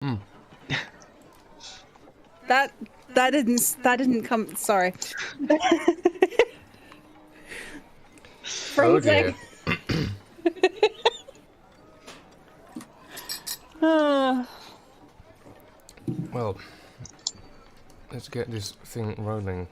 Mm. That didn't come. Sorry. Oh dear. Well, let's get this thing rolling.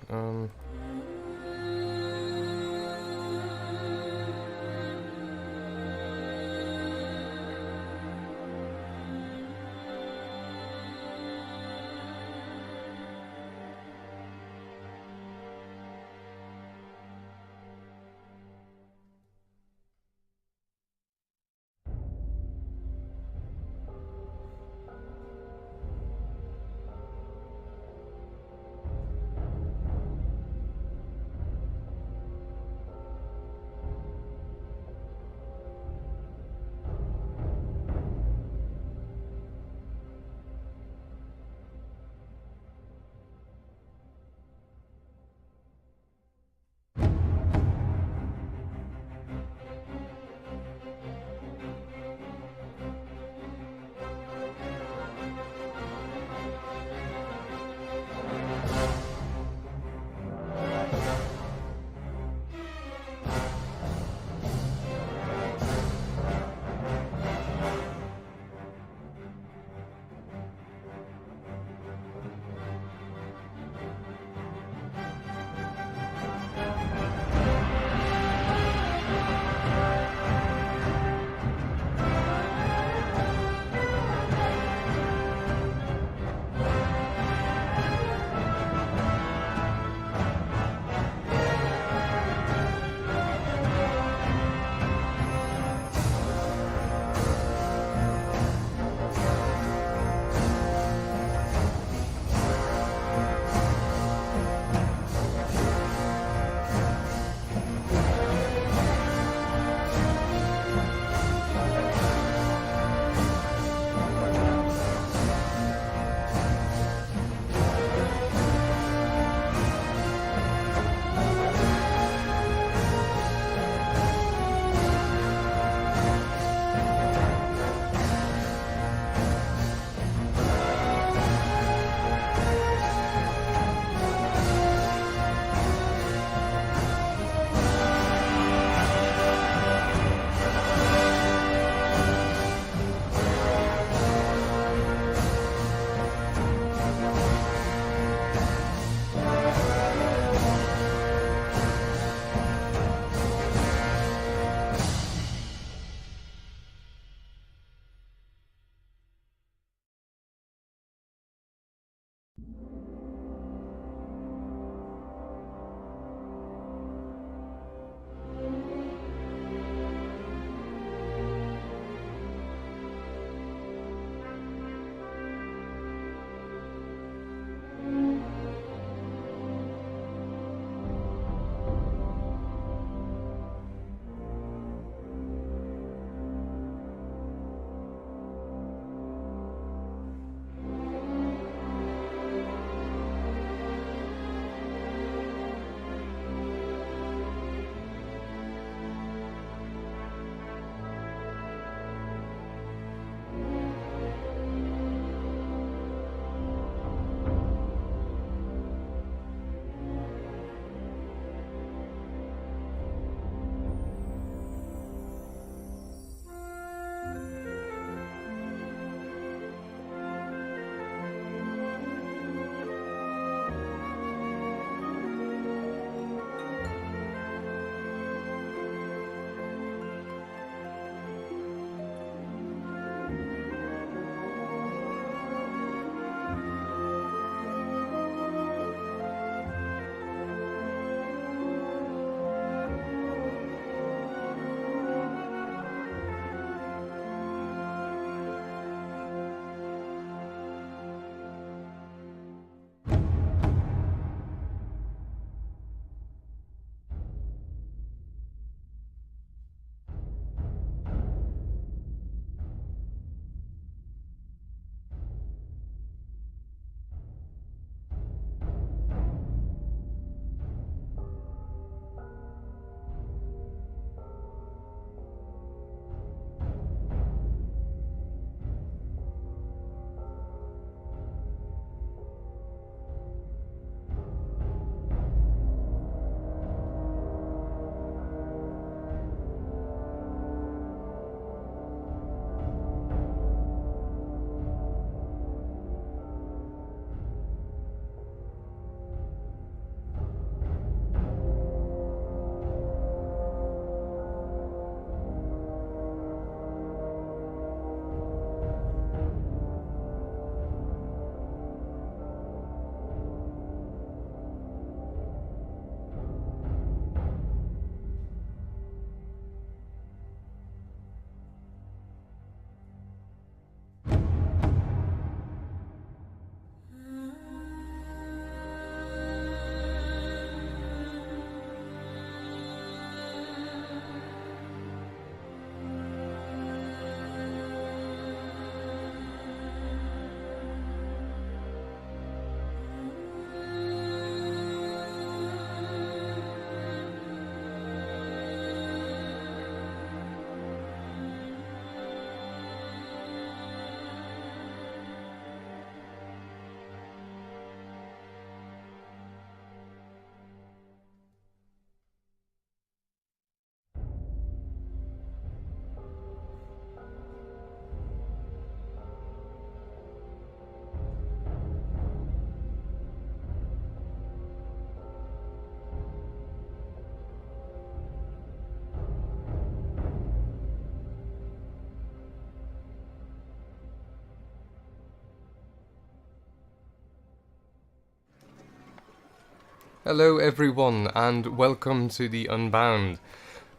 Hello everyone, and welcome to the Unbound.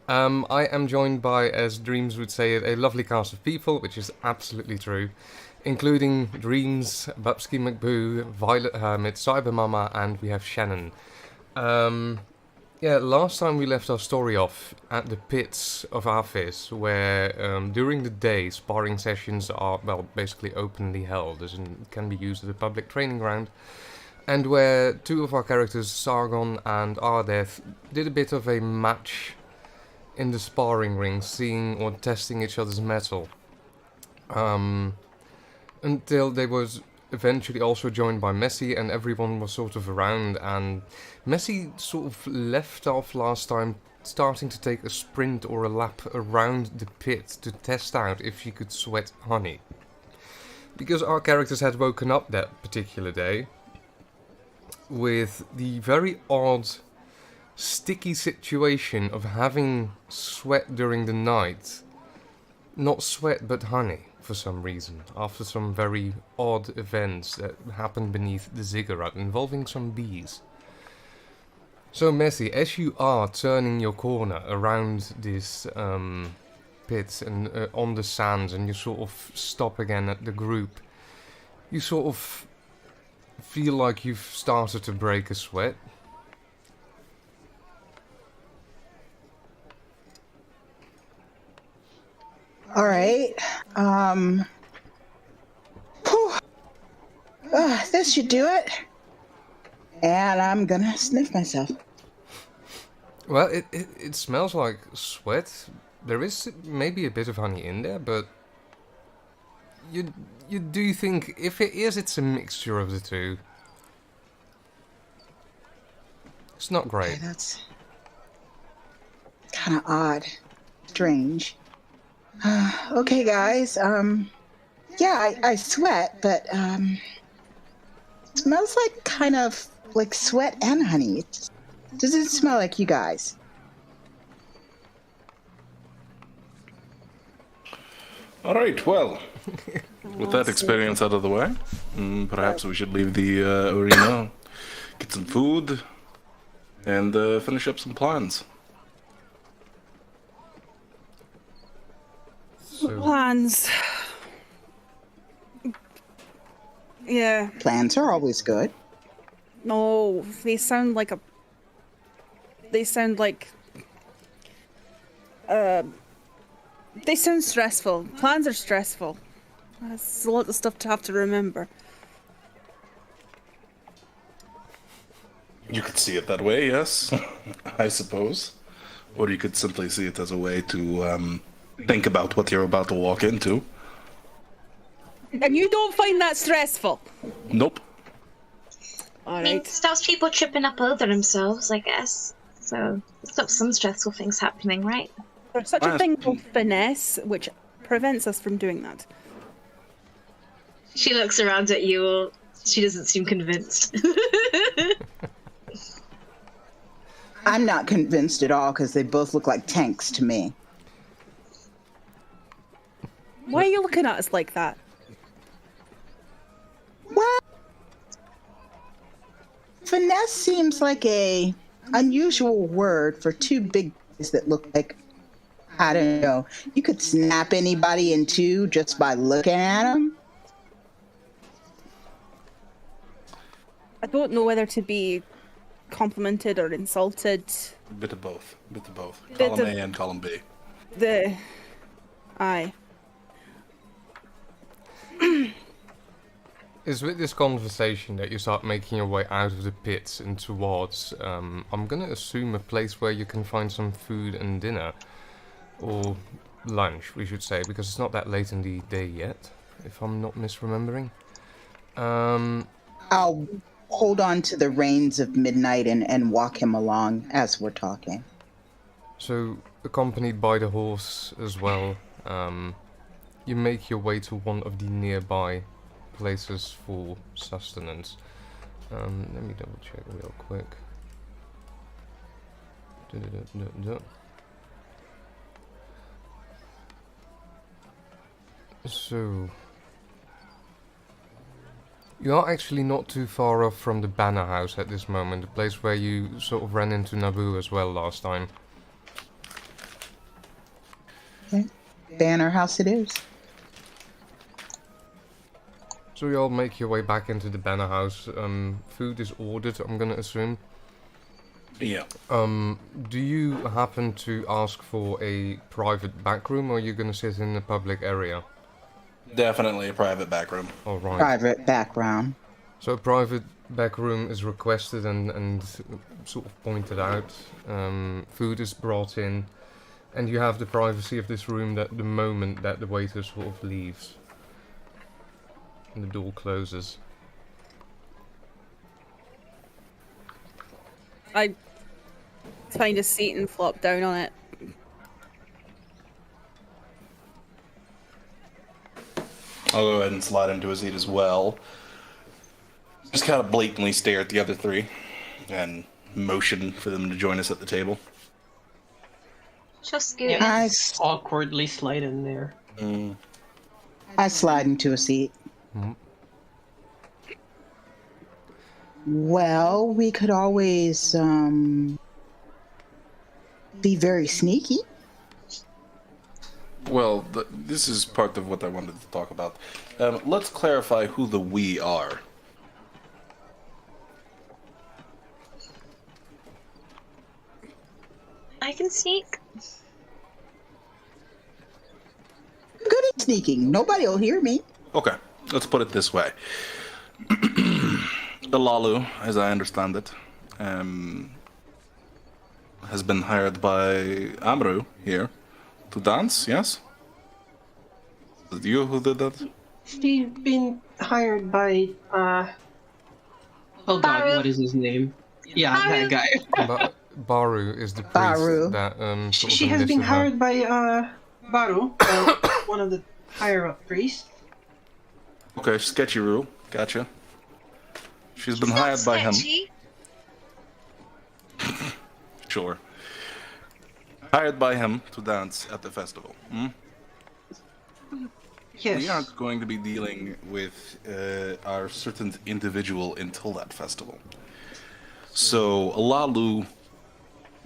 I am joined by, as Dreams would say it, a lovely cast of people, which is absolutely true, including Dreams, Babsky McBoo, Violet Hermit, Cyber Mama, and we have Shannon. Last time we left our story off at the pits of Arphis, where during the day sparring sessions are, well, basically openly held, as in can be used as a public training ground, and where two of our characters, Sargon and Ardeth, did a bit of a match in the sparring ring, seeing or testing each other's mettle, until they was eventually also joined by Messi, and everyone was sort of around, and Messi sort of left off last time starting to take a sprint or a lap around the pit to test out if she could sweat honey. Because our characters had woken up that particular day with the very odd, sticky situation of having sweat during the night. Not sweat, but honey, for some reason, after some very odd events that happened beneath the ziggurat involving some bees. So, Messi, as you are turning your corner around this pit and on the sands, and you sort of stop again at the group, you sort of feel like you've started to break a sweat. All right. This should do it. And I'm gonna sniff myself. Well, it smells like sweat. There is maybe a bit of honey in there, but you do think if it is, it's a mixture of the two. It's not great. Okay, that's kind of odd, strange. Okay, guys. I sweat, but smells like kind of like sweat and honey. It doesn't smell like you guys. All right, well, with that experience out of the way, perhaps we should leave the arena, get some food, and finish up some plans. Plans. Yeah. Plans are always good. No, they sound like they sound stressful. Plans are stressful. That's a lot of stuff to have to remember. You could see it that way, yes, I suppose. Or you could simply see it as a way to think about what you're about to walk into. And you don't find that stressful? Nope. I mean, it stops people tripping up over themselves, I guess. So, it stops some stressful things happening, right? There's such a thing called finesse, which prevents us from doing that. She looks around at you, or she doesn't seem convinced. I'm not convinced at all because they both look like tanks to me. Why are you looking at us like that? What? Finesse seems like a unusual word for two big guys that look like, I don't know, you could snap anybody in two just by looking at them. I don't know whether to be complimented or insulted. Bit of both. Bit of both. Bit Column of- A and column B. Aye. It's with this conversation that you start making your way out of the pits and towards, I'm gonna assume a place where you can find some food and dinner. Or lunch, we should say, because it's not that late in the day yet, if I'm not misremembering. I'll hold on to the reins of midnight and walk him along as we're talking. So, accompanied by the horse as well, you make your way to one of the nearby places for sustenance. Let me double check real quick. So, You're actually not too far off from the Banner House at this moment, the place where you sort of ran into Naboo as well last time. Okay. Banner House it is. So you all make your way back into the Banner House. Food is ordered, I'm gonna assume. Yeah. Do you happen to ask for a private back room, or are you gonna sit in a public area? Definitely a private back room. Alright. Private background. So a private back room is requested and sort of pointed out. Food is brought in, and you have the privacy of this room that the moment that the waiter sort of leaves. And the door closes. I find a seat and flop down on it. I'll go ahead and slide into a seat as well. Just kind of blatantly stare at the other three and motion for them to join us at the table. Just scoot. Yeah, I, awkwardly slide in there. I slide into a seat. Mhm. Well, we could always be very sneaky. Well, this is part of what I wanted to talk about. Let's clarify who the we are. I can sneak. Good at sneaking. Nobody will hear me. Okay, let's put it this way. The Lalu, as I understand it, has been hired by Amru here to dance, yes? Is it you who did that? She's been hired by, oh god, Baru. what is his name? Yeah, that guy. Baru is the priest Baru. that sort of She has been enlisted her. hired by, Baru, one of the higher-up priests. Okay, sketchy rule, gotcha. She's been Not hired by him. sketchy. Sure. Hired by him to dance at the festival. Yes. We aren't going to be dealing with our certain individual until that festival. So, Lalu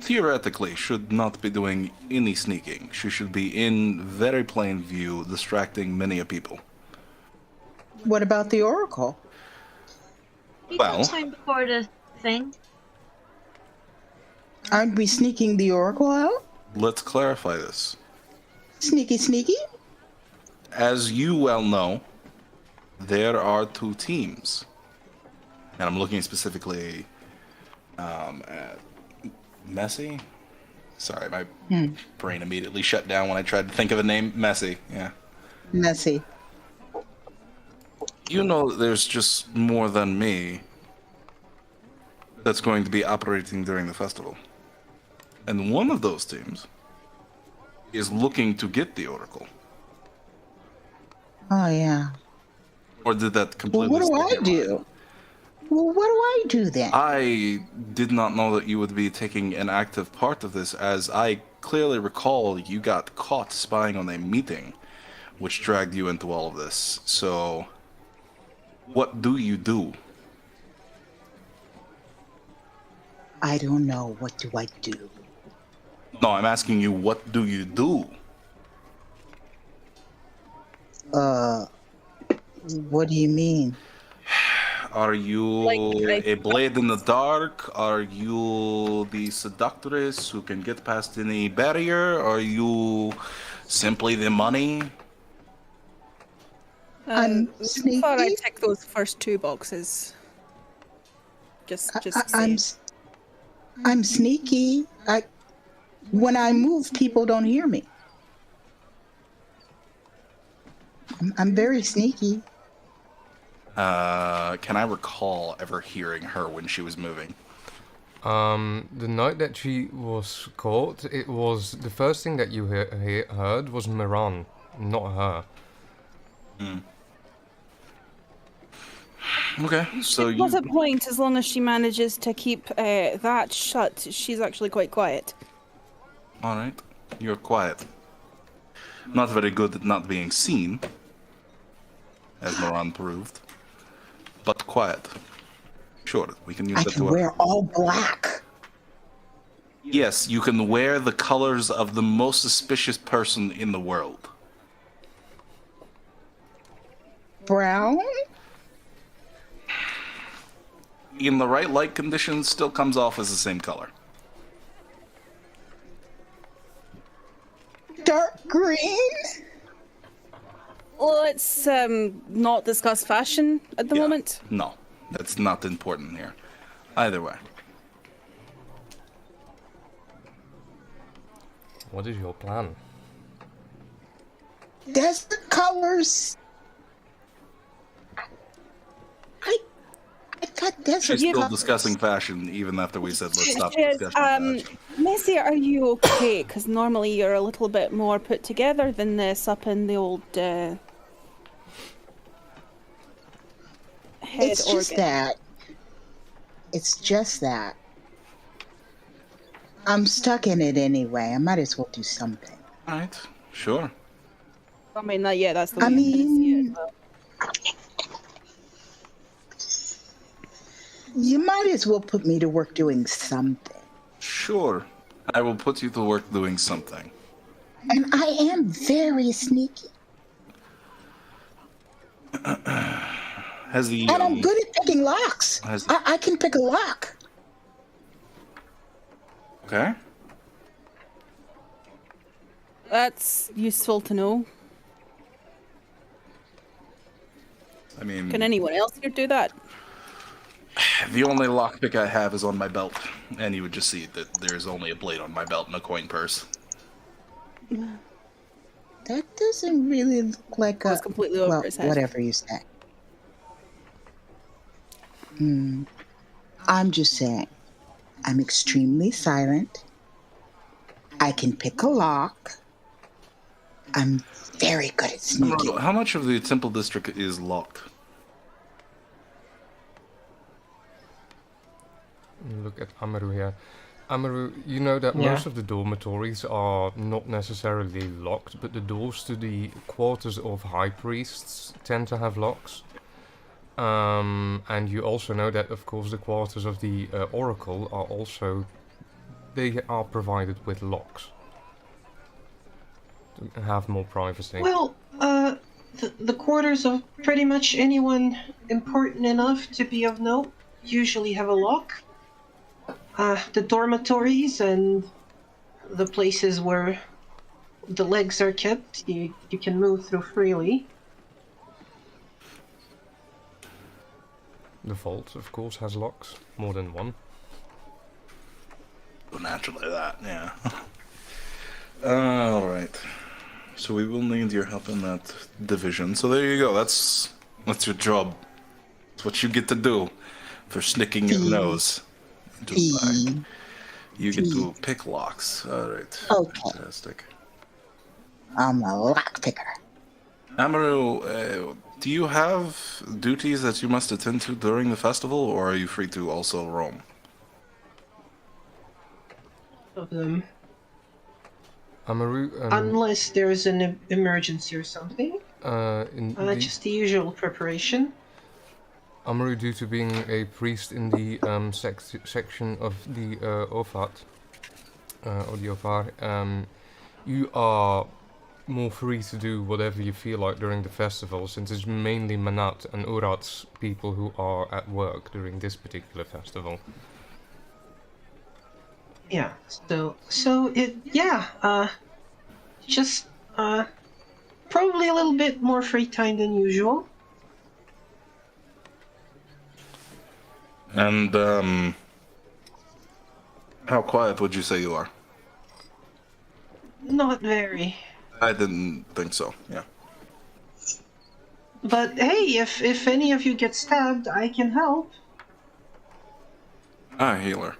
theoretically should not be doing any sneaking. She should be in very plain view, distracting many a people. What about the Oracle? You Well. got time before the thing. Aren't we sneaking the Oracle out? Let's clarify this. Sneaky, sneaky? As you well know, there are two teams. And I'm looking specifically at Messi. Sorry, my brain immediately shut down when I tried to think of a name. Messi, yeah. Messy. You know there's just more than me that's going to be operating during the festival. And one of those teams is looking to get the Oracle. Oh, yeah. Or did that Well, completely what do slip I your mind? do? Well, what do I do then? I did not know that you would be taking an active part of this, as I clearly recall you got caught spying on a meeting, which dragged you into all of this. So, what do you do? I don't know. What do I do? No, I'm asking you, what do you do? What do you mean? Are you Like, a blade in the dark? Are you the seductress who can get past any barrier? Are you simply the money? I'm So far, I sneaky. tick those first two boxes. Just to I'm say. I'm sneaky. When I move, people don't hear me. I'm very sneaky. Can I recall ever hearing her when she was moving? The night that she was caught, it was the first thing that you heard was Miran, not her. Okay, so It you... was a point as long as she manages to keep that shut. She's actually quite quiet. Alright, you're quiet. Not very good at not being seen, as Moran proved. But quiet. Sure, we can use I that can to wear all black. Yes, you can wear the colors of the most suspicious person in the world. Brown? In the right light conditions, still comes off as the same color. Dark green? Let's not discuss fashion at the moment. No, that's not important here. Either way. What is your plan? Desert colors. I got desert She's still colors. discussing fashion even after we said let's stop discussing fashion. Missy, are you okay? Because normally you're a little bit more put together than this up in the old head It's just organ. that. It's just that. I'm stuck in it anyway. I might as well do something. Alright, sure. I mean, that's the way I I'm gonna see it. mean, But you might as well put me to work doing something. Sure. I will put you to work doing something. And I am very sneaky. Has the And I'm good at picking locks. has the, I can pick a lock. okay. that's useful to know. I mean, Can anyone else here do that? the only lockpick I have is on my belt, and you would just see that there's only a blade on my belt and a coin purse. That doesn't really look like That's a... completely over well, his head. whatever you say. I'm just saying, I'm extremely silent. I can pick a lock. I'm very good at sneaking. How much of the temple district is locked? Look at Amaru here. Amaru, you know that most of the dormitories are not necessarily locked, but the doors to the quarters of high priests tend to have locks. And you also know that, of course, the quarters of the oracle are also... they are provided with locks. To have more privacy. Well, the quarters of pretty much anyone important enough to be of note usually have a lock. The dormitories and the places where the legs are kept, you can move through freely. The vault, of course, has locks. More than one. Well, naturally that, yeah. Alright. So we will need your help in that division. So there you go, that's your job. It's what you get to do for snicking your nose into a bag. You get to pick locks. Alright. Okay. Fantastic. I'm a lock picker. Amaru, do you have duties that you must attend to during the festival, or are you free to also roam? Of them. Amaru, Unless there's an emergency or something. Just the usual preparation. Amaru, due to being a priest in the section of the Ofat, or the Ofar, you are more free to do whatever you feel like during the festival, since it's mainly Manat and Urat's people who are at work during this particular festival. Yeah. Just probably a little bit more free time than usual. And, how quiet would you say you are? Not very. I didn't think so, yeah. But hey, if any of you get stabbed, I can help. Healer.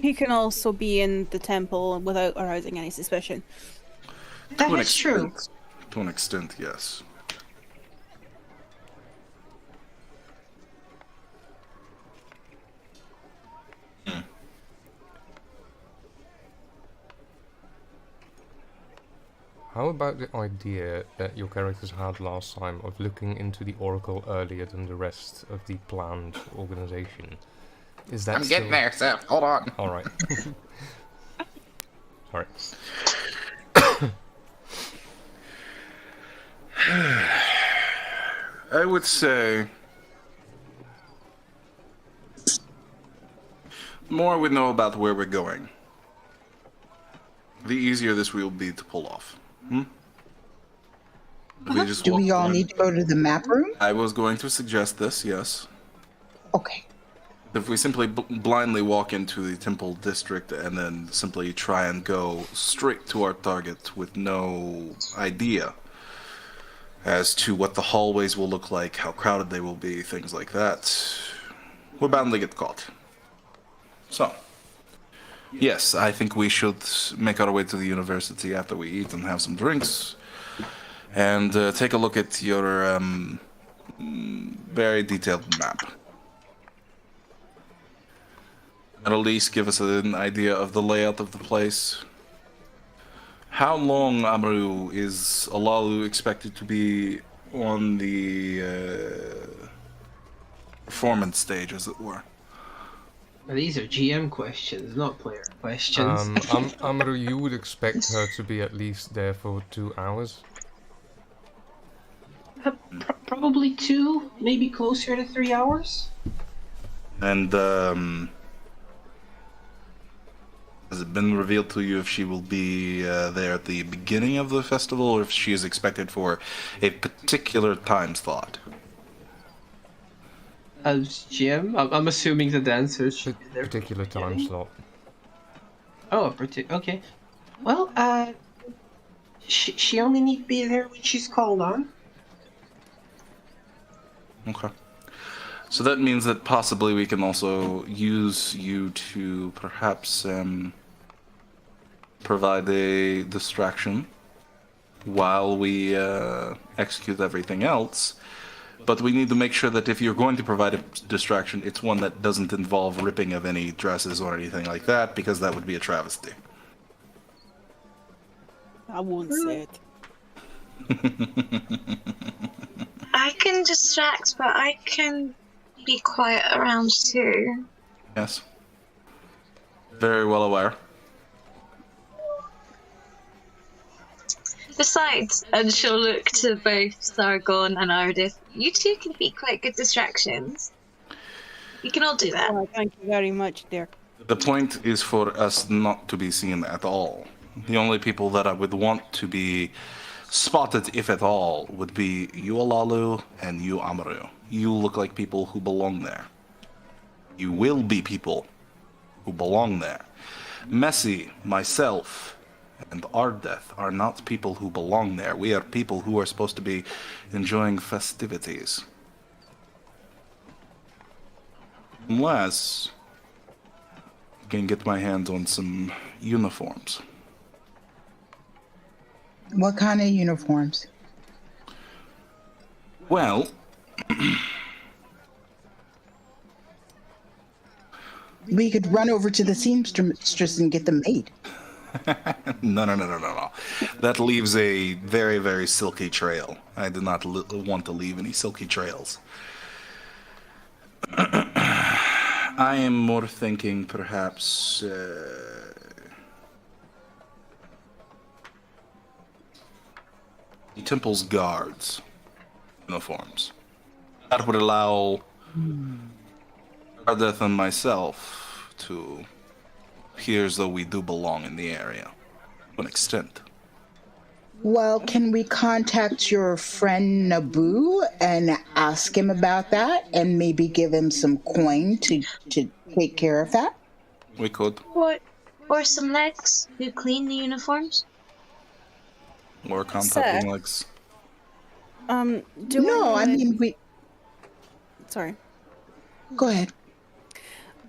He can also be in the temple without arousing any suspicion. That is true. To an extent, yes. How about the idea that your characters had last time of looking into the Oracle earlier than the rest of the planned organization? Is that I'm still... getting there, so hold on. Alright. Sorry. I would say the more we know about where we're going, the easier this will be to pull off. Do we all need to go to the map room? I was going to suggest this, yes. Okay. If we simply blindly walk into the temple district and then simply try and go straight to our target with no idea as to what the hallways will look like, how crowded they will be, things like that, we're bound to get caught. So, yes, I think we should make our way to the university after we eat and have some drinks, and take a look at your very detailed map. And at least give us an idea of the layout of the place. How long, Amaru, is Alalu expected to be on the performance stage, as it were? These are GM questions, not player questions. Amaru, you would expect her to be at least there for 2 hours. Probably 2, maybe closer to 3 hours. And has it been revealed to you if she will be there at the beginning of the festival, or if she is expected for a particular time slot? As GM, I'm assuming the answer should be there. Particular time slot. Oh, okay. Well, she only need to be there when she's called on. Okay. So that means that possibly we can also use you to perhaps provide a distraction while we execute everything else. But we need to make sure that if you're going to provide a distraction, it's one that doesn't involve ripping of any dresses or anything like that, because that would be a travesty. I won't say it. I can distract, but I can be quiet around too. Yes. Very well aware. Besides, and she'll look to both Sargon and Ardith, you two can be quite good distractions. You can all do that. Oh, thank you very much, dear. The point is for us not to be seen at all. The only people that I would want to be spotted, if at all, would be you, Alalu, and you, Amaru. You look like people who belong there. You will be people who belong there. Messi, myself, and Ardeth are not people who belong there. We are people who are supposed to be enjoying festivities. Unless I can get my hands on some uniforms. What kind of uniforms? Well, We could run over to the seamstress and get them made. No. That leaves a very, very silky trail. I do not want to leave any silky trails. I am more thinking perhaps the temple's guards uniforms. That would allow Ardeth and myself to appear as though we do belong in the area, to an extent. Well, can we contact your friend Naboo and ask him about that and maybe give him some coin to take care of that? We could. Or some legs who clean the uniforms. Or contacting legs. Sorry. Go ahead.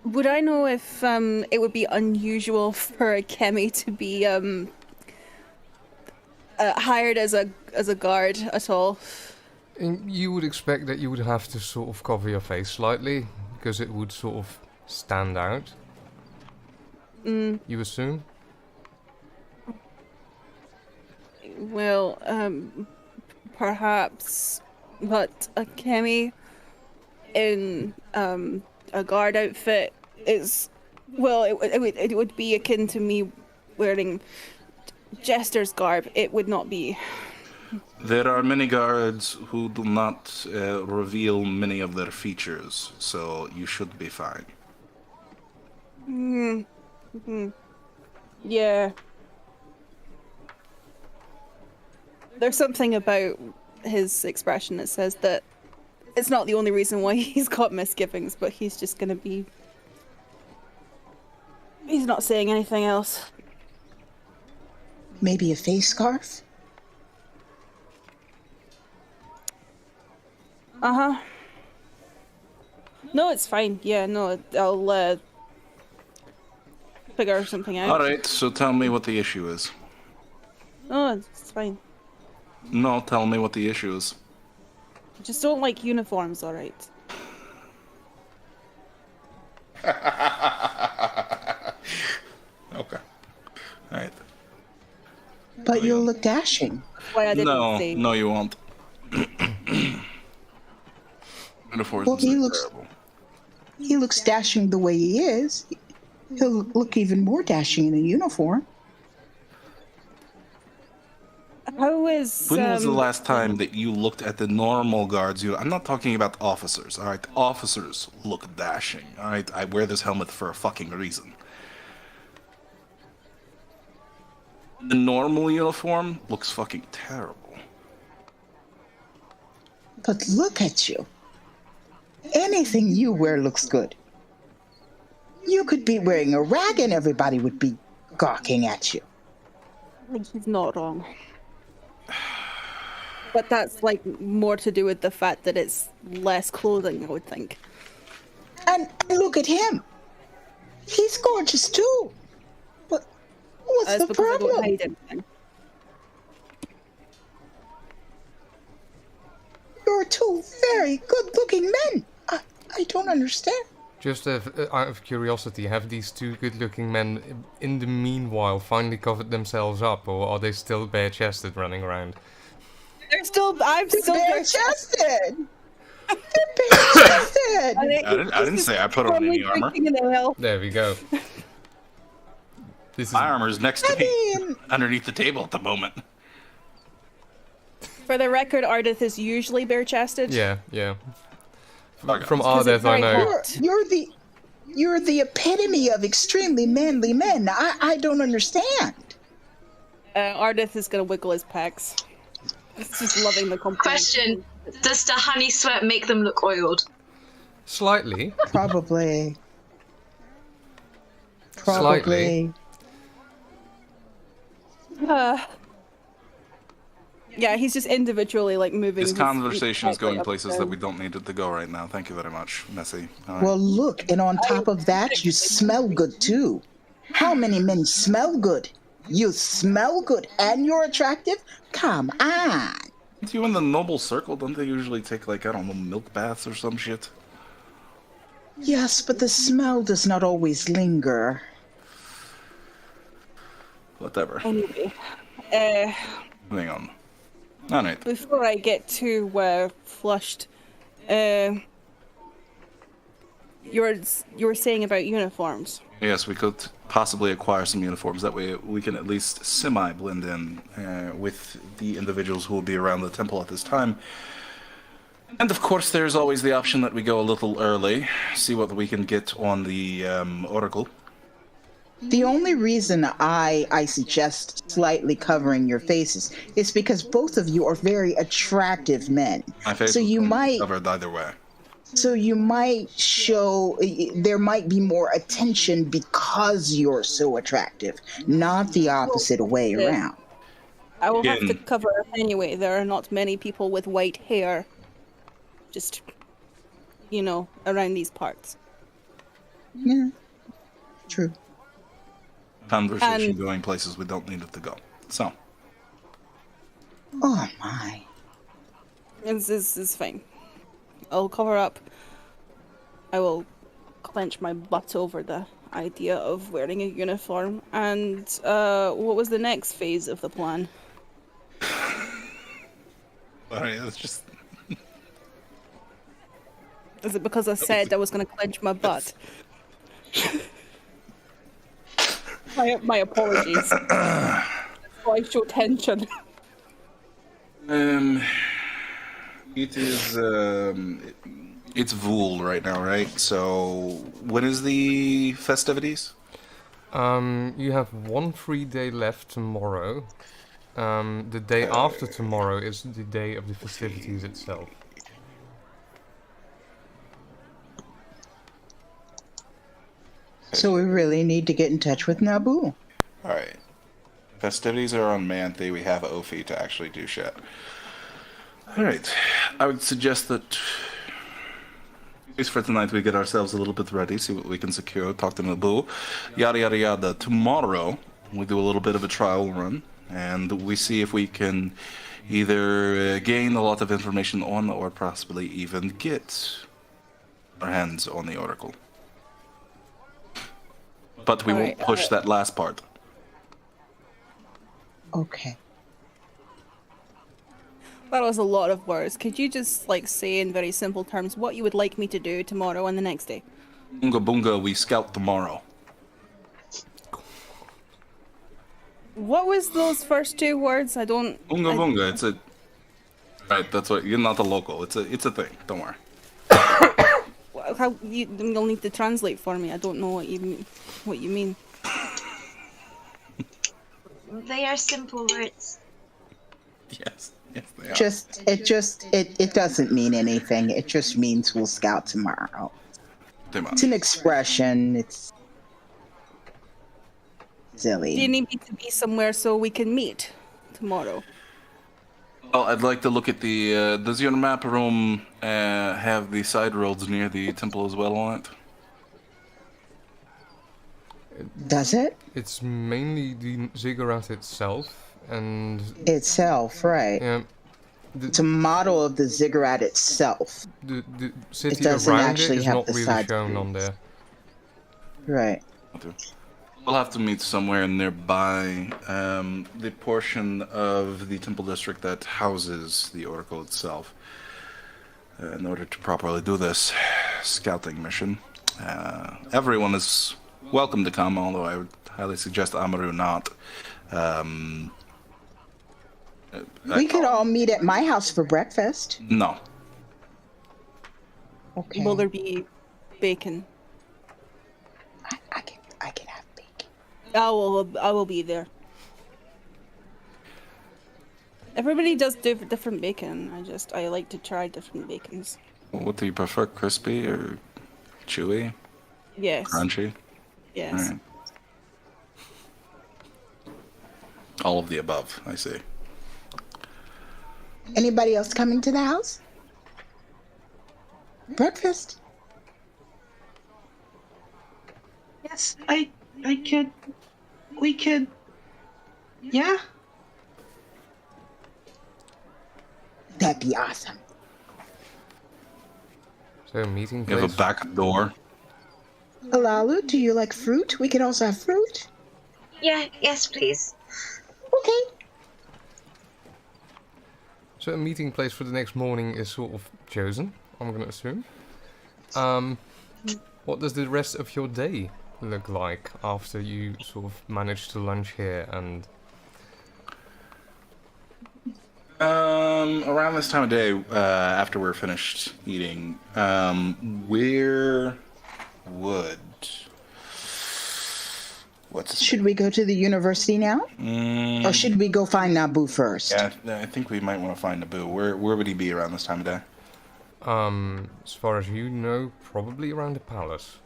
Would I know if it would be unusual for a Kemi to be hired as a guard at all? You would expect that you would have to sort of cover your face slightly, because it would sort of stand out. You assume? Well, perhaps, but a chemi in a guard outfit is, well, it would be akin to me wearing jester's garb. It would not be. There are many guards who do not reveal many of their features, so you should be fine. Yeah. There's something about his expression that says that it's not the only reason why he's got misgivings, but he's just gonna be... He's not saying anything else. Maybe a face scarf? Uh-huh. No, it's fine. Yeah, no, I'll figure something out. Alright, so tell me what the issue is. No, it's fine. No, tell me what the issue is. I just don't like uniforms, alright? Okay. Alright. But you'll look dashing. Why I didn't say. No, you won't. Uniforms Well, he are looks- terrible. He looks dashing the way he is. He'll look even more dashing in a uniform. How is When was the last time that you looked at the normal guards? I'm not talking about officers, alright? Officers look dashing, alright? I wear this helmet for a fucking reason. The normal uniform looks fucking terrible. But look at you. Anything you wear looks good. You could be wearing a rag and everybody would be gawking at you. He's not wrong. But that's like more to do with the fact that it's less clothing, I would think. And look at him. He's gorgeous too. But what's That's the because I don't problem? hide anything. You're two very good-looking men. I don't understand. Just out of curiosity, have these two good-looking men in the meanwhile finally covered themselves up, or are they still bare-chested running around? They're still. I'm They're still. bare-chested. They're bare-chested. I didn't say I put on any armor. There we go. This is My armor's next to I me, mean, underneath the table at the moment. For the record, Ardith is usually bare-chested. yeah. Okay. From Because it's Ardeth, I very know. hot. you're the epitome of extremely manly men. I don't understand. Ardith is gonna wiggle his pecs. It's just loving the compliment. Question: does the honey sweat make them look oiled? Slightly. Probably. Slightly. Yeah, he's just individually like moving. This his conversation is pecs, going up places and that down. we don't need it to go right now. Thank you very much, Messy. All right. Well, look, and on top of that, you smell good too. How many men smell good? You smell good and you're attractive? Come on. You in the noble circle, don't they usually take, like, I don't know, milk baths or some shit? Yes, but the smell does not always linger. Whatever. Anyway, Moving on. Alright. before I get too flushed, you were saying about uniforms. Yes, we could possibly acquire some uniforms. That way we can at least semi-blend in with the individuals who will be around the temple at this time. And of course, there's always the option that we go a little early, see what we can get on the Oracle. The only reason I suggest slightly covering your faces is because both of you are very attractive men. My face So was you going to be might covered either way. So you might show, there might be more attention because you're so attractive, not the opposite way around. I will have to Again. cover up anyway. There are not many people with white hair, just, around these parts. Yeah, true. Conversation And- going places we don't need it to go. So, Oh my. This is fine. I'll cover up. I will clench my butt over the idea of wearing a uniform. And what was the next phase of the plan? Alright, let's just... Is it because I said I was going to clench my butt? My apologies. I show tension. It is, it's Vool right now, right? So, when is the festivities? You have one free day left tomorrow. The day after tomorrow is the day of the festivities itself. So we really need to get in touch with Naboo. Alright. Festivities are on Manthe. We have Ophi to actually do shit. Alright. I would suggest that, at least for tonight, we get ourselves a little bit ready, see what we can secure, talk to Naboo, yada yada yada. Tomorrow, we do a little bit of a trial run, and we see if we can either gain a lot of information on, or possibly even get our hands on the Oracle. But we won't push that last part. Okay. That was a lot of words. Could you just, like, say in very simple terms what you would like me to do tomorrow and the next day? Bunga bunga, we scout tomorrow. What was those first two words? I don't... Bunga bunga, it's a... Right, that's what... You're not a local. It's a thing. Don't worry. How you'll need to translate for me. I don't know what you mean. They are simple words. Yes, they are. It doesn't mean anything. It just means we'll scout tomorrow. It's an expression. It's silly. Do you need me to be somewhere so we can meet tomorrow? Well, I'd like to look at the... does your map room have the side roads near the temple as well on it? Does it? It's mainly the ziggurat itself, and... Itself, right. Yeah. It's a model of the ziggurat itself. The city doesn't around it actually is have not the really side shown streets. on there. Right. We'll have to meet somewhere nearby. The portion of the temple district that houses the Oracle itself, in order to properly do this scouting mission. Everyone is welcome to come, although I would highly suggest Amaru not. We could all meet at my house for breakfast. No. Okay. Will there be bacon? I can have bacon. I will be there. Everybody does different bacon. I like to try different bacons. What do you prefer, crispy or chewy? Yes. Crunchy? Yes. Right. All of the above, I see. Anybody else coming to the house? Breakfast? Yes, we could, yeah? That'd be awesome. So, meeting You place? have a back door. Alalu, do you like fruit? We could also have fruit. Yes, please. Okay. So a meeting place for the next morning is sort of chosen, I'm gonna assume. What does the rest of your day look like after you sort of manage to lunch here and... Around this time of day, after we're finished eating, where would... Should we go to the university now? Or should we go find Naboo first? Yeah, I think we might want to find Naboo. Where would he be around this time of day? As far as you know, probably around the palace.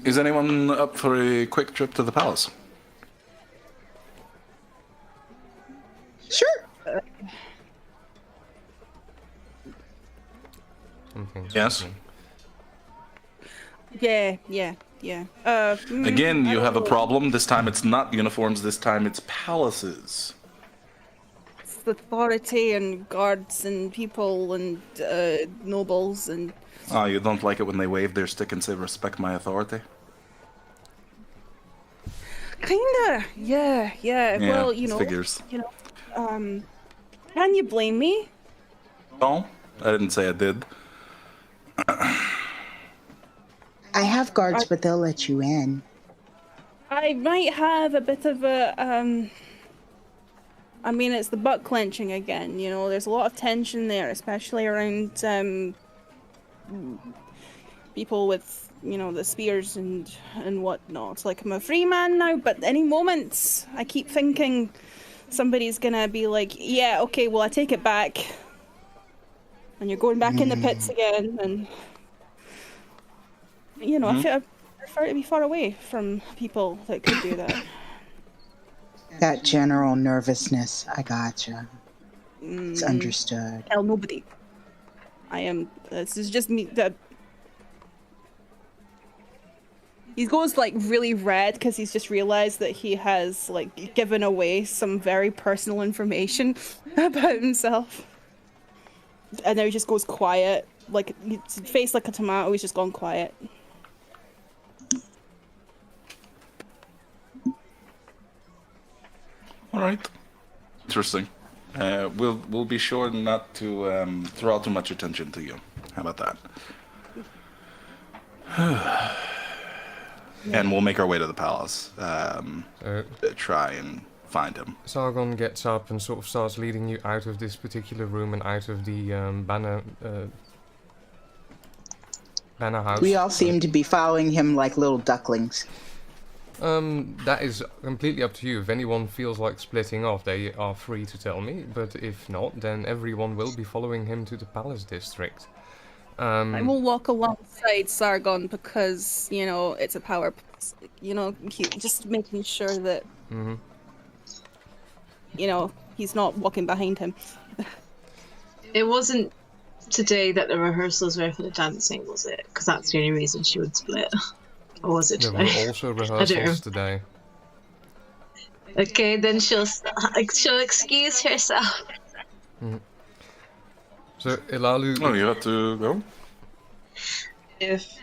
Is anyone up for a quick trip to the palace? Sure. Yes. Yeah. Again, you have a problem. This time it's not uniforms. This time it's palaces. It's authority and guards and people and nobles and... Oh, you don't like it when they wave their stick and say, respect my authority? Kinda, yeah. Well, you know, figures. Can you blame me? No, I didn't say I did. I have guards, but they'll let you in. I might have a bit of a, I mean, it's the butt clenching again, you know, there's a lot of tension there, especially around, people with, you know, the spears and whatnot. Like, I'm a free man now, but any moment, I keep thinking somebody's gonna be like, yeah, okay, well, I take it back. And you're going back in the pits again, and, you know, I prefer to be far away from people that could do that. That general nervousness, I gotcha. It's understood. Tell nobody. This is just me. He goes like really red because he's just realized that he has like given away some very personal information about himself. And now he just goes quiet, like his face like a tomato. He's just gone quiet. All right. Interesting. We'll be sure not to throw too much attention to you. How about that? And we'll make our way to the palace. Try and find him. Sargon gets up and sort of starts leading you out of this particular room and out of the banner house. We all seem to be following him like little ducklings. That is completely up to you. If anyone feels like splitting off, they are free to tell me. But if not, then everyone will be following him to the palace district. I will walk alongside Sargon because, you know, it's a power, you know, just making sure that, you know, he's not walking behind him. It wasn't today that the rehearsals were for the dancing, was it? Because that's the only reason she would split. Or was it today? There were also rehearsals today. Okay, then she'll excuse herself. So, Ilalu... Oh, you have to go? If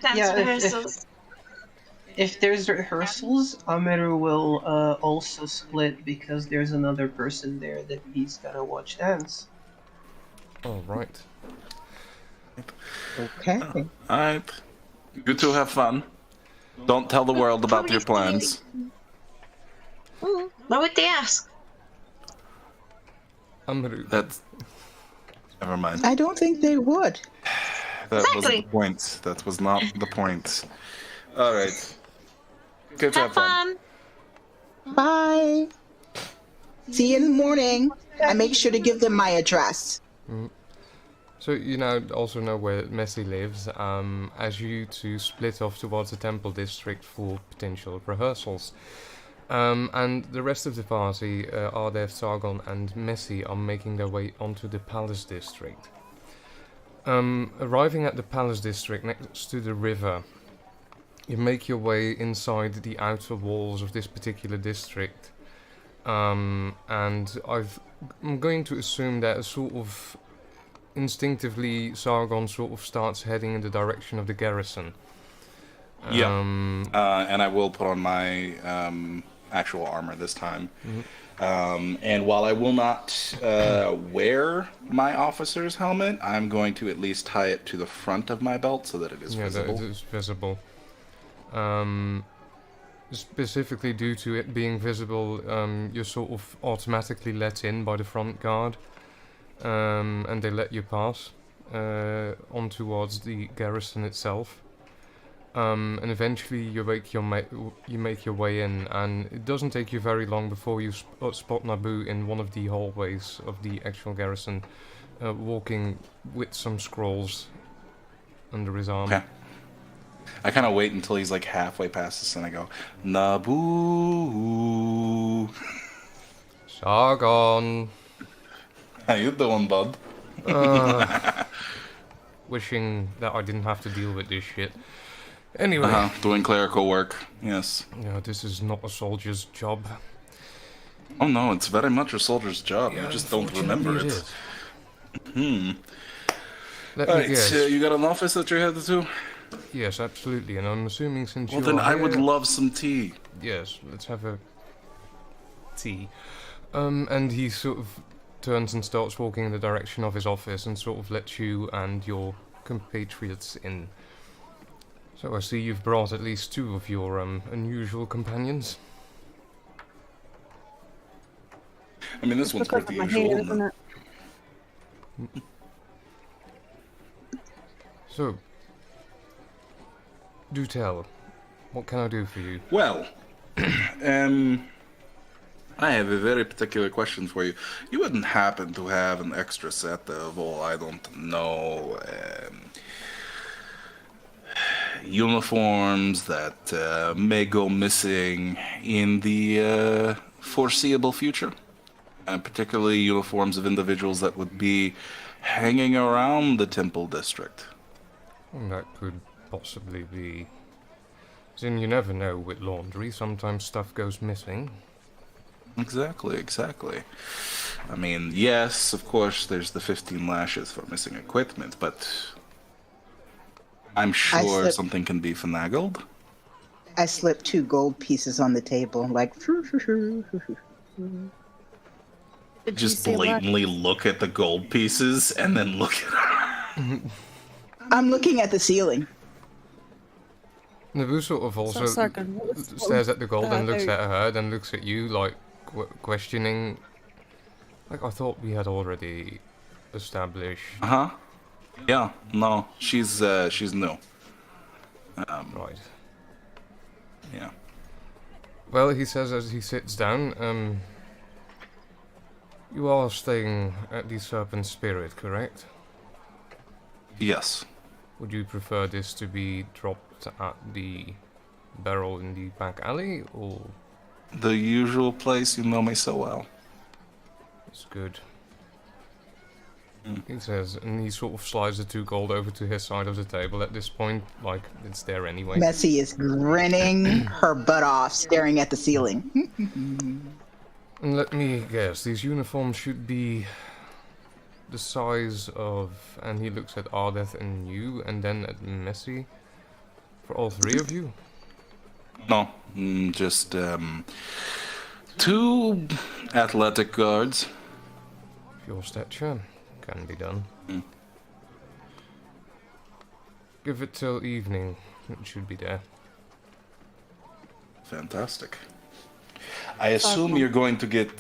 there's rehearsals, Ameru will also split because there's another person there that he's gotta watch dance. Oh, right. Okay. Alright. You two have fun. Don't tell the world about your plans. Why would they ask? That's... Never mind. I don't think they would. That wasn't the point. That was not the point. Alright. Go to have fun. Bye. See you in the morning. I make sure to give them my address. So you now also know where Messi lives, as you two split off towards the temple district for potential rehearsals. And the rest of the party, Ardev, Sargon and Messi, are making their way onto the palace district. Arriving at the palace district next to the river, you make your way inside the outer walls of this particular district. And I'm going to assume that a sort of instinctively Sargon sort of starts heading in the direction of the garrison. And I will put on my actual armor this time. And while I will not wear my officer's helmet, I'm going to at least tie it to the front of my belt so that it is visible. That it is visible. Specifically due to it being visible, you're sort of automatically let in by the front guard. And they let you pass on towards the garrison itself. And eventually you make your way in, and it doesn't take you very long before you spot Naboo in one of the hallways of the actual garrison, walking with some scrolls under his arm. Okay. I kind of wait until he's like halfway past us, and I go, Naboo. Sargon. How you doing, bud? Wishing that I didn't have to deal with this shit. Anyway. Doing clerical work, yes. Yeah, this is not a soldier's job. Oh no, it's very much a soldier's job. Yeah, you just don't remember it. Alright, so you got an office that you're headed to? Yes, absolutely, and I'm assuming since Well, you're then I would here- love some tea. Yes, let's have a tea. And he sort of turns and starts walking in the direction of his office and sort of lets you and your compatriots in. So I see you've brought at least 2 of your unusual companions. I mean, this one's Because pretty of my usual. hair, isn't it? So, do tell. What can I do for you? Well, I have a very particular question for you. You wouldn't happen to have an extra set of, I don't know, uniforms that may go missing in the foreseeable future? And particularly uniforms of individuals that would be hanging around the Temple District. That could possibly be. As in, you never know with laundry. Sometimes stuff goes missing. Exactly. I mean, yes, of course, there's the 15 lashes for missing equipment, but I'm sure something can be finagled. I slipped 2 gold pieces on the table, like. Did you Just say blatantly look at the gold pieces and then look at her. I'm looking at the ceiling. Naboo sort of also stares at the gold and looks at her, then looks at you, like, questioning. Like, I thought we had already established. Uh-huh. Yeah, no, she's new. Right. Yeah. Well, he says as he sits down, you are staying at the Serpent Spirit, correct? Yes. Would you prefer this to be dropped at the barrel in the back alley, or...? The usual place, you know me so well. It's good. He says, and he sort of slides the 2 gold over to his side of the table at this point, like, it's there anyway. Messy is grinning her butt off, staring at the ceiling. And let me guess, these uniforms should be the size of... And he looks at Ardeth and you, and then at Messi. For all 3 of you? No, just 2 athletic guards. Your stature can be done. Give it till evening, it should be there. Fantastic. I assume you're going to get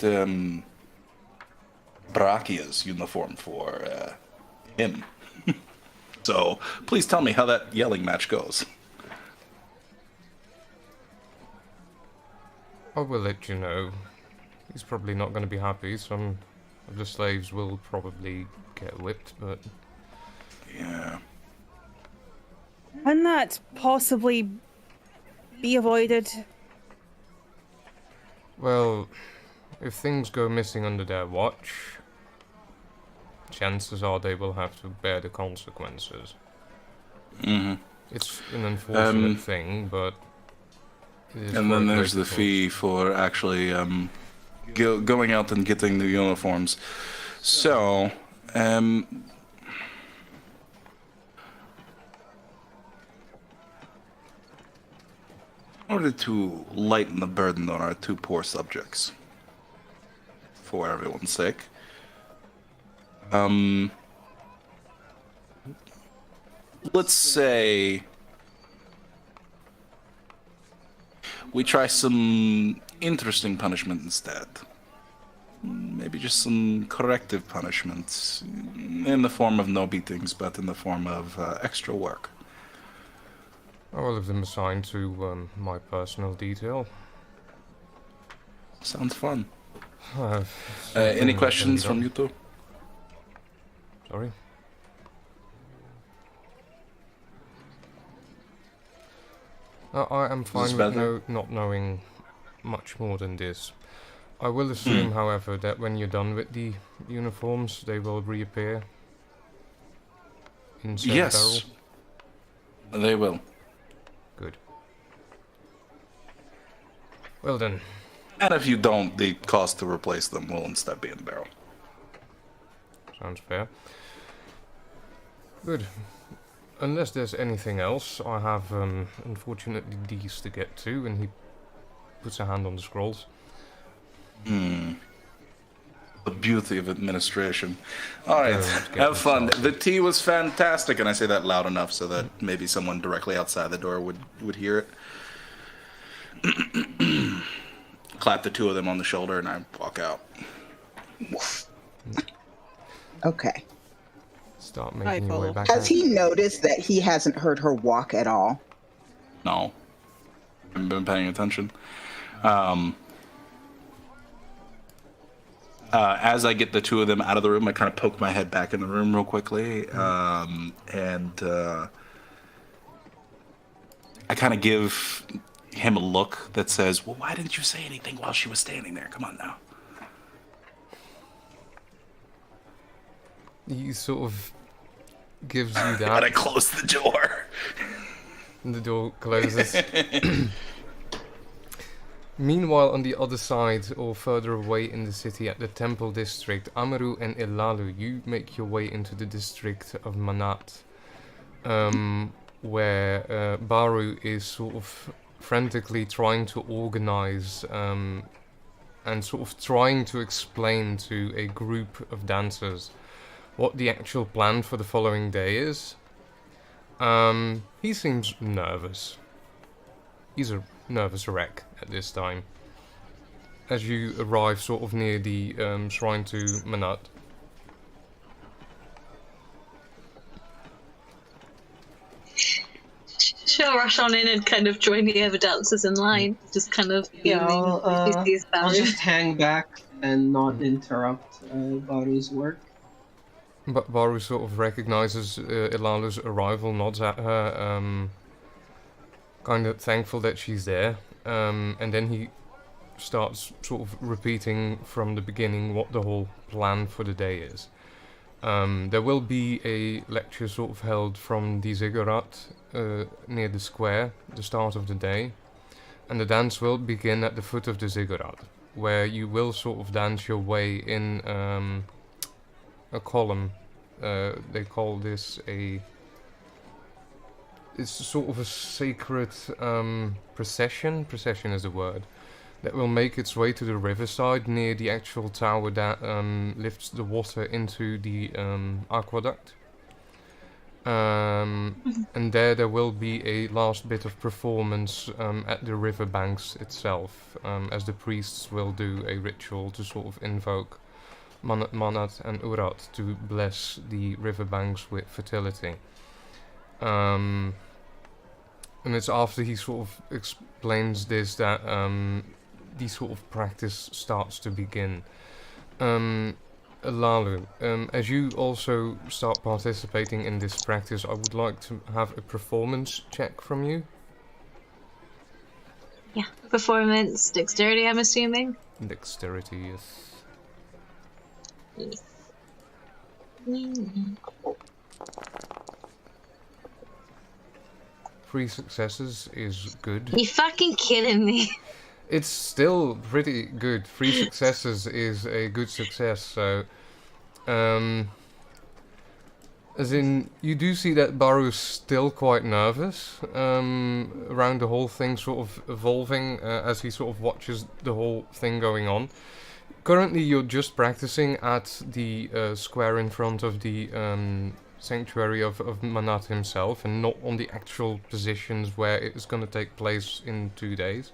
Brachia's uniform for him. So, please tell me how that yelling match goes. I will let you know. He's probably not going to be happy. Some of the slaves will probably get whipped, but... Yeah. Can that possibly be avoided? Well, if things go missing under their watch, chances are they will have to bear the consequences. Mm-hmm. It's an unfortunate thing, but... And then there's the fee for actually going out and getting the uniforms. So, in order to lighten the burden on our 2 poor subjects, for everyone's sake, let's say we try some interesting punishment instead. Maybe just some corrective punishments in the form of no beatings, but in the form of extra work. I will have them assigned to my personal detail. Sounds fun. Any questions from you two? Sorry? I am fine with not knowing much more than this. I will assume, however, that when you're done with the uniforms, they will reappear in said barrel. Yes, they will. Good. Well then. And if you don't, the cost to replace them will instead be in the barrel. Sounds fair. Good. Unless there's anything else, I have, unfortunately, these to get to, and he puts a hand on the scrolls. The beauty of administration. All right, Don't get have fun. started. The tea was fantastic, and I say that loud enough so that maybe someone directly outside the door would hear it. Clap the two of them on the shoulder, and I walk out. Okay. Start making your way follow. back Has out. he noticed that he hasn't heard her walk at all? No, haven't been paying attention. As I get the two of them out of the room, I kind of poke my head back in the room real quickly, and I kind of give him a look that says, "Well, why didn't you say anything while she was standing there? Come on now." He sort of gives you And that, I close the door. and the door closes. Meanwhile, on the other side, or further away in the city at the Temple District, Amaru and Ilalu, you make your way into the district of Manat, where Baru is sort of frantically trying to organize and sort of trying to explain to a group of dancers what the actual plan for the following day is. He seems nervous. He's a nervous wreck at this time. As you arrive sort of near the shrine to Manat. She'll rush on in and kind of join the other dancers in line. Just kind of Yeah, beaming. I'll just hang back and not interrupt Baru's work. But Baru sort of recognizes Ilalu's arrival, nods at her, kind of thankful that she's there, and then he starts sort of repeating from the beginning what the whole plan for the day is. There will be a lecture sort of held from the ziggurat near the square, the start of the day, and the dance will begin at the foot of the ziggurat, where you will sort of dance your way in a column. They call this it's sort of a sacred procession. Procession is a word that will make its way to the riverside near the actual tower that lifts the water into the aqueduct. And there will be a last bit of performance at the riverbanks itself, as the priests will do a ritual to sort of invoke Manat and Urat to bless the riverbanks with fertility. And it's after he sort of explains this that the sort of practice starts to begin. Lalu, as you also start participating in this practice, I would like to have a performance check from you. Yeah, performance, dexterity, I'm assuming. Dexterity, yes. Three successes is good. You fucking kidding me? It's still pretty good. 3 successes is a good success, so as in, you do see that Baru's still quite nervous around the whole thing sort of evolving as he sort of watches the whole thing going on. Currently you're just practicing at the square in front of the sanctuary of Manat himself, and not on the actual positions where it's going to take place in 2 days.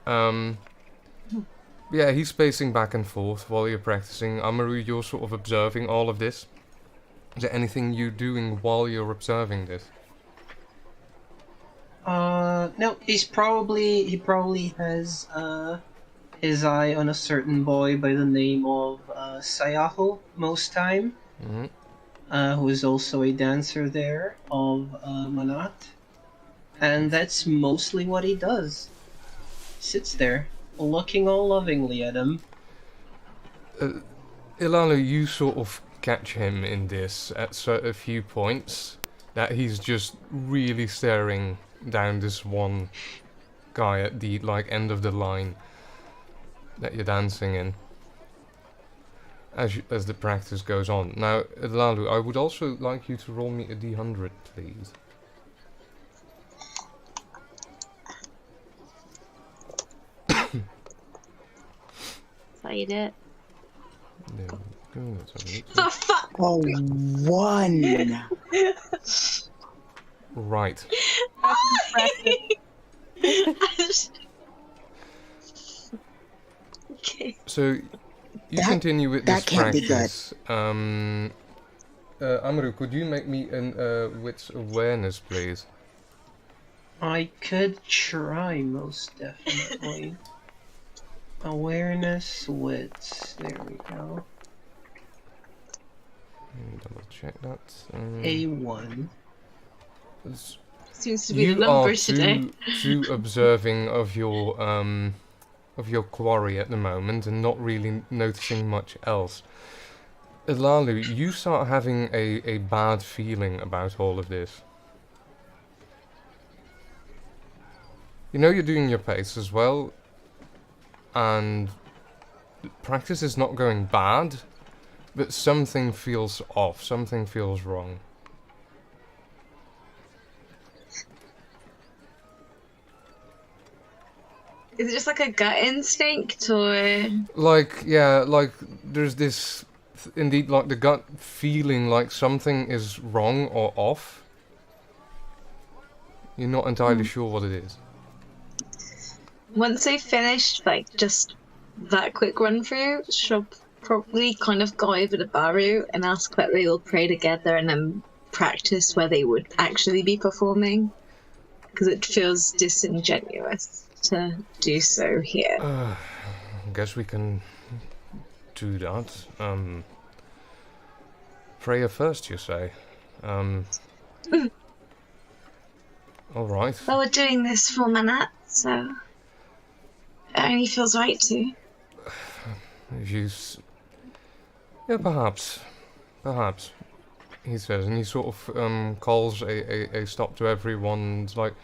Yeah, he's pacing back and forth while you're practicing. Amaru, you're sort of observing all of this. Is there anything you're doing while you're observing this? No, he probably has his eye on a certain boy by the name of Sayaho most time, who is also a dancer there of Manat, and that's mostly what he does. Sits there, looking all lovingly at him. Ilalu, you sort of catch him in this at a few points, that he's just really staring down this one guy at the end of the line that you're dancing in as the practice goes on. Now, Ilalu, I would also like you to roll me a d100, please. Played it. There we go. Let's have a look. The fuck? Oh, one. Right. Okay. So you That- continue with this that can't be good. practice. Amaru, could you make me an wits awareness, please? I could try, most definitely. Awareness, wits. There we go. Double check that. A1. It's- Seems to be the you number are today. too observing of your quarry at the moment and not really noticing much else. Ilalu, you start having a bad feeling about all of this. You know you're doing your pace as well, and practice is not going bad, but something feels off, something feels wrong. Is it just like a gut instinct, or Like, yeah, like, there's this, indeed, like, the gut feeling like something is wrong or off. You're not entirely sure what it is. once they've finished, like, just that quick run through, she'll probably kind of go over to Baru and ask that they all pray together and then practice where they would actually be performing, because it feels disingenuous to do so here. I guess we can do that. Prayer first, you say? Alright. Well, we're doing this for Manat, so it only feels right to. If you yeah, perhaps. Perhaps. He says, and he sort of calls a stop to everyone. It's like,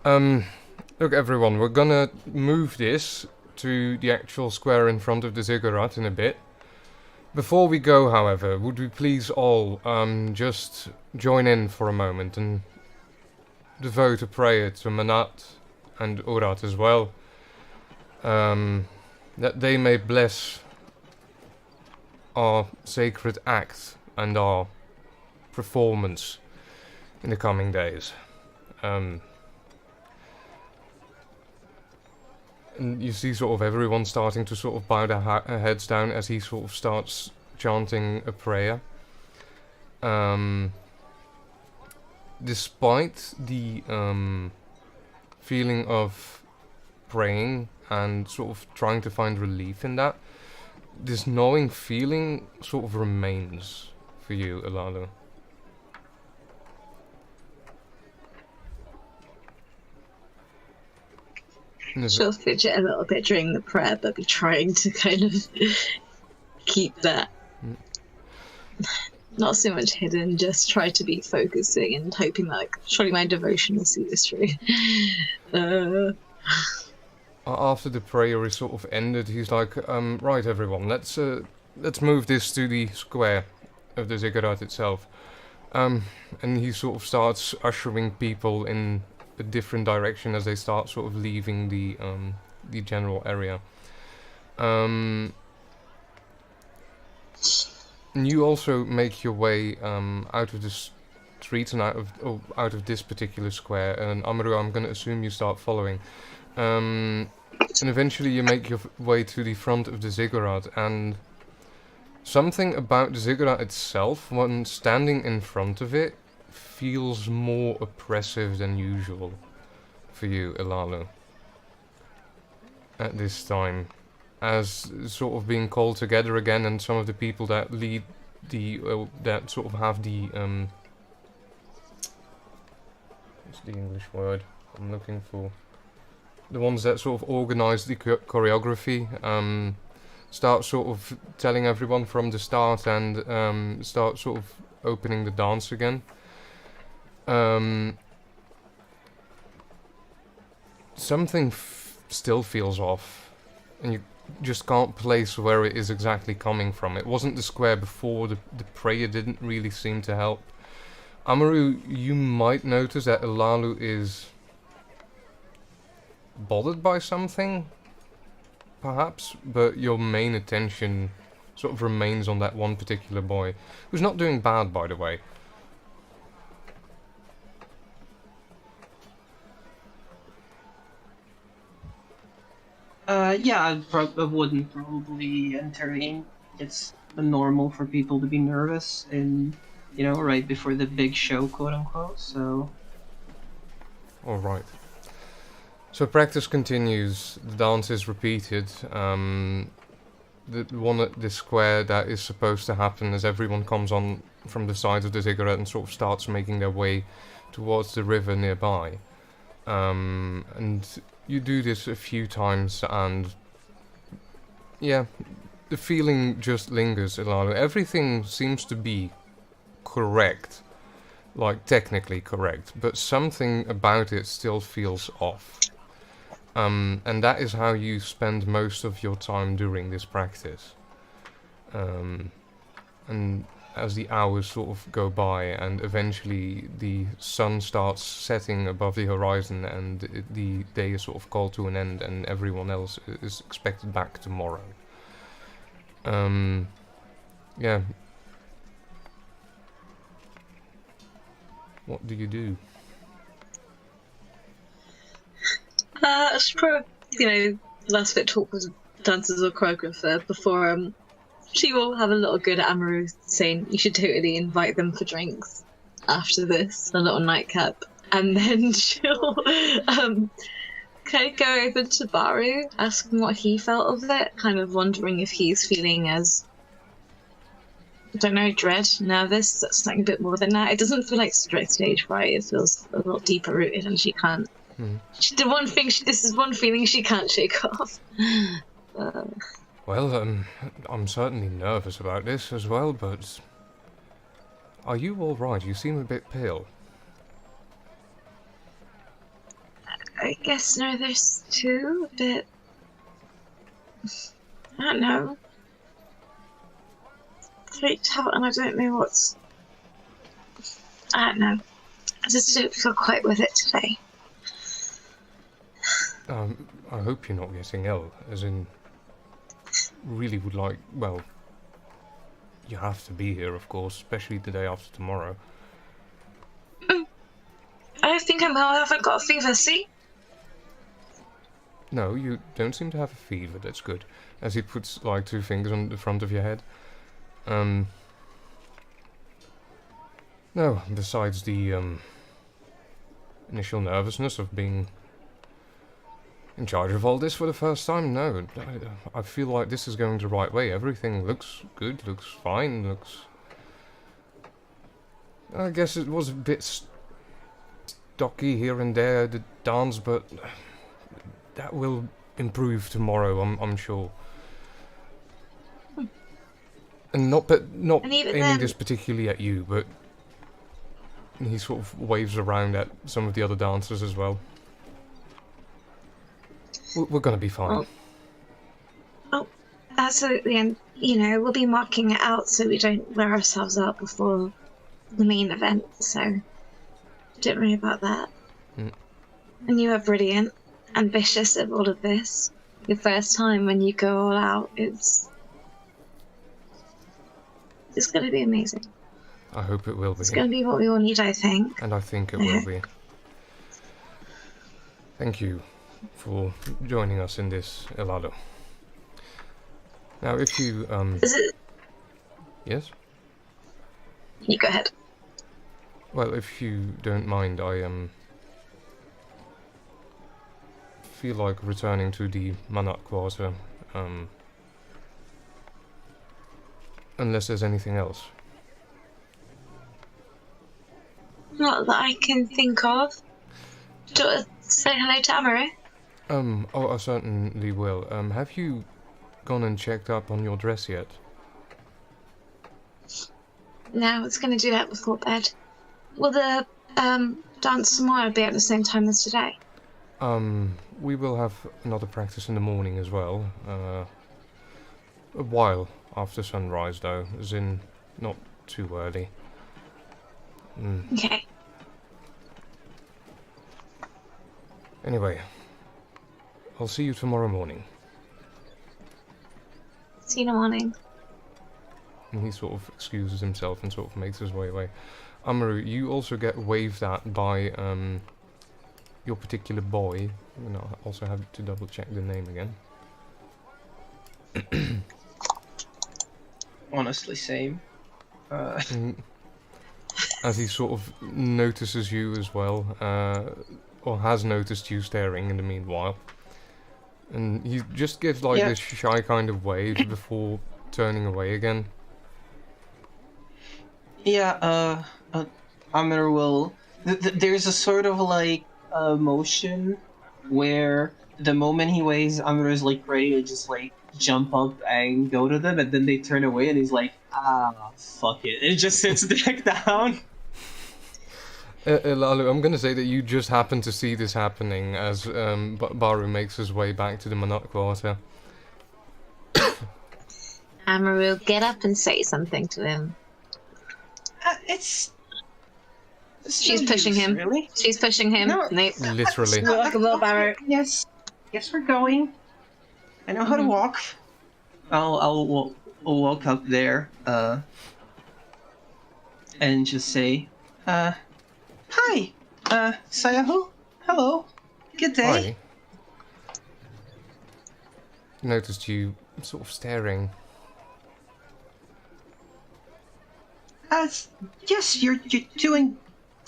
look everyone, we're gonna move this to the actual square in front of the ziggurat in a bit. Before we go, however, would we please all just join in for a moment and devote a prayer to Manat and Urat as well, that they may bless our sacred act and our performance in the coming days. And you see sort of everyone starting to sort of bow their heads down as he sort of starts chanting a prayer. Despite the feeling of praying and sort of trying to find relief in that, this gnawing feeling sort of remains for you, Ilalo. She'll fidget a little bit during the prayer, but be trying to kind of keep that not so much hidden, just try to be focusing and hoping that, like, surely my devotion will see this through. After the prayer is sort of ended, he's like, right everyone, let's move this to the square of the ziggurat itself. And he sort of starts ushering people in a different direction as they start sort of leaving the general area. And you also make your way out of the streets and out of this particular square. And Amaru, I'm going to assume you start following. And eventually you make your way to the front of the ziggurat, and something about the ziggurat itself, when standing in front of it, feels more oppressive than usual for you, Ilalu, at this time, as sort of being called together again, and some of the people that lead the that sort of have the what's the English word I'm looking for? The ones that sort of organize the choreography, start sort of telling everyone from the start and start sort of opening the dance again. Something still feels off, and you just can't place where it is exactly coming from. It wasn't the square before, the prayer didn't really seem to help. Amaru, you might notice that Ilalu is bothered by something, perhaps, but your main attention sort of remains on that one particular boy, who's not doing bad, by the way. Yeah, I wouldn't probably intervene. It's normal for people to be nervous in, right before the big show, quote unquote, so... Alright. So practice continues, the dance is repeated. The one at the square that is supposed to happen as everyone comes on from the sides of the ziggurat and sort of starts making their way towards the river nearby. And you do this a few times, and yeah, the feeling just lingers a lot. Everything seems to be correct, like technically correct, but something about it still feels off. And that is how you spend most of your time during this practice. And as the hours sort of go by, and eventually the sun starts setting above the horizon, and the day is sort of called to an end, and everyone else is expected back tomorrow. Yeah. What do you do? I should probably, last bit talk with dancers or choreographer before she will have a little good at Amaru saying you should totally invite them for drinks after this, a little nightcap, and then she'll kind of go over to Baru, ask him what he felt of it, kind of wondering if he's feeling as, I don't know, dread, nervous, something a bit more than that. It doesn't feel like straight stage fright, it feels a lot deeper rooted, and she can't. This is one feeling she can't shake off. Well, I'm certainly nervous about this as well, but are you all right? You seem a bit pale. I guess there's two, but I don't know. Freaked out, and I don't know what's. I don't know. I just don't feel quite with it today. I hope you're not getting ill, as in, really would like, well, you have to be here, of course, especially the day after tomorrow. I think I haven't got a fever, see? No, you don't seem to have a fever, that's good. As he puts, like, 2 fingers on the front of your head. No, besides the, initial nervousness of being in charge of all this for the first time, no. I feel like this is going the right way. Everything looks good, looks fine, looks... I guess it was a bit stocky here and there, the dance, but that will improve tomorrow, I'm sure. And not aiming this particularly at you, but he sort of waves around at some of the other dancers as well. We're gonna be fine. Oh, absolutely, and we'll be marking it out so we don't wear ourselves out before the main event, so don't worry about that. And you are brilliant, ambitious at all of this. Your first time when you go all out, it's gonna be amazing. I hope it will be. It's gonna be what we all need, I think. And I think it will be. Thank you for joining us in this, Elado. Now, if you, Is it... Yes? You go ahead. Well, if you don't mind, I, feel like returning to the Manat Quarter, unless there's anything else. Not that I can think of. Do you want to say hello to Amaru? Oh, I certainly will. Have you gone and checked up on your dress yet? No, I was going to do that before bed. Will the dance tomorrow be at the same time as today? We will have another practice in the morning as well. A while after sunrise, though, as in not too early. Okay. Anyway, I'll see you tomorrow morning. See you in the morning. And he sort of excuses himself and sort of makes his way away. Amaru, you also get waved at by your particular boy. You know, I also have to double check the name again. Honestly, same. As he sort of notices you as well, or has noticed you staring in the meanwhile. And he just gives like this shy kind of wave before turning away again. Yeah, Amir will... there's a sort of like motion where the moment he waves, Amir is like ready to just like jump up and go to them, and then they turn away and he's like, fuck it. And just sits back down. Lalu, I'm gonna say that you just happen to see this happening as Baru makes his way back to the Monarch Quarter. Amaru, get up and say something to him. She's pushing him. Really? She's pushing him. No. Nope. Literally. Walk a little, Baru. Yes, we're going. I know how to walk. I'll walk up there, and just say, hi, Sayahu. Hello. Good day. Hi. Noticed you sort of staring. Yes, you're doing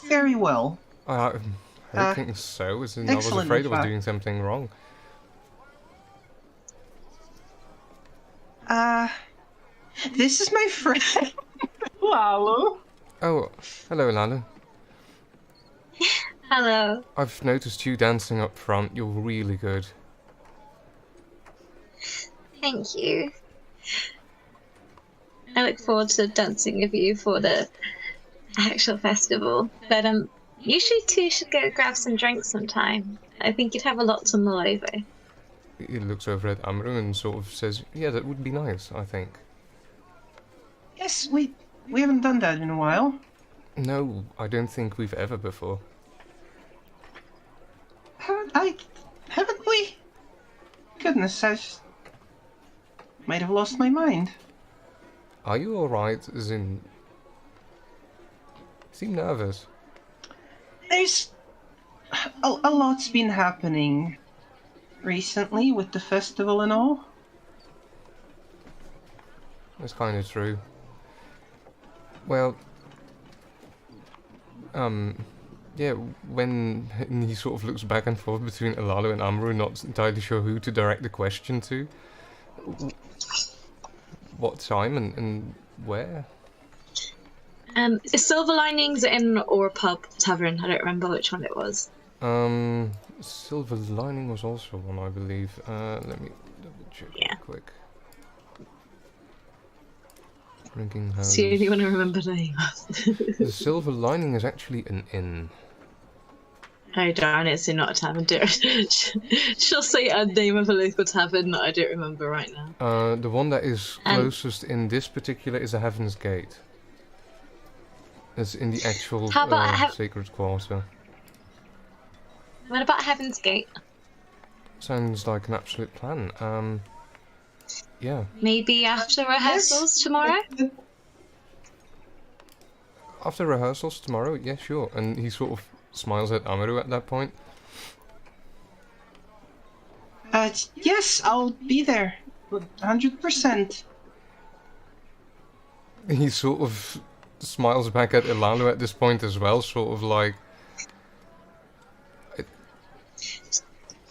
very well. I think so. As in, I was excellent, afraid I in was fact. doing something wrong. This is my friend, Lalo. Oh, hello, Lalu. Hello. I've noticed you dancing up front. You're really good. Thank you. I look forward to dancing with you for the actual festival. But you two should go grab some drinks sometime. I think you'd have a lot to mull over. He looks over at Amru and sort of says, yeah, that would be nice, I think. Yes, we haven't done that in a while. No, I don't think we've ever before. Haven't we? Goodness, I might have lost my mind. Are you alright? As in... You seem nervous. There's a lot's been happening recently with the festival and all. That's kind of true. Well... Yeah, when he sort of looks back and forth between Alalu and Amru, not entirely sure who to direct the question to. What time and where? Is Silver Linings Inn or pub tavern? I don't remember which one it was. Silver Lining was also one, I believe. Let me double check real quick. Drinking house. So you only want to remember the name. The Silver Lining is actually an inn. Oh darn it, so not a tavern, dear. She'll say a name of a local tavern that I don't remember right now. The one that is closest in this particular is a Heaven's Gate. It's in the actual How about Sacred Quarter. What about Heaven's Gate? Sounds like an absolute plan. Yeah. Maybe after rehearsals tomorrow? After rehearsals tomorrow? Yeah, sure. And he sort of smiles at Amaru at that point. Yes, I'll be there. 100%. He sort of smiles back at Ilalu at this point as well, sort of like...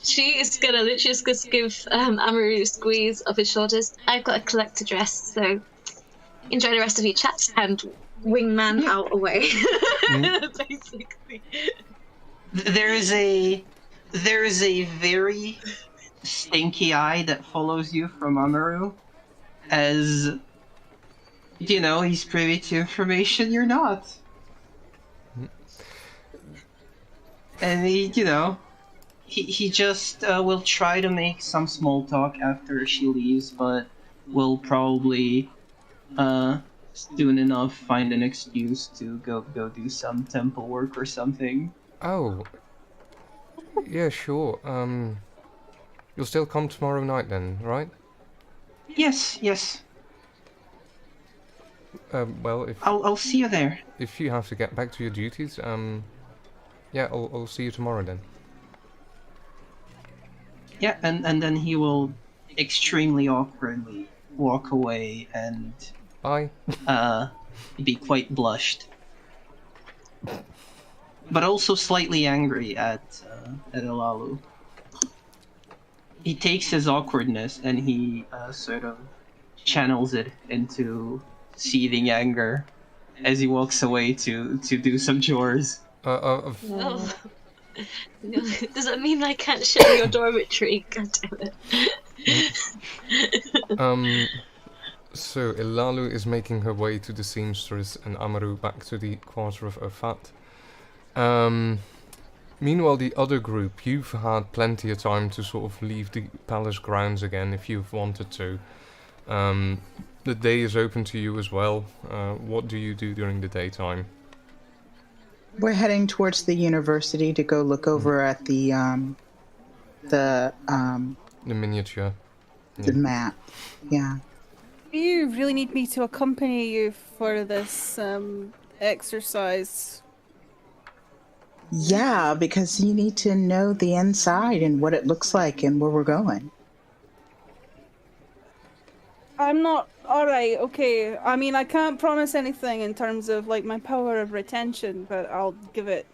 She is gonna literally just give Amaru a squeeze of his shoulders. I've got to collect a dress, so enjoy the rest of your chat and wingman out away. Basically. There is a very stinky eye that follows you from Amaru, as you know he's privy to information you're not, and he just will try to make some small talk after she leaves, but will probably soon enough find an excuse to go do some temple work or something. Oh. Yeah, sure. You'll still come tomorrow night then, right? Yes. Well, if I'll see you there. if you have to get back to your duties, yeah, I'll see you tomorrow then. Yeah, and then he will extremely awkwardly walk away and Bye. be quite blushed, but also slightly angry at Elalu. He takes his awkwardness and he sort of channels it into seething anger as he walks away to do some chores. Oh. No, does that mean I can't share your dormitory? God damn it. So Ilalu is making her way to the seamstress and Amaru back to the quarter of Ofat. Meanwhile, the other group, you've had plenty of time to sort of leave the palace grounds again if you've wanted to. The day is open to you as well. What do you do during the daytime? We're heading towards the university to go look over at the miniature. the map. Yeah. Do you really need me to accompany you for this exercise? Yeah, because you need to know the inside and what it looks like and where we're going. I'm not... Alright, okay. I mean, I can't promise anything in terms of, like, my power of retention, but I'll give it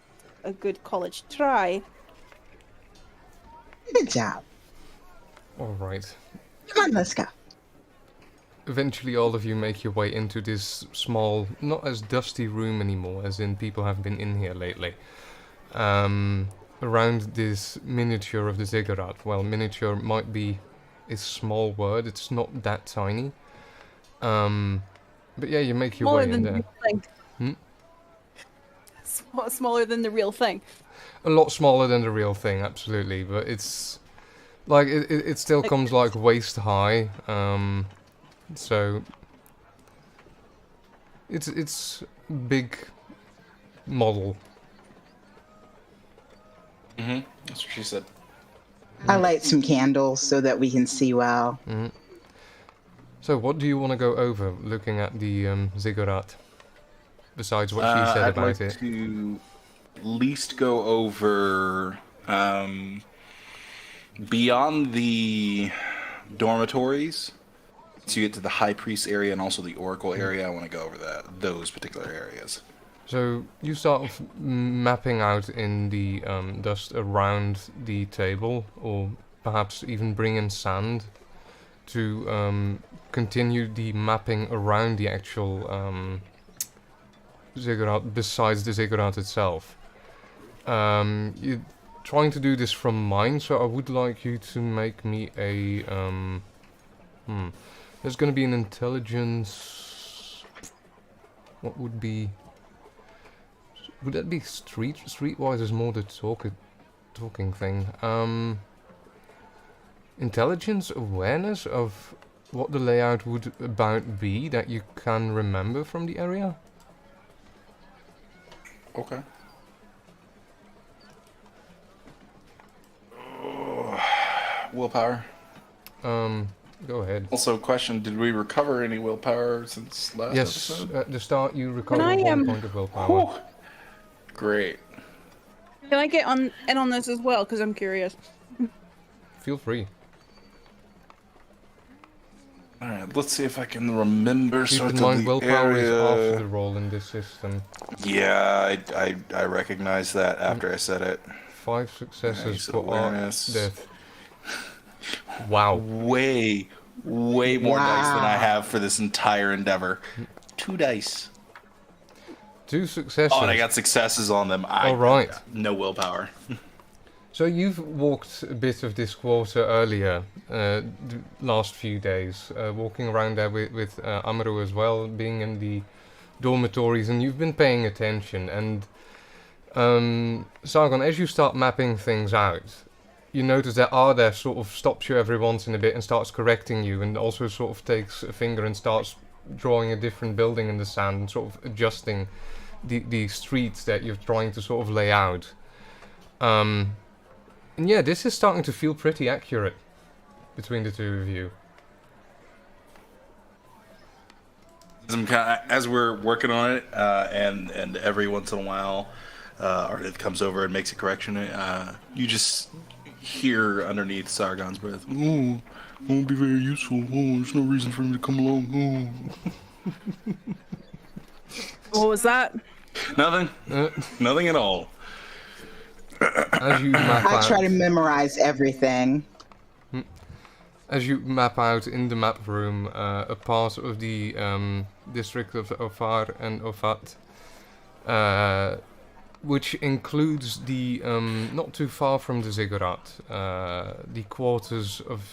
a good college try. Good job. Alright. Come on, let's go. Eventually all of you make your way into this small, not as dusty room anymore, as in people have been in here lately. Around this miniature of the ziggurat. Well, miniature might be a small word, it's not that tiny. But yeah, you make your Smaller way than in the there. real thing. Smaller than the real thing. A lot smaller than the real thing, absolutely, but it's... Like, it still comes like waist high, so... It's big model. That's what she said. I light some candles so that we can see well. So what do you want to go over, looking at the ziggurat? Besides what she said I'd about like it. to at least go over beyond the dormitories to get to the high priest area and also the oracle area. I want to go over those particular areas. So you start off mapping out in the dust around the table, or perhaps even bring in sand to continue the mapping around the actual ziggurat, besides the ziggurat itself. You're trying to do this from mine, so I would like you to make me a... There's going to be an intelligence... What would be... Would that be streetwise is more the talking thing. Intelligence, awareness of what the layout would about be that you can remember from the area? Okay. Willpower. Go ahead. Also, question: did we recover any willpower since last Yes, episode? at the start you recover I, 1 point of willpower. Whew. Great. Can I get in on this as well? Because I'm curious. Feel free. All right, let's see if I can remember Keep sort in of mind, the willpower is after area. the roll in this system. Yeah, I recognize that after I said it. 5 successes Nice for awareness. death. Wow. Way more dice than I have for this entire endeavor. 2 dice. 2 successes. Oh, and I got successes on them. Alright. No willpower. So you've walked a bit of this quarter earlier, the last few days, walking around there with Amaru as well, being in the dormitories, and you've been paying attention. And Sargon, as you start mapping things out, you notice that Arda sort of stops you every once in a bit and starts correcting you, and also sort of takes a finger and starts drawing a different building in the sand and sort of adjusting the streets that you're trying to sort of lay out. And yeah, this is starting to feel pretty accurate between the two of you. As we're working on it, and every once in a while, Ardith comes over and makes a correction. You just hear underneath Sargon's breath, "Oh, won't be very useful. Oh, there's no reason for him to come along." Oh. What was that? Nothing. Nothing at all. As you map I out, try to memorize everything. as you map out in the map room, a part of the district of Ofar and Ofat, which includes the not too far from the ziggurat, the quarters of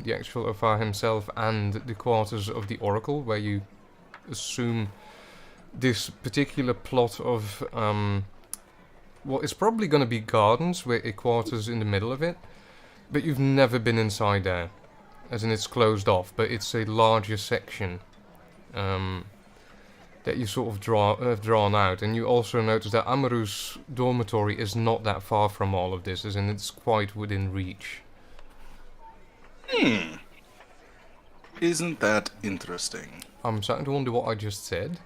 the actual Ofar himself, and the quarters of the Oracle, where you assume this particular plot of what is probably going to be gardens, with a quarters in the middle of it, but you've never been inside there, as in it's closed off, but it's a larger section that you sort of have drawn out. And you also notice that Amaru's dormitory is not that far from all of this, as in it's quite within reach. Isn't that interesting? I'm starting to wonder what I just said.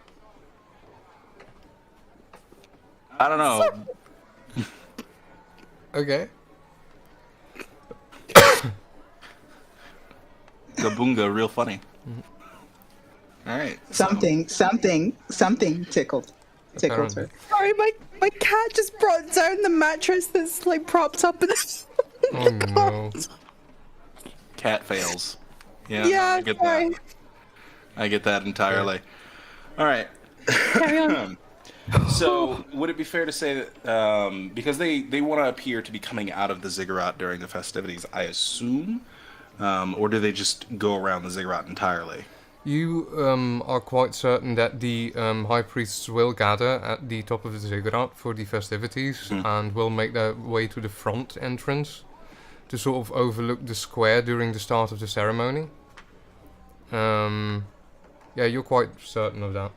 I don't know. Okay. Gabunga, real funny. All right. Something tickled her. Sorry, my cat just brought down the mattress that's like propped up in the. Oh no. Cat fails. Yeah, Yeah, I get sorry. that. I get that entirely. All right. Carry on. So, would it be fair to say that because they want to appear to be coming out of the ziggurat during the festivities, I assume, or do they just go around the ziggurat entirely? You are quite certain that the high priests will gather at the top of the ziggurat for the festivities and will make their way to the front entrance to sort of overlook the square during the start of the ceremony. Yeah, you're quite certain of that.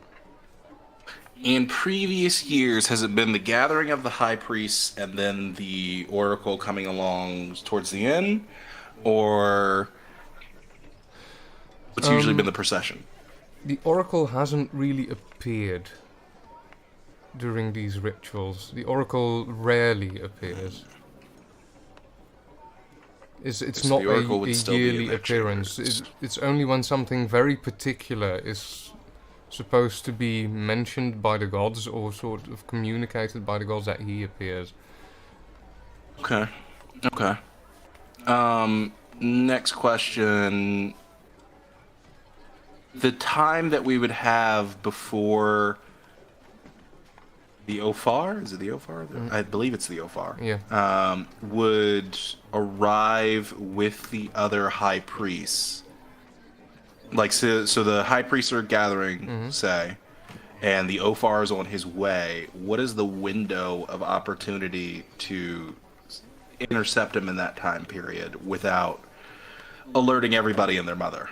In previous years, has it been the gathering of the high priests and then the oracle coming along towards the end, or what's usually been the procession? The oracle hasn't really appeared during these rituals. The oracle rarely appears. It's not the oracle would a still be in yearly their appearance. chambers. It's only when something very particular is supposed to be mentioned by the gods or sort of communicated by the gods that he appears. Okay. Next question. The time that we would have before the Ofar, is it the Ofar? I believe it's the Ofar. Yeah. Would arrive with the other high priests. Like, so the high priests are gathering, say, and the Ofar is on his way. What is the window of opportunity to intercept him in that time period without alerting everybody and their mother?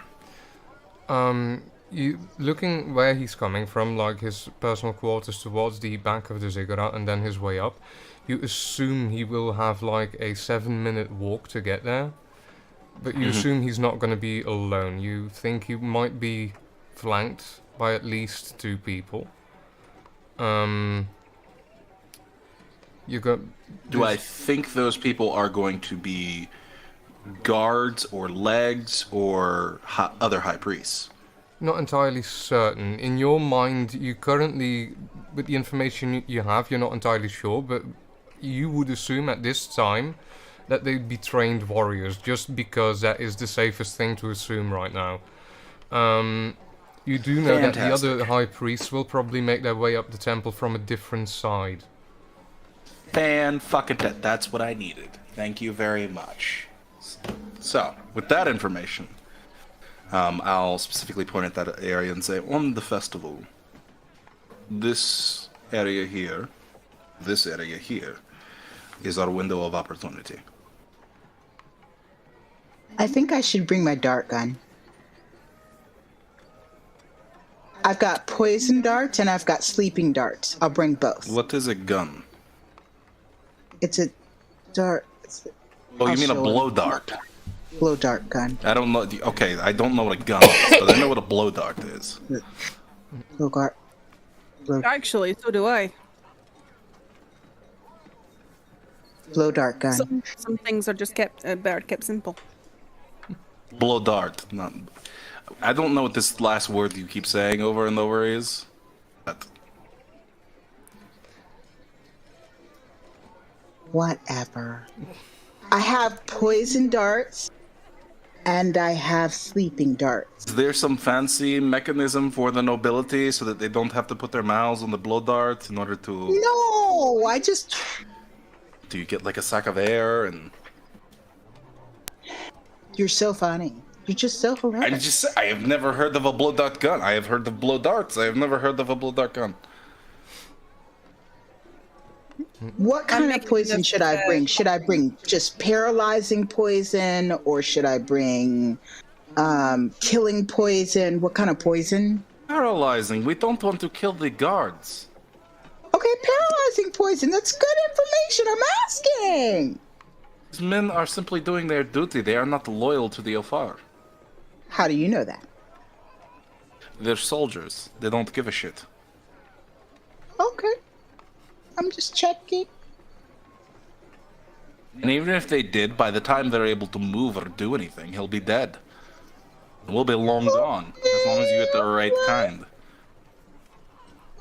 You looking where he's coming from, like his personal quarters towards the back of the ziggurat and then his way up, you assume he will have like a 7-minute walk to get there. But you assume he's not going to be alone. You think he might be flanked by at least 2 people. Do I think those people are going to be guards or legs or other high priests? Not entirely certain. In your mind, you currently, with the information you have, you're not entirely sure, but you would assume at this time that they'd be trained warriors, just because that is the safest thing to assume right now. You do know that the other high priests will probably make their way up the temple from a different side. Fan-fucking-tet. That's what I needed. Thank you very much. So, with that information, I'll specifically point at that area and say, on the festival, this area here is our window of opportunity. I think I should bring my dart gun. I've got poison darts and I've got sleeping darts. I'll bring both. What is a gun? It's a dart. Oh, you mean a blow dart? Blow dart gun. I don't know. Okay, I don't know what a gun is, but I know what a blow dart is. Logart. Actually, so do I. Blow dart gun. Some things are just better kept simple. Blow dart. Not. I don't know what this last word you keep saying over and over is. But Whatever. I have poison darts, and I have sleeping darts. is there some fancy mechanism for the nobility so that they don't have to put their mouths on the blow dart in order to? No, I just... Do you get like a sack of air and? You're so funny. You're just so hilarious. I have never heard of a blow dart gun. I have heard of blow darts. I have never heard of a blow dart gun. What kind of poison should I bring? Should I bring just paralyzing poison, or should I bring killing poison? What kind of poison? Paralyzing. We don't want to kill the guards. Okay, paralyzing poison. That's good information. I'm asking. These men are simply doing their duty. They are not loyal to the Ilfar. How do you know that? They're soldiers. They don't give a shit. Okay. I'm just checking. And even if they did, by the time they're able to move or do anything, he'll be dead. We'll be long gone, as long as you get the right kind.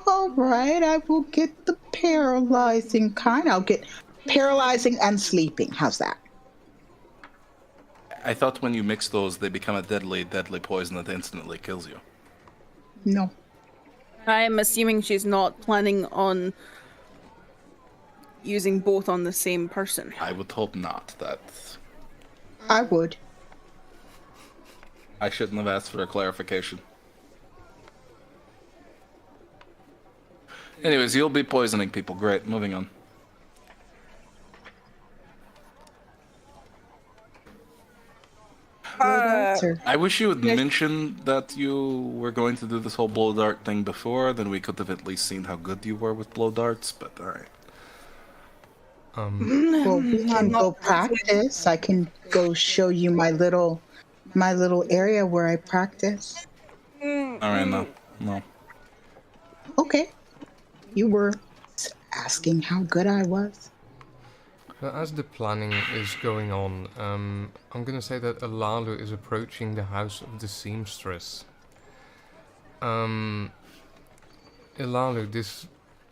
All right, I will get the paralyzing kind. I'll get paralyzing and sleeping. How's that? I thought when you mix those, they become a deadly, deadly poison that instantly kills you. No. I'm assuming she's not planning on using both on the same person. I would hope not. That I would. I shouldn't have asked for a clarification. Anyways, you'll be poisoning people. Great. Moving on. I wish you would mention that you were going to do this whole blow dart thing before, then we could have at least seen how good you were with blow darts, but alright. Well, we can go practice. I can go show you my little area where I practice. Alright, no. Okay. You were asking how good I was. So as the planning is going on, I'm gonna say that Alalu is approaching the house of the seamstress. Alalu, this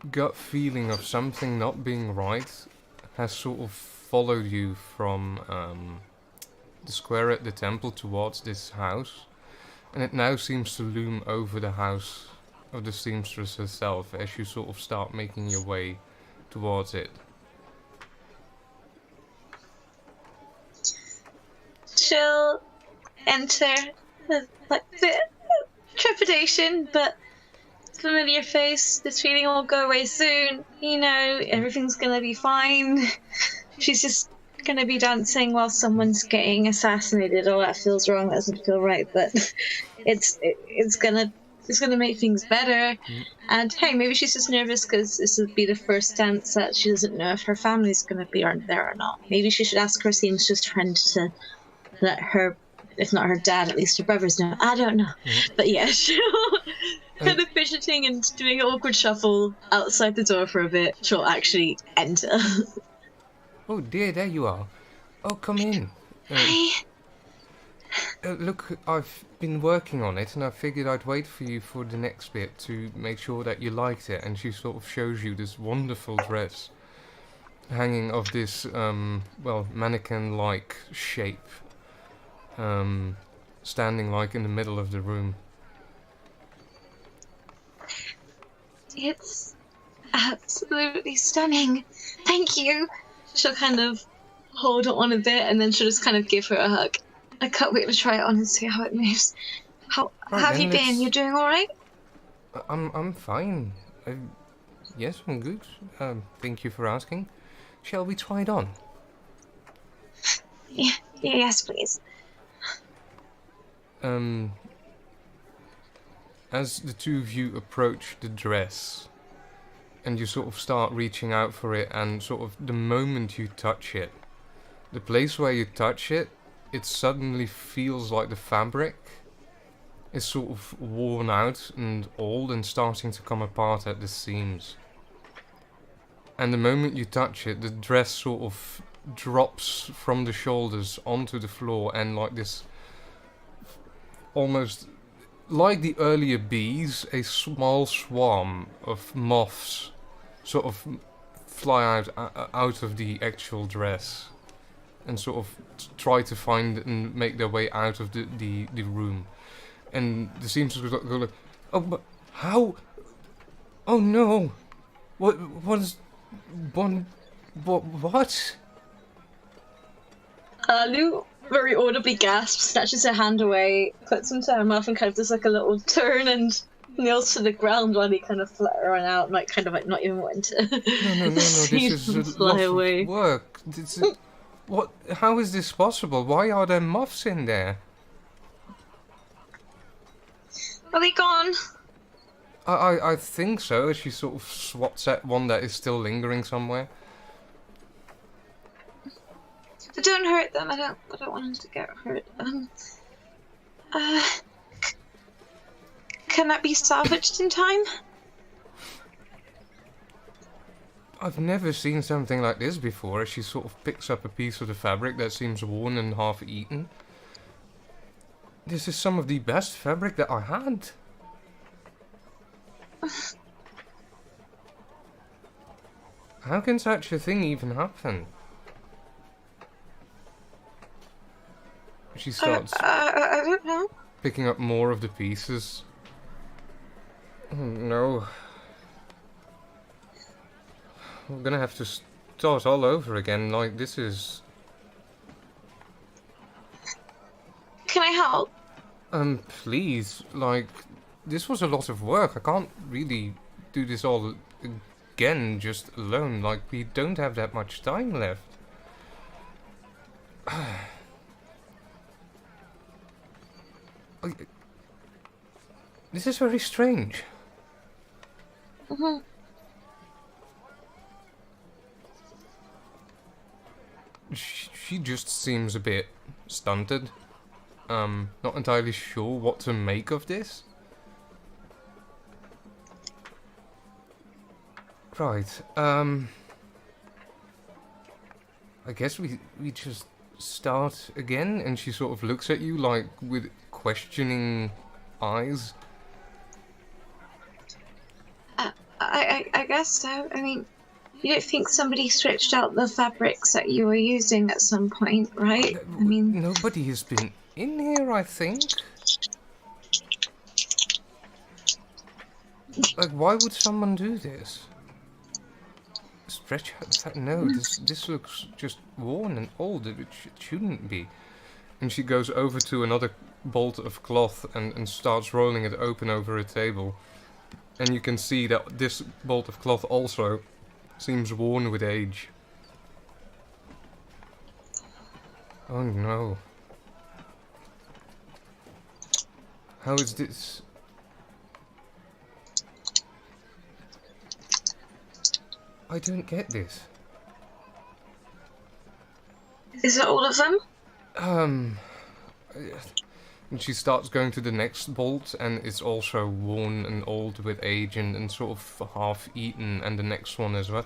gut feeling of something not being right has sort of followed you from the square at the temple towards this house, and it now seems to loom over the house of the seamstress herself as you sort of start making your way towards it. She'll enter with like the trepidation, but familiar face. This feeling will go away soon. You know, everything's gonna be fine. She's just gonna be dancing while someone's getting assassinated. Oh, that feels wrong. That doesn't feel right. But it's gonna make things better. And hey, maybe she's just nervous because this would be the first dance that she doesn't know if her family's gonna be there or not. Maybe she should ask her seamstress friend to let her, if not her dad, at least her brothers know. I don't know. But yeah, she'll kind of fidgeting and doing an awkward shuffle outside the door for a bit. She'll actually enter. Oh dear, there you are. Oh, come in. Hi. Look, I've been working on it, and I figured I'd wait for you for the next bit to make sure that you liked it. And she sort of shows you this wonderful dress, hanging of this, mannequin-like shape, standing like in the middle of the room. It's absolutely stunning. Thank you. She'll kind of hold it on a bit, and then she'll just kind of give her a hug. I can't wait to try it on and see how it moves. How have you been? You doing all right? I'm fine. Yes, I'm good. Thank you for asking. Shall we try it on? Yeah, yes, please. As the two of you approach the dress, and you sort of start reaching out for it, and sort of the moment you touch it, the place where you touch it, it suddenly feels like the fabric is sort of worn out and old and starting to come apart at the seams. And the moment you touch it, the dress sort of drops from the shoulders onto the floor, and like this, almost like the earlier bees, a small swarm of moths sort of fly out of the actual dress and sort of try to find and make their way out of the room. And the seamstress go like, oh, but how? Oh no! What is what? Lou very audibly gasps, snatches her hand away, puts them to her mouth, and kind of does like a little turn and kneels to the ground while he kind of fluttering out, like kind of like not even wanting to. No. This is a fly lot away. of work. What? How is this possible? Why are there moths in there? Are they gone? I think so. She sort of swats at one that is still lingering somewhere. But don't hurt them. I don't want them to get hurt. Can that be salvaged in time? I've never seen something like this before. She sort of picks up a piece of the fabric that seems worn and half-eaten. This is some of the best fabric that I had. How can such a thing even happen? She starts I don't know. picking up more of the pieces. Oh no. We're gonna have to start all over again, like this is... Can I help? Please, like, this was a lot of work. I can't really do this all again just alone. Like, we don't have that much time left. This is very strange. Mm-hmm. She just seems a bit stunted. Not entirely sure what to make of this. Right, I guess we just start again, and she sort of looks at you like with questioning eyes. I guess so. I mean, you don't think somebody stretched out the fabrics that you were using at some point, right? I mean, nobody has been in here, I think. Like, why would someone do this? Stretch out? No, this looks just worn and old. It shouldn't be. And she goes over to another bolt of cloth and starts rolling it open over a table. And you can see that this bolt of cloth also seems worn with age. Oh no. How is this? I don't get this. is it all of them? And she starts going to the next bolt, and it's also worn and old with age and sort of half-eaten, and the next one as well.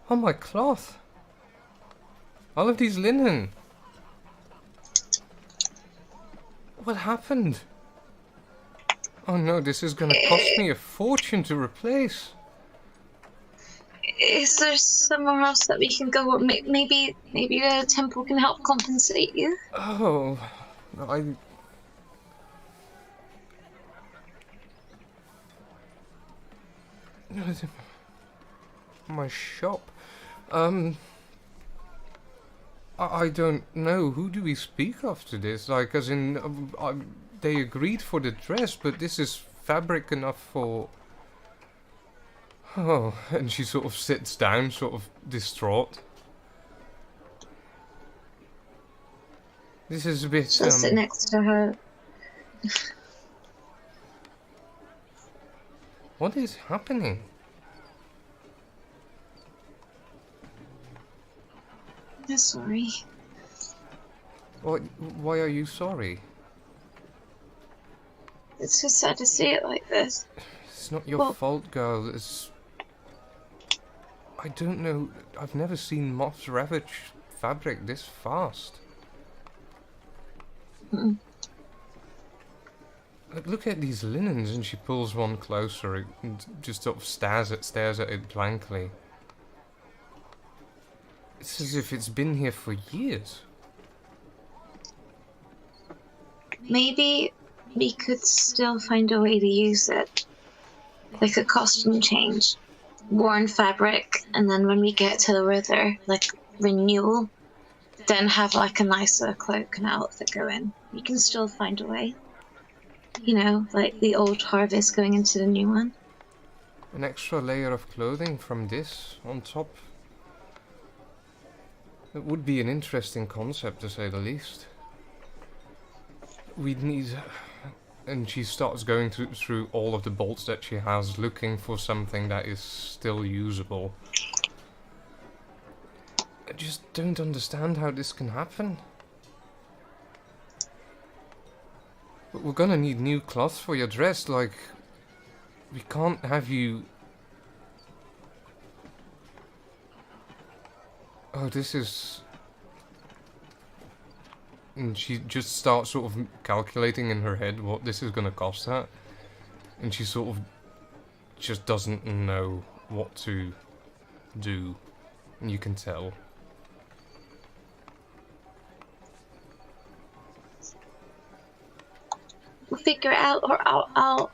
Oh, my cloth! All of these linen! What happened? Oh no, this is gonna cost me a fortune to replace. Is there somewhere else that we can go? Maybe the temple can help compensate you? Oh, my shop. I don't know. Who do we speak of to this? Like, as in, they agreed for the dress, but this is fabric enough for... Oh, and she sort of sits down, sort of distraught. This is a bit, She'll sit next to her. What is happening? I'm sorry. Why are you sorry? It's just sad to see it like this. It's not your fault, girl. It's... I don't know. I've never seen moths ravage fabric this fast. Mm. Look at these linens, and she pulls one closer and just sort of stares at it blankly. It's as if it's been here for years. Maybe we could still find a way to use it. Like a costume change. Worn fabric, and then when we get to the river, like renewal, then have like a nicer cloak and outfit go in. We can still find a way. You know, like the old harvest going into the new one. An extra layer of clothing from this on top. It would be an interesting concept, to say the least. We'd need... And she starts going through all of the bolts that she has, looking for something that is still usable. I just don't understand how this can happen. But we're gonna need new cloth for your dress, like... We can't have you... Oh, this is... And she just starts sort of calculating in her head what this is going to cost her. And she sort of just doesn't know what to do. And you can tell. We'll figure it out, or I'll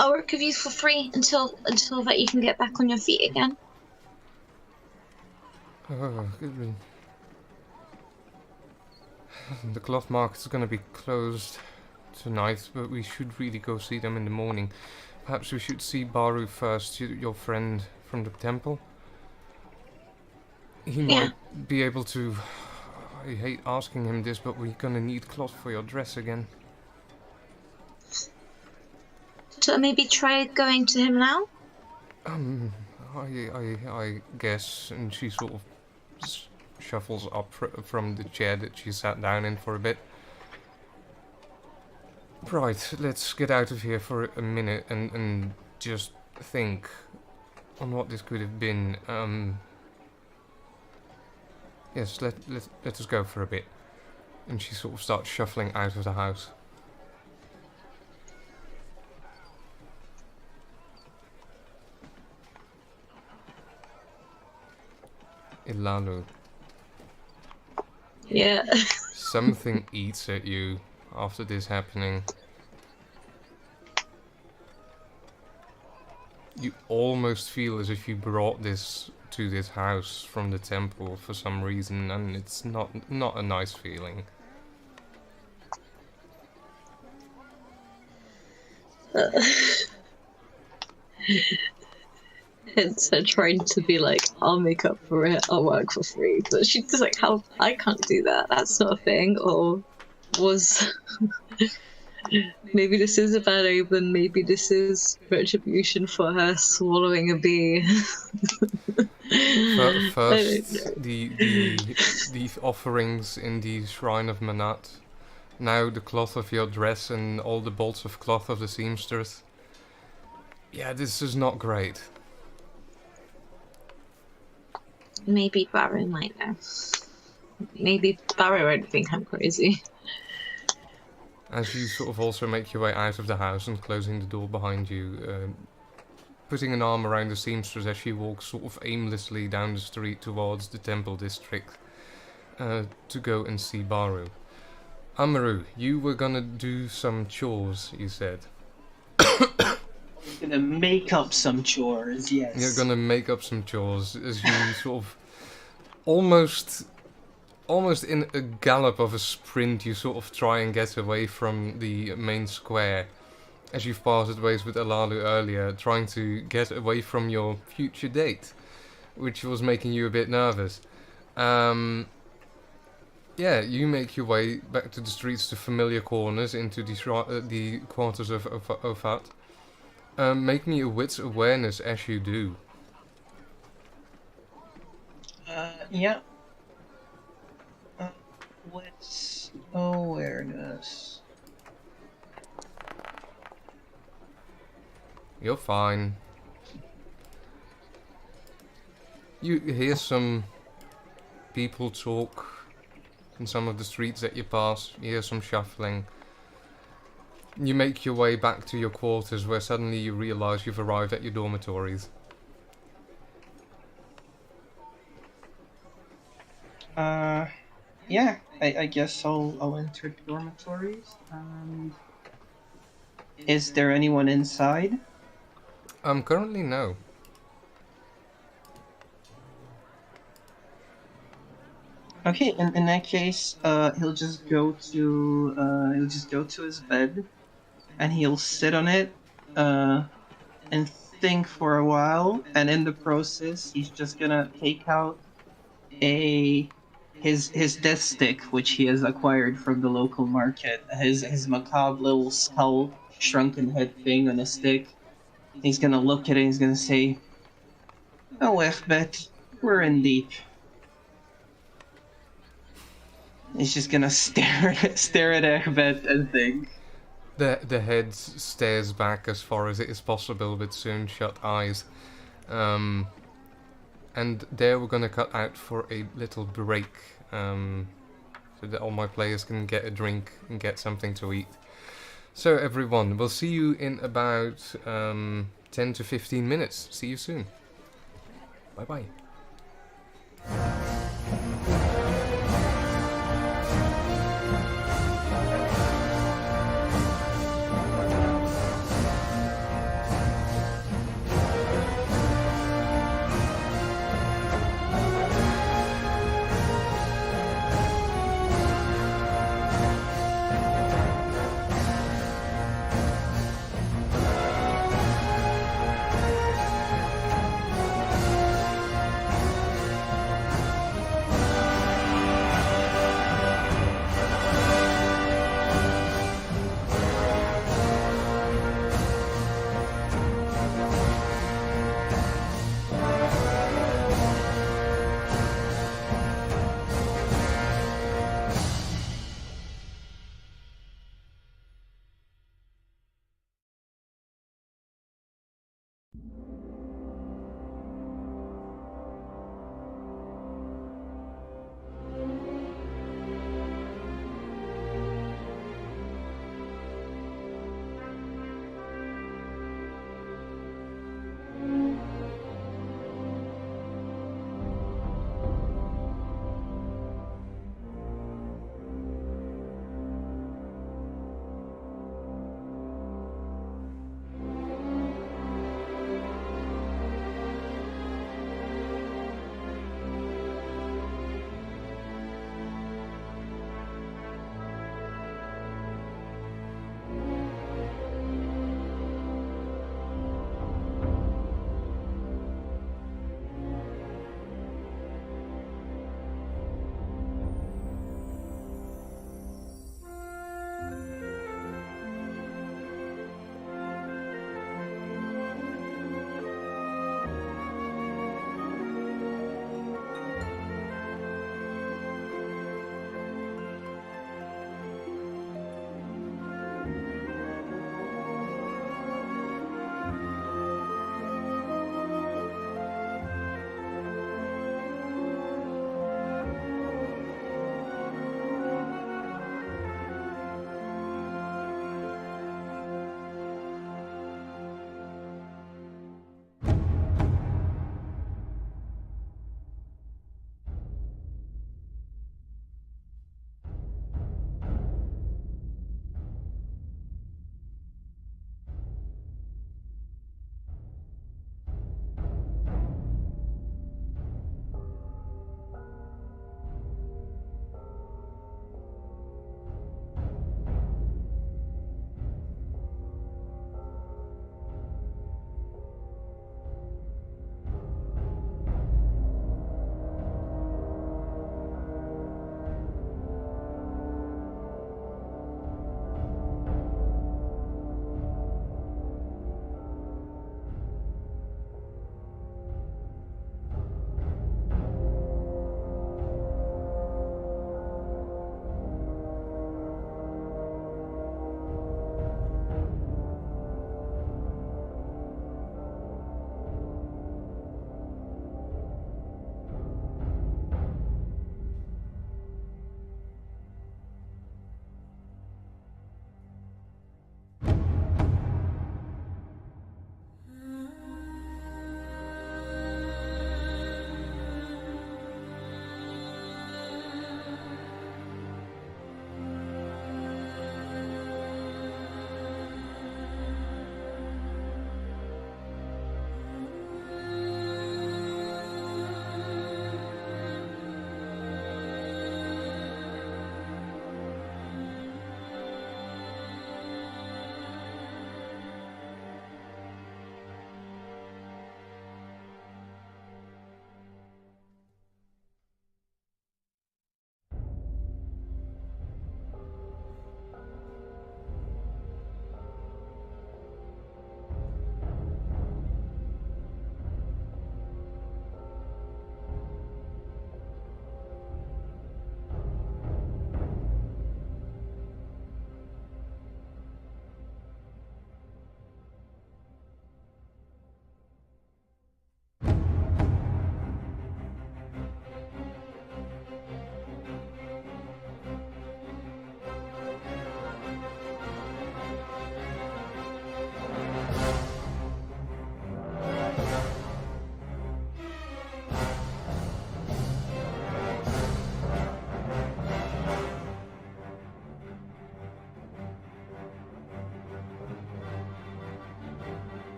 work with you for free until that you can get back on your feet again. Oh, good. The cloth market is going to be closed tonight, but we should really go see them in the morning. Perhaps we should see Baru first, your friend from the temple. He might be able to... I hate asking him this, but we're going to need cloth for your dress again. So maybe try going to him now? I guess, and she sort of shuffles up from the chair that she sat down in for a bit. Right, let's get out of here for a minute and just think on what this could have been. Yes, let us go for a bit. And she sort of starts shuffling out of the house. Ilalu. Yeah. Something eats at you after this happening. You almost feel as if you brought this to this house from the temple for some reason, and it's not a nice feeling. It's her trying to be like, I'll make up for it, I'll work for free. But she's just like, how? I can't do that, that's not a thing. Or was... Maybe this is a bad omen, maybe this is retribution for her swallowing a bee. First, the offerings in the Shrine of Manat. Now the cloth of your dress and all the bolts of cloth of the seamstress. Yeah, this is not great. Maybe Barrow might know. Maybe Barrow won't think I'm crazy. As you sort of also make your way out of the house and closing the door behind you, putting an arm around the seamstress as she walks sort of aimlessly down the street towards the temple district to go and see Baru. Amaru, you were gonna do some chores, you said. Gonna make up some chores, yes. You're gonna make up some chores as you sort of almost in a gallop of a sprint, you sort of try and get away from the main square as you've parted ways with Alalu earlier, trying to get away from your future date, which was making you a bit nervous. Yeah, you make your way back to the streets to familiar corners into the quarters of Ofat. Make me a wits awareness as you do. Yeah. Wits awareness. You're fine. You hear some people talk in some of the streets that you pass. You hear some shuffling. You make your way back to your quarters, where suddenly you realize you've arrived at your dormitories. Yeah, I guess I'll enter the dormitories. Is there anyone inside? Currently no. Okay, in that case, he'll just go to his bed, and he'll sit on it, and think for a while, and in the process, he's just gonna take out his death stick, which he has acquired from the local market. His macabre little skull, shrunken head thing on a stick. He's gonna look at it. He's gonna say, "Oh, Echbet, we're in deep." He's just gonna stare at Echbet and think. The head stares back as far as it is possible with soon shut eyes. And there we're gonna cut out for a little break, so that all my players can get a drink and get something to eat. So everyone, we'll see you in about 10 to 15 minutes. See you soon. Bye bye.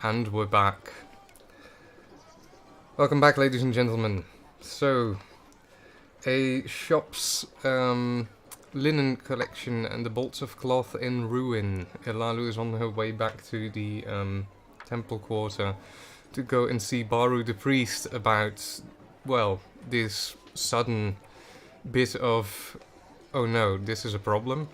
And we're back. Welcome back, ladies and gentlemen. So, a shop's linen collection and the bolts of cloth in ruin. Elalu is on her way back to the temple quarter to go and see Baru the priest about, well, this sudden bit of, oh no, this is a problem.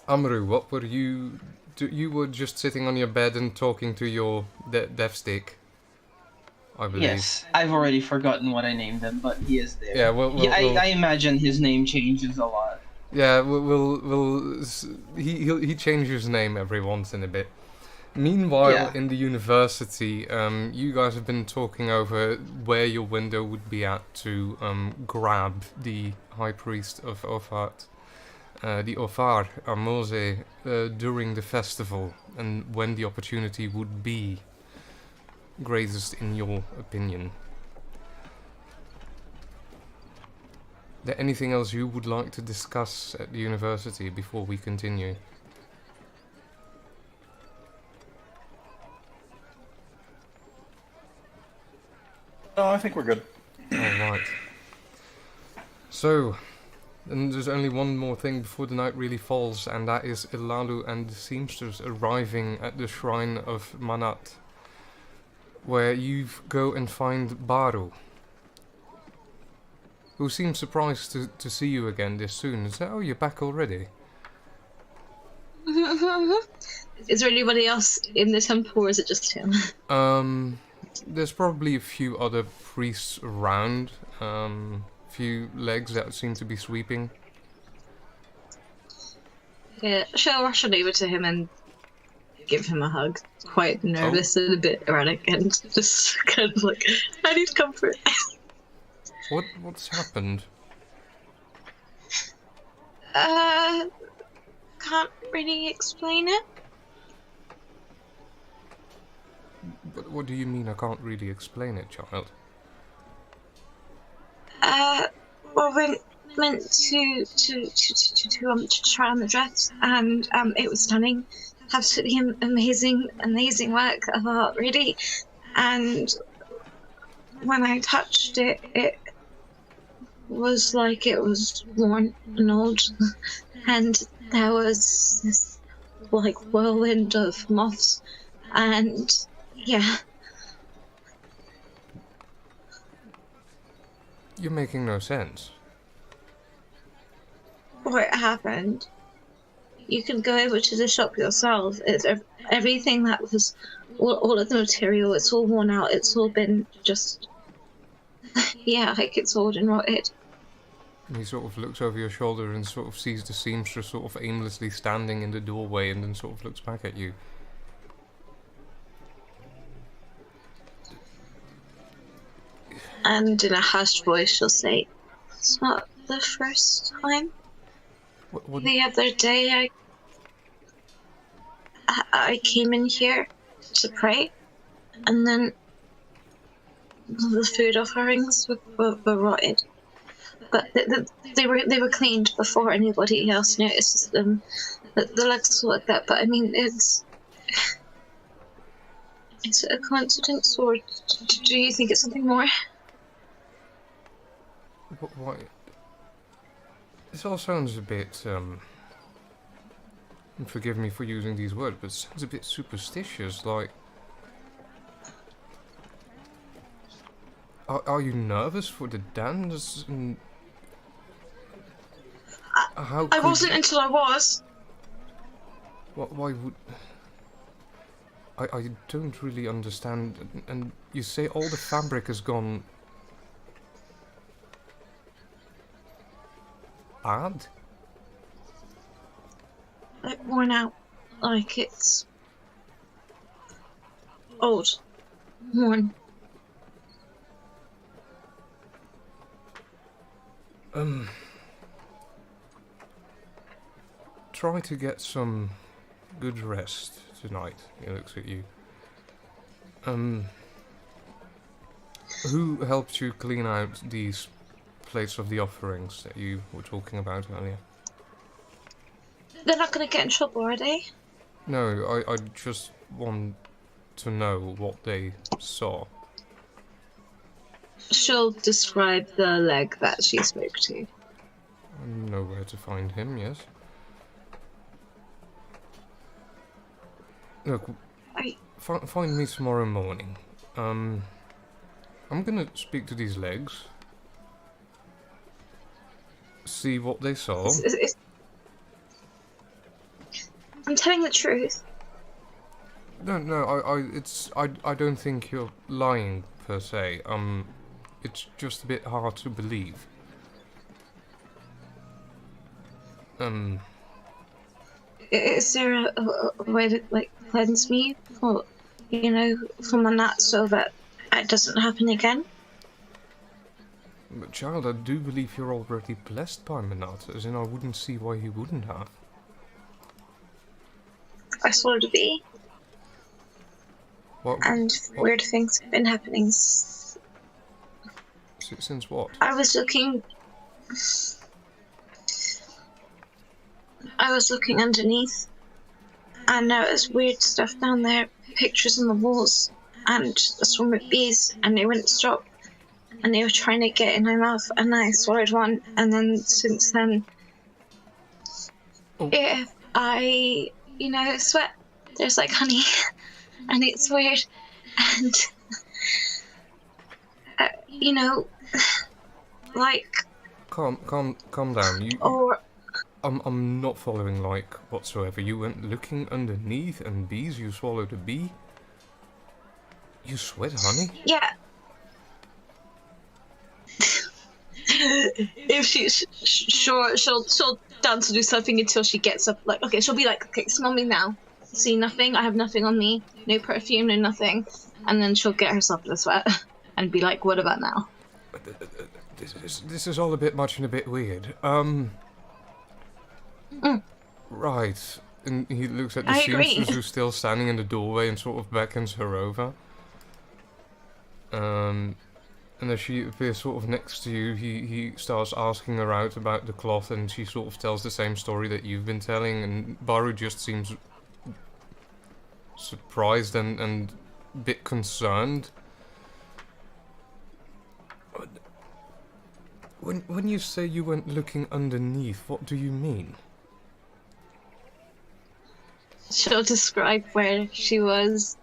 Amru, what were you... You were just sitting on your bed and talking to your death stick, I believe. Yes, I've already forgotten what I named him, but he is there. Yeah, I imagine his name changes a lot. Yeah, he changes his name every once in a bit. Meanwhile, in the university, you guys have been talking over where your window would be at to grab the High Priest of Ofat. The Ofar Amose during the festival, and when the opportunity would be greatest in your opinion. Is there anything else you would like to discuss at the university before we continue? No, I think we're good. Alright. So, and there's only one more thing before the night really falls, and that is Ilalu and the seamsters arriving at the shrine of Manat, where you go and find Baru, who seems surprised to see you again this soon. Is that, oh, you're back already? Is there anybody else in the temple, or is it just him? There's probably a few other priests around. Few legs that seem to be sweeping. Yeah, she'll rush on over to him and give him a hug. Quite nervous and a bit erratic, and just kind of like, I need comfort. What's happened? Can't really explain it. But what do you mean I can't really explain it, child? Well, we went to try on the dress, and it was stunning, absolutely amazing work of art, really. And when I touched it, it was like it was worn and old, and there was this like whirlwind of moths, and yeah. You're making no sense. What happened? You can go over to the shop yourself. It's everything that was, all of the material, it's all worn out. It's all been just, yeah, like it's all been rotted. And he sort of looks over your shoulder and sort of sees the seamstress sort of aimlessly standing in the doorway, and then sort of looks back at you. And in a hushed voice, she'll say, "It's not the first time. What? The other day, I came in here to pray, and then the food offerings were rotted. But they were cleaned before anybody else noticed them. The legs were like that. But I mean, is it a coincidence, or do you think it's something more?" Why? This all sounds a bit, and forgive me for using these words, but it sounds a bit superstitious, like... Are you nervous for the dance? And how I wasn't until I was. Why would... I don't really understand, and you say all the fabric has gone... bad? Like worn out, like it's old, worn. Try to get some good rest tonight. He looks at you. Who helped you clean out these plates of the offerings that you were talking about earlier? They're not gonna get in trouble, are they? No, I just want to know what they saw. She'll describe the leg that she spoke to. I know where to find him, yes. Look, find me tomorrow morning. I'm gonna speak to these legs. See what they saw. I'm telling the truth. No, I don't think you're lying per se. It's just a bit hard to believe. Is there a way to like cleanse me for, from that so that it doesn't happen again? But child, I do believe you're already blessed by Manat, as in I wouldn't see why he wouldn't have. I sort to be. And weird things have been happening. Since what? I was looking underneath, and there was weird stuff down there, pictures on the walls, and a swarm of bees, and they wouldn't stop, and they were trying to get in my mouth, and I swallowed one, and then since then, I sweat. There's like honey, and it's weird, and like. Calm down. I'm not following like whatsoever. You went looking underneath and bees. You swallowed a bee. You sweat honey. Yeah. If she's sure, she'll dance or do something until she gets up. Like, okay, she'll be like, okay, smell me now. See nothing. I have nothing on me. No perfume, no nothing. And then she'll get herself in a sweat and be like, what about now? This is all a bit much and a bit weird. Right. And he looks at the seamstress who's still standing in the doorway and sort of beckons her over. And as she appears sort of next to you, he starts asking her out about the cloth, and she sort of tells the same story that you've been telling, and Baru just seems surprised and a bit concerned. When you say you went looking underneath, what do you mean? She'll describe where she was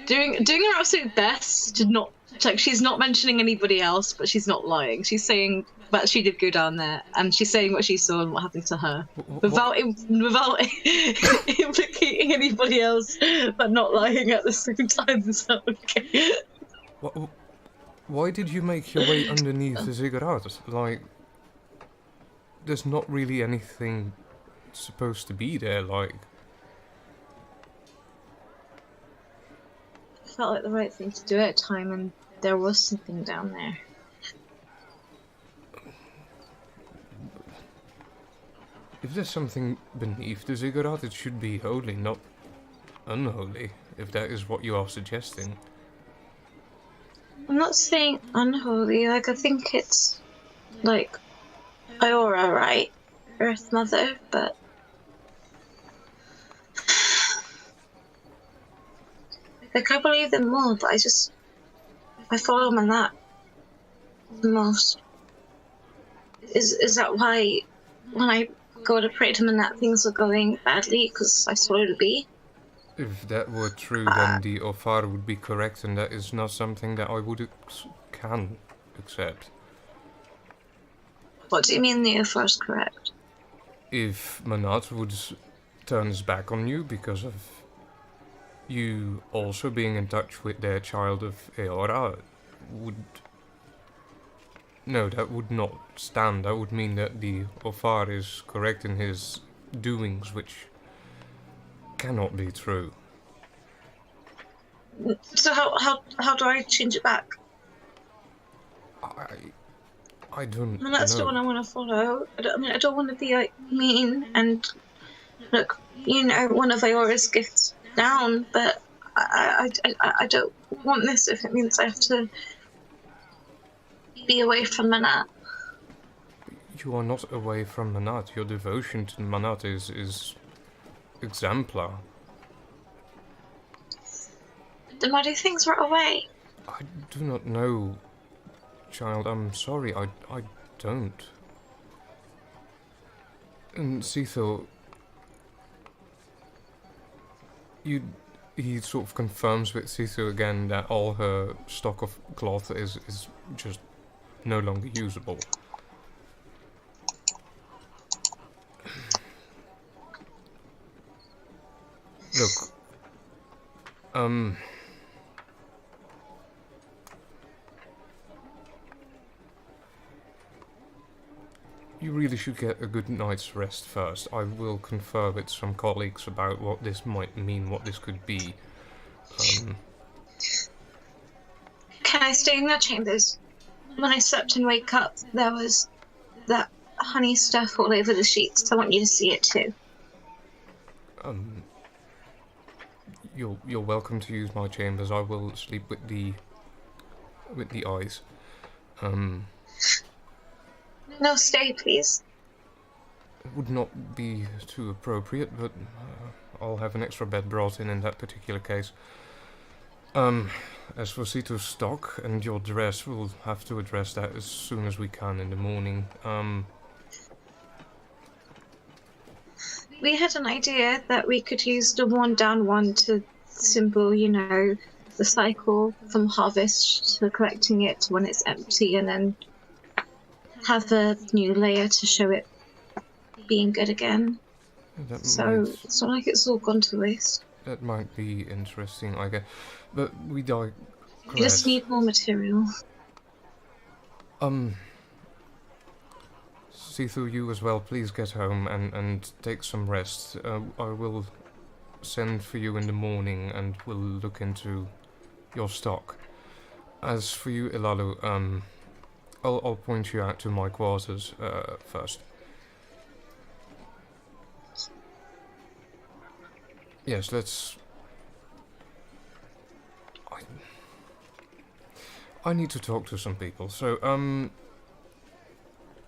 doing her absolute best to not, like, she's not mentioning anybody else, but she's not lying. She's saying that she did go down there, and she's saying what she saw and what happened to her, without implicating anybody else, but not lying at the same time. Is that okay? Why did you make your way underneath the ziggurat? Like, there's not really anything supposed to be there, like. It felt like the right thing to do at a time, and there was something down there. If there's something beneath the ziggurat, it should be holy, not unholy, if that is what you are suggesting. I'm not saying unholy, like, I think it's, like, Iora, right? Earth Mother, but... Like, I believe them more, but I follow them on that the most. Is that why, when I go to pray to them and that things are going badly, because I swallowed a bee? If that were true, then the Ofar would be correct, and that is not something that I can accept. What do you mean the Ofar is correct? If Manat would turn his back on you because of you also being in touch with their child of Eora, no, that would not stand. That would mean that the Ofar is correct in his doings, which cannot be true. So how do I change it back? I don't And that's know. the one I want to follow. I don't want to be like mean and look, one of Iora's gifts down, but I don't want this if it means I have to be away from Manat. you are not away from Manat. Your devotion to Manat is exemplar. Then why do things rot away? I do not know, child. I'm sorry. I don't. And Cethil, he sort of confirms with Cethil again that all her stock of cloth is just no longer usable. Look, you really should get a good night's rest first. I will confer with some colleagues about what this might mean, what this could be. Can I stay in the chambers? When I slept and wake up, there was that honey stuff all over the sheets. I want you to see it too. You're welcome to use my chambers. I will sleep with the eyes. No, stay, please. It would not be too appropriate, but I'll have an extra bed brought in that particular case. As for Cito's stock and your dress, we'll have to address that as soon as we can in the morning. We had an idea that we could use the one down one to symbol, the cycle from harvest to collecting it to when it's empty, and then have a new layer to show it being good again. It's not like it's all gone to waste. That might be interesting, I guess. But we digress. You just need more material. See through you as well. Please get home and take some rest. I will send for you in the morning and we'll look into your stock. As for you, Ilalu, I'll point you out to my quarters first. Yes, let's... I need to talk to some people, so,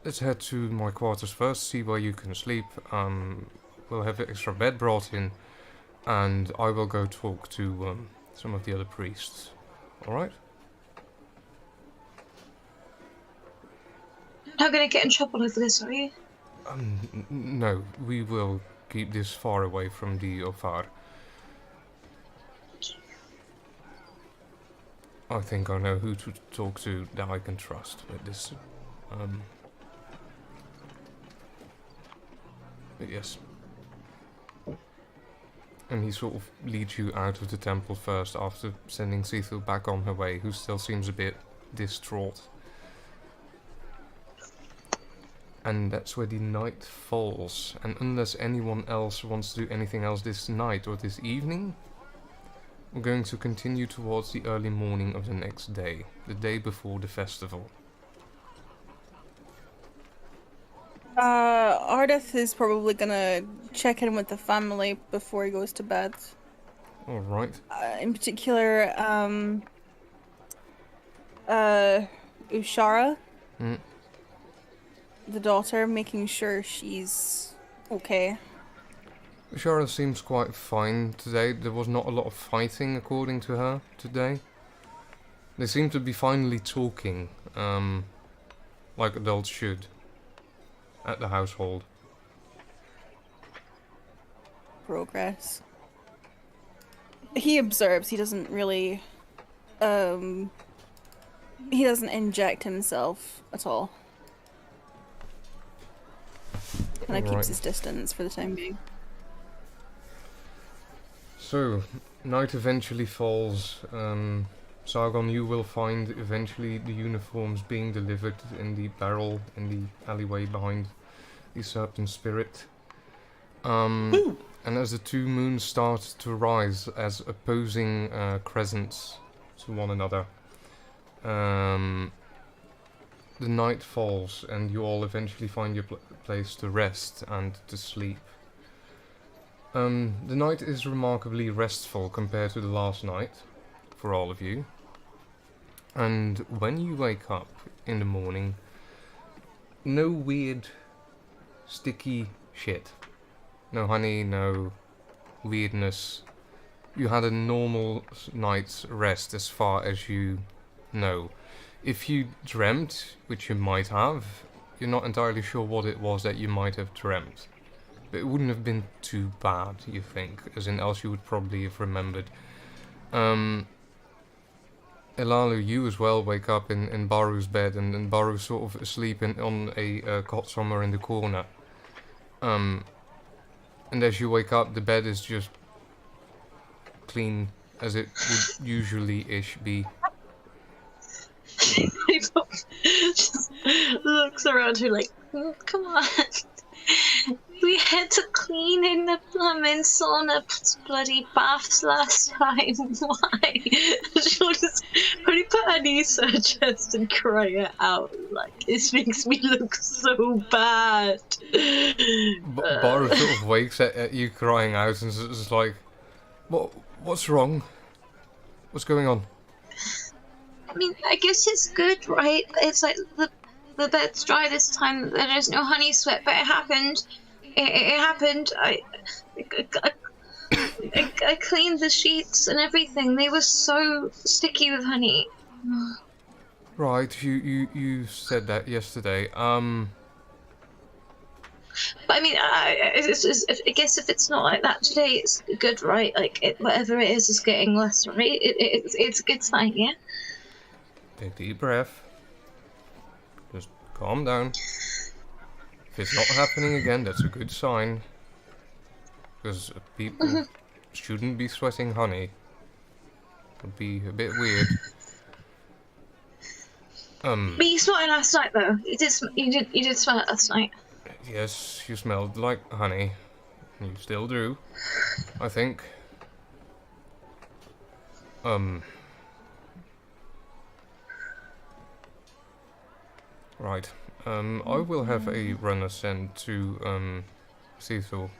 let's head to my quarters first, see where you can sleep. We'll have an extra bed brought in, and I will go talk to, some of the other priests. Alright? Not gonna get in trouble over this, are you? No, we will keep this far away from the Ofar. I think I know who to talk to that I can trust with this. But yes. And he sort of leads you out of the temple first after sending Cethil back on her way, who still seems a bit distraught. And that's where the night falls. And unless anyone else wants to do anything else this night or this evening, we're going to continue towards the early morning of the next day, the day before the festival. Ardeth is probably gonna check in with the family before he goes to bed. Alright. In particular, Ushara. The daughter, making sure she's okay. Ushara seems quite fine today. There was not a lot of fighting, according to her, today. They seem to be finally talking, like adults should, at the household. Progress. He observes, he doesn't really, he doesn't inject himself at all. Kind of keeps his distance for the time being. So, night eventually falls. Sargon, you will find eventually the uniforms being delivered in the barrel in the alleyway behind the Serpent Spirit. And as the two moons start to rise as opposing crescents to one another, the night falls and you all eventually find your place to rest and to sleep. The night is remarkably restful compared to the last night, for all of you. And when you wake up in the morning, no weird, sticky shit. No honey, no weirdness. You had a normal night's rest as far as you know. If you dreamt, which you might have, you're not entirely sure what it was that you might have dreamt. But it wouldn't have been too bad, you think, as in else you would probably have remembered. Elalu, you as well wake up in Baru's bed, and Baru's sort of asleep on a cot somewhere in the corner. And as you wake up, the bed is just clean as it would usually-ish be. Just looks around her like, come on. We had to clean in the plumbing sauna bloody baths last time. Why? She'll just probably put her knees to her chest and cry it out. Like, this makes me look so bad. Baru sort of wakes at you crying out and is like, what's wrong? What's going on? I mean, I guess it's good, right? It's like the bed's dry this time. There's no honey sweat, but it happened. It happened. I cleaned the sheets and everything. They were so sticky with honey. Right, you said that yesterday. But I mean, I guess if it's not like that today, it's good, right? Like, whatever it is getting less, right? It's a good sign, yeah? Take a deep breath. Just calm down. If it's not happening again, that's a good sign. Because people shouldn't be sweating honey. It would be a bit weird. But you smelled it last night, though. You did smell it last night. Yes, you smelled like honey. You still do, I think. Right. I will have a runner sent to Cecil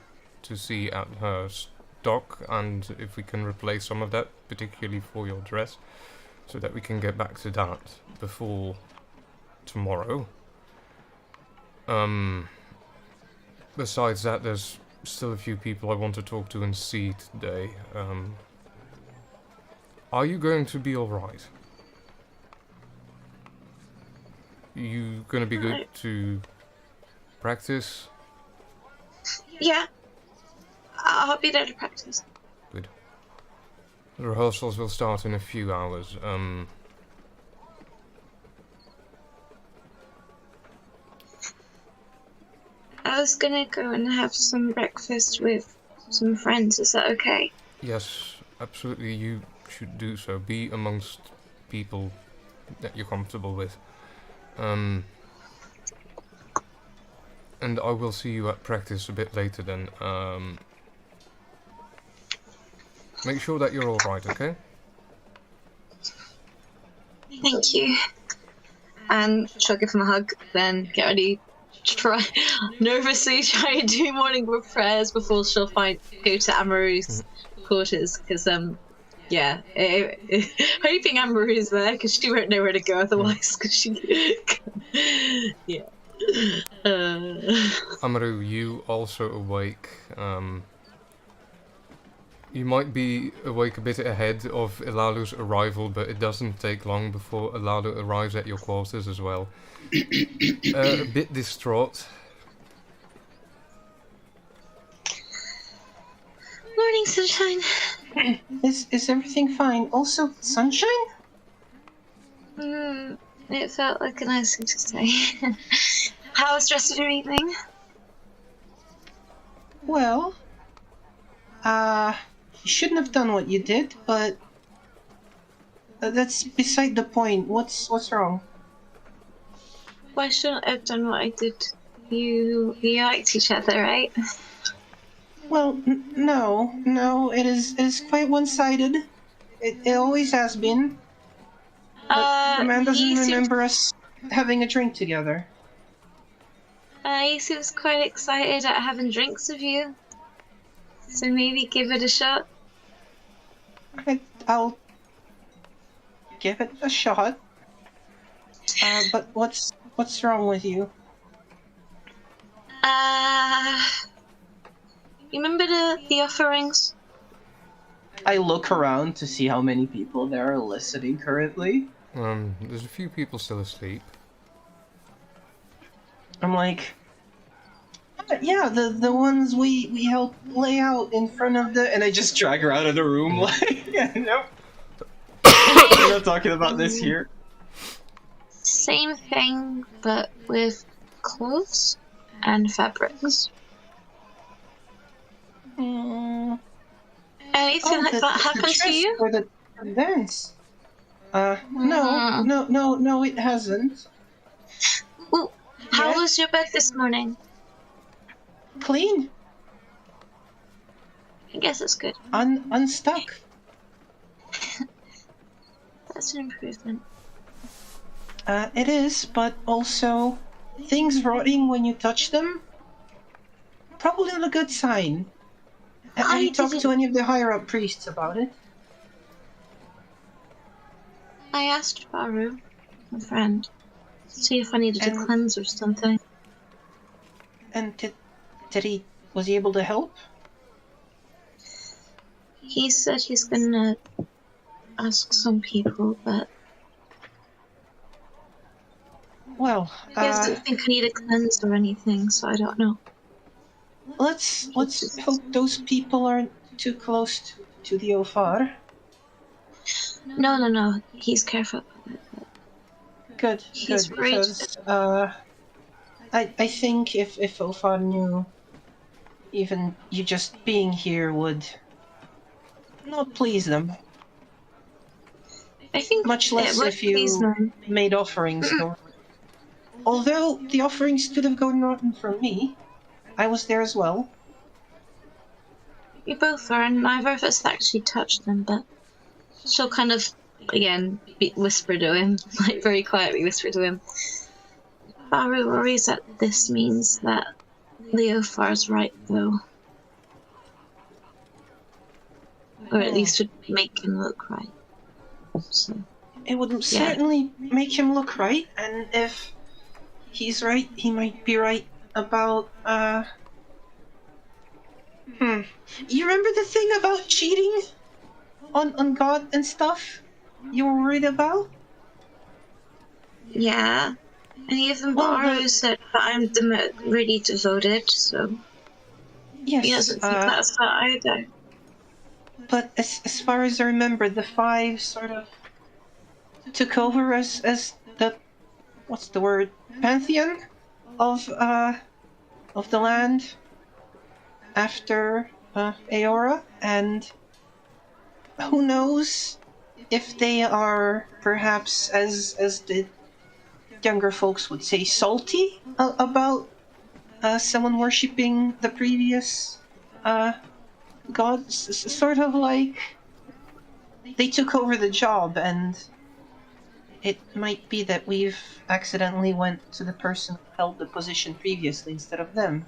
to see at her stock and if we can replace some of that, particularly for your dress, so that we can get back to that before tomorrow. Besides that, there's still a few people I want to talk to and see today. Are you going to be alright? You gonna be good to practice? Yeah. I'll be there to practice. Good. The rehearsals will start in a few hours. I was gonna go and have some breakfast with some friends. Is that okay? Yes, absolutely. You should do so. Be amongst people that you're comfortable with. And I will see you at practice a bit later then. Make sure that you're alright, okay? Thank you. And she'll give him a hug, then get ready, nervously try and do morning prayers before she'll go to Amaru's quarters, because yeah, hoping Amaru's there, because she won't know where to go otherwise, because she... yeah. Amaru, you also awake. You might be awake a bit ahead of Elalu's arrival, but it doesn't take long before Elalu arrives at your quarters as well. A bit distraught. Morning, sunshine. Is everything fine? Also, sunshine? It felt like a nice thing to say. How was the rest of your evening? Well, you shouldn't have done what you did, but that's beside the point. What's wrong? Why shouldn't I have done what I did? You liked each other, right? Well, no, it is quite one-sided. It always has been. The man doesn't remember us having a drink together. He seems quite excited at having drinks with you. So maybe give it a shot. I'll give it a shot. But what's wrong with you? You remember the offerings? I look around to see how many people there are listening currently. There's a few people still asleep. I'm like, yeah, the ones we helped lay out in front of the, and I just drag her out of the room. Like, yeah, nope. We're not talking about this here. Same thing, but with clothes and fabrics. Anything like that happens to you? For the dance. No, it hasn't. Ooh, how Yeah. was your bed this morning? Clean, I guess it's good. unstuck. That's an improvement. It is, but also things rotting when you touch them. Probably not a good sign. Have you talked to any of the higher up priests about it? I asked Baru, my friend, to see if I needed And- a cleanse or something. And was he able to help? He said he's gonna ask some people, but Well, he doesn't think I need a cleanse or anything, so I don't know. let's hope those people aren't too close to the Ofar. No. He's careful about it. Good, He's good, worried. because I think if Ofar knew, even you just being here would not please them. I think Much less it would if please you them. made offerings go. Although the offerings could have gone rotten from me, I was there as well. We both are, and neither of us actually touched them, but she'll kind of, again, whisper to him, like very quietly whisper to him. Baru worries that this means that Leofar's right, though. Or at least would make him look right. So, It would Yeah. certainly make him look right, and if he's right, he might be right about, You remember the thing about cheating? On God and stuff? You were worried about? yeah. And even Well, Baru said that I'm really devoted, so Yes, he doesn't think that's that either. but as far as I remember, the five sort of took over as the, what's the word, pantheon of the land after Aora, and who knows if they are perhaps, as the younger folks would say, salty about someone worshipping the previous gods, sort of like they took over the job, and it might be that we've accidentally went to the person who held the position previously instead of them.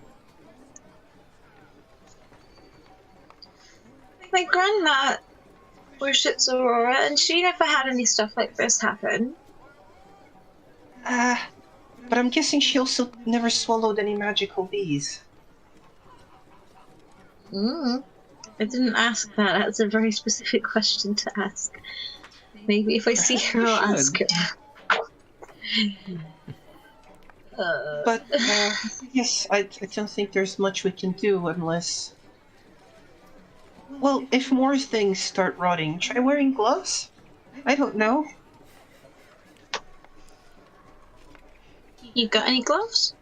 My grandma worships Aurora, and she never had any stuff like this happen. But I'm guessing she also never swallowed any magical bees. I didn't ask that. That's a very specific question to ask. Maybe if I see her, I'll ask her. But, yes, I don't think there's much we can do unless... Well, if more things start rotting, try wearing gloves? I don't know. You got any gloves?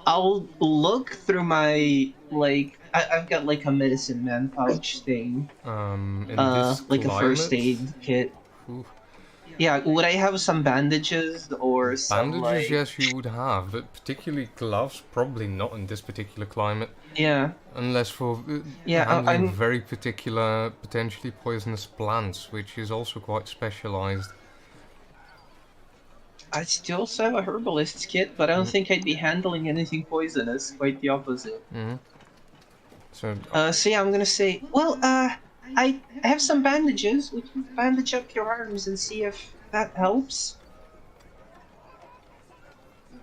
I'll look through my, like... I've got, like, a medicine man pouch thing. In this Like a first climate? aid kit. Ooh. Yeah, would I have some bandages or some, Bandages, like... yes, you would have, but particularly gloves, probably not in this particular climate. Yeah. Unless for Yeah, handling I'm- very particular, potentially poisonous plants, which is also quite specialized. I still have a herbalist's kit, but I don't think I'd be handling anything poisonous. Quite the opposite. Mm-hmm. So, So yeah, I'm gonna say, well, I have some bandages. We can bandage up your arms and see if that helps.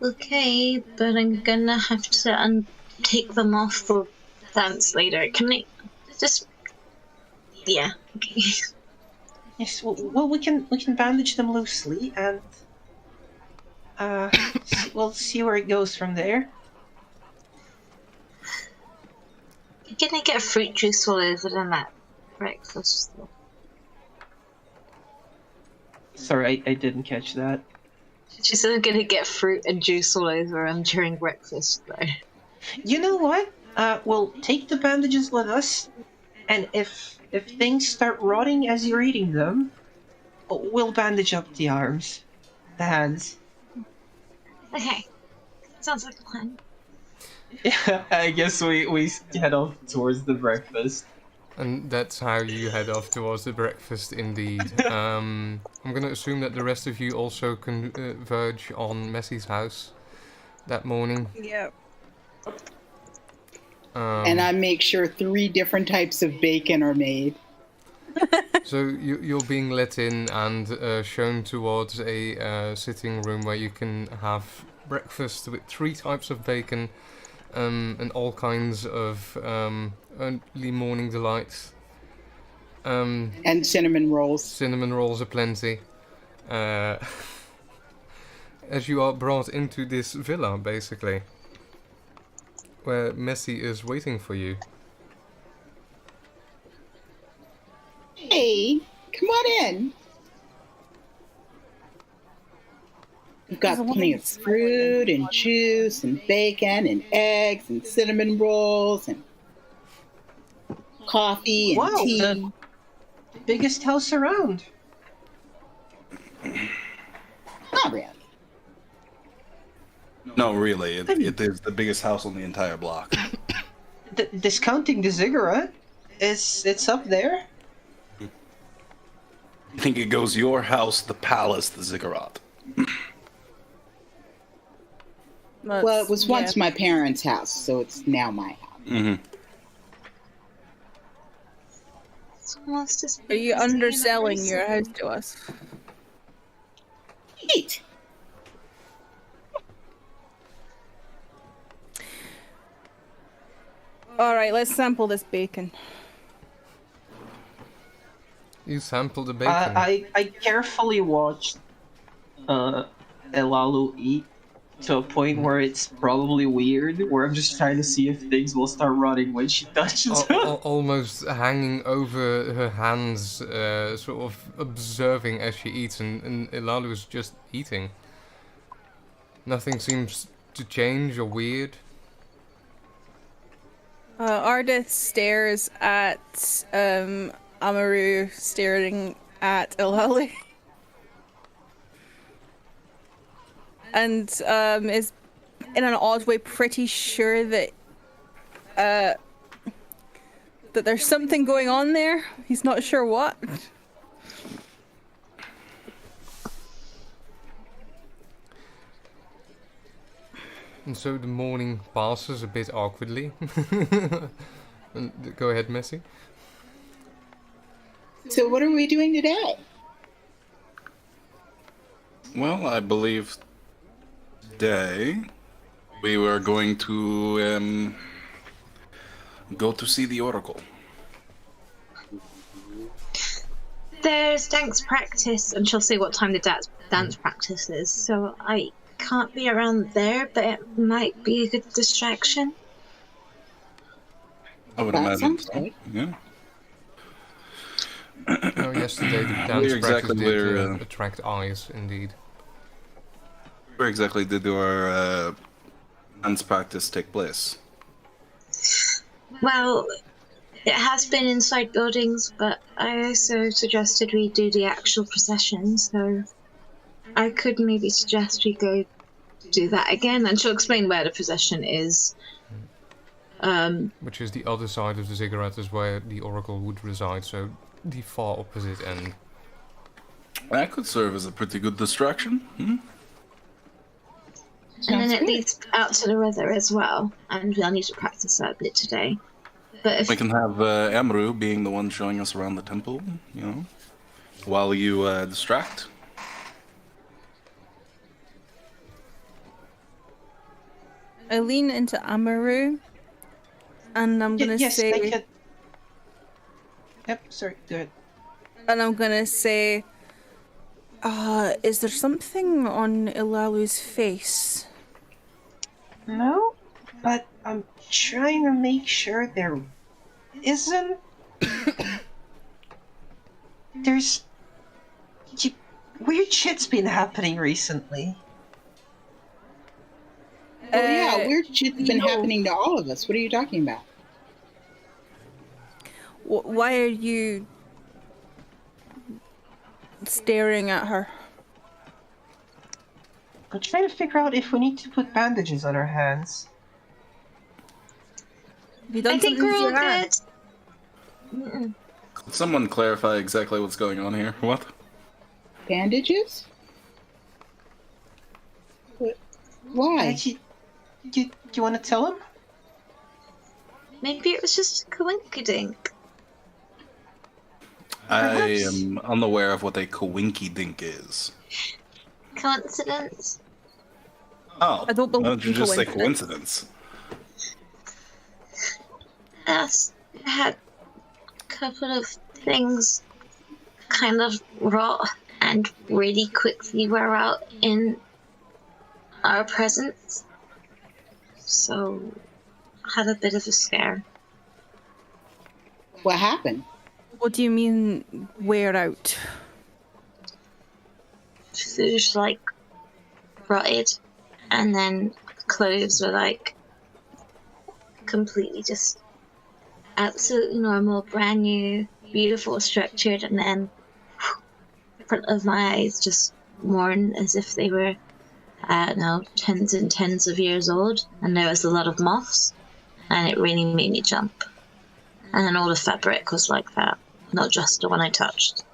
Okay, but I'm gonna have to take them off for dance later. Can I just... Yeah, okay. Yes, well, we can bandage them loosely, and we'll see where it goes from there. Can I get a fruit juice all over them at breakfast? Sorry, I didn't catch that. She said I'm gonna get fruit and juice all over them during breakfast, though. You know what? We'll take the bandages with us, and if things start rotting as you're eating them, we'll bandage up the arms, the hands. Okay, sounds like a plan. Yeah, I guess we head off towards the breakfast. And that's how you head off towards the breakfast, indeed. I'm going to assume that the rest of you also converge on Messy's house that morning. Yep. And I make sure 3 different types of bacon are made. So you're being let in and shown towards a sitting room where you can have breakfast with 3 types of bacon and all kinds of early morning delights. And cinnamon rolls. Cinnamon rolls aplenty. As you are brought into this villa, basically, where Messy is waiting for you. Hey, come on in. We've got plenty of fruit and juice and bacon and eggs and cinnamon rolls and coffee and Wow, tea. the biggest house around. Not really. No, really, it is the biggest house on the entire block. Discounting the ziggurat, it's up there. I think it goes your house, the palace, the ziggurat. Well, it was once my parents' house, so it's now my house. Mm-hmm. Are you underselling your house to us? Eat. Alright, let's sample this bacon. You sample the bacon. I carefully watched Elalu eat to a point where it's probably weird, where I'm just trying to see if things will start rotting when she touches them. Almost hanging over her hands, sort of observing as she eats, and Elalu is just eating. Nothing seems to change or weird. Ardith stares at Amaru staring at Elalu. And is in an odd way pretty sure that that there's something going on there. He's not sure what. And so the morning passes a bit awkwardly. Go ahead, Messy. So what are we doing today? Well, I believe today we were going to go to see the Oracle. There's dance practice, and she'll say what time the dance practice is, so I can't be around there, but it might be a good distraction. I would That imagine sounds so. good. Yeah. Oh, yesterday the dance Where exactly practice did where, attract eyes, indeed. Where exactly did our dance practice take place? Well, it has been inside buildings, but I also suggested we do the actual procession, so I could maybe suggest we go do that again, and she'll explain where the procession is. Which is the other side of the ziggurat, is where the Oracle would reside, so the far opposite end. That could serve as a pretty good distraction. Hmm? And then it good. leads out to the river as well, and we'll need to practice that a bit today. But if We can have Amru being the one showing us around the temple, you know, while you distract. I lean into Amaru, and I'm gonna Yes, say, I can. Yep, sorry, go ahead. and I'm gonna say, is there something on Ilalu's face? No, but I'm trying to make sure there isn't. There's weird shit's been happening recently. Well, yeah, weird shit's been no. happening to all of us. What are you talking about? Why are you staring at her? I'm trying to figure out if we need to put bandages on her hands. Have you done I think something we're to all your hand? good. Mm-mm. Could someone clarify exactly what's going on here? What? Bandages? Why? Do you want to tell him? Maybe it was just a coinkydink. I am unaware of what a coinky-dink is. Coincidence? Oh, I don't believe why don't you in just say coincidence. coincidence? Yes, I had a couple of things kind of rot and really quickly wear out in our presence. So, I had a bit of a scare. What happened? What do you mean, wear out? Food like rotted, and then clothes were like completely just absolutely normal, brand new, beautiful, structured, and then in front of my eyes just worn as if they were, I don't know, tens and tens of years old, and there was a lot of moths, and it really made me jump. And then all the fabric was like that, not just the one I touched.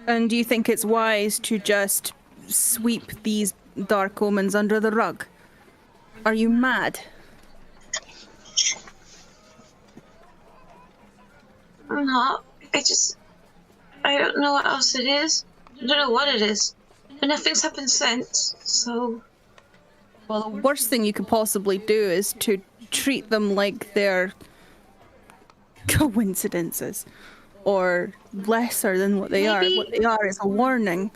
And do you think it's wise to just sweep these dark omens under the rug? Are you mad? I'm not. I don't know what else it is. I don't know what it is. But nothing's happened since, so... Well, the worst thing you could possibly do is to treat them like they're coincidences, or lesser than what they are. What they are is a warning.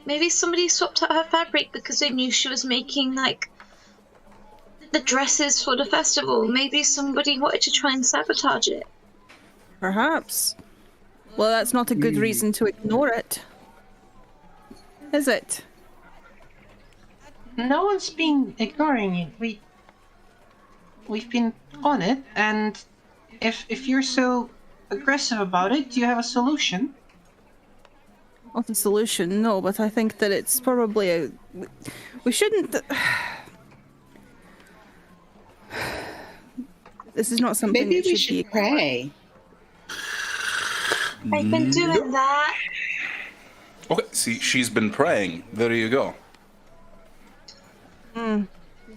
Maybe somebody swapped out her fabric because they knew she was making, like, the dresses for the festival. Maybe somebody wanted to try and sabotage it. Perhaps. Well, that's not a good reason to ignore it, is it? No one's been ignoring it. We've been on it, and if you're so aggressive about it, do you have a solution? Not a solution, no, but I think that it's probably a... We shouldn't... This is not something Maybe that we should be... should pray. I've been doing that. Okay, see, she's been praying. There you go. To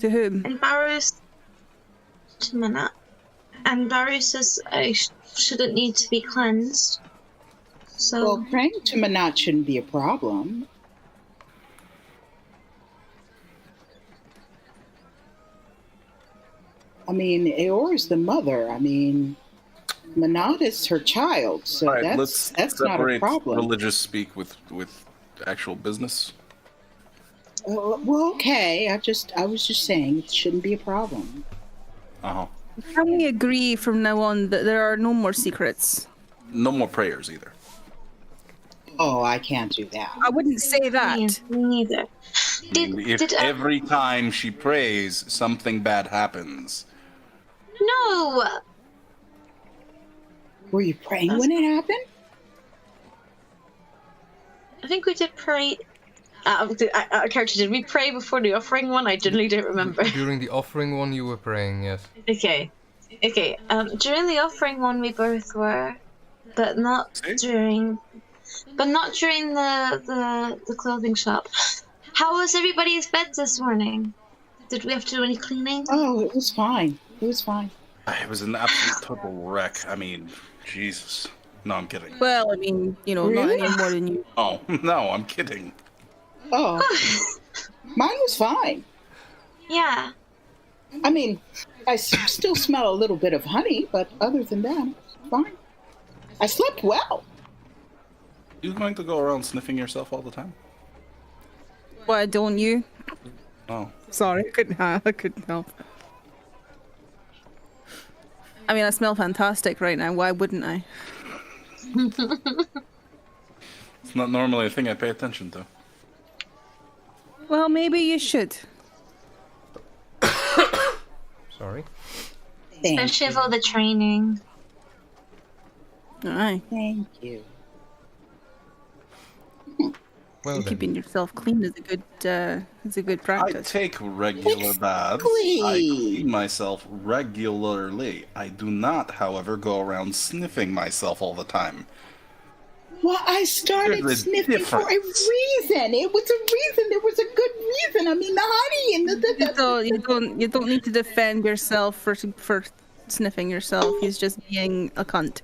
whom? And Barrow's... to Manat. And Barrow says I shouldn't need to be cleansed. So... Well, praying to Manat shouldn't be a problem. I mean, Eora's the mother. I mean, Manat is her child, so All right, that's let's not a separate problem. religious speak with actual business. Well, okay. I was just saying it shouldn't be a problem. Uh-huh. Can we agree from now on that there are no more secrets? No more prayers either. Oh, I can't do that. I wouldn't say that. Me neither. If every time she prays, something bad happens. No! Were you praying when it happened? I think we did pray... our character, did we pray before the offering one? I generally don't remember. During the offering one, you were praying, yes. Okay. During the offering one, we both were, but not during the clothing shop. How was everybody's bed this morning? Did we have to do any cleaning? Oh, it was fine. It was fine. It was an absolute total wreck. I mean, Jesus. No, I'm kidding. Well, I mean, you know, not any more than you. Oh, no, I'm kidding. Oh, mine was fine. Yeah. I mean, I still smell a little bit of honey, but other than that, it's fine. I slept well. You going to go around sniffing yourself all the time? Why don't you? Oh. Sorry, I couldn't help. I mean, I smell fantastic right now. Why wouldn't I? It's not normally a thing I pay attention to. Well, maybe you should. Sorry. Especially with all the training. Aye. Thank you. Well then. Keeping yourself clean is a good I practice. take regular baths. I clean myself regularly. I do not, however, go around sniffing myself all the time. Well, I started There's a sniffing for a difference. reason. It was a reason. There was a good reason. I mean, the honey and You don't need to defend yourself for sniffing yourself. He's just being a cunt.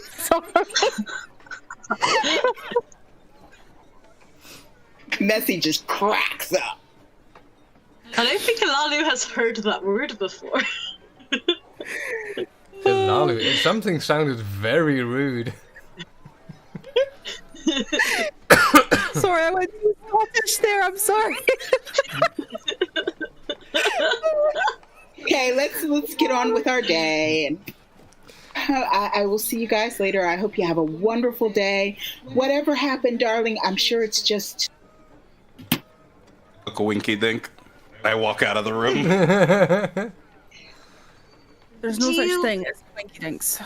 Sorry. Messy just cracks up. I don't think Alalu has heard that word before. Lalu, something sounded very rude. Sorry, I went to Scottish there. I'm sorry. Okay, let's get on with our day. And I will see you guys later. I hope you have a wonderful day. Whatever happened, darling, I'm sure it's just... Look a winky dink. I walk out of the room. There's no such thing as winky dinks.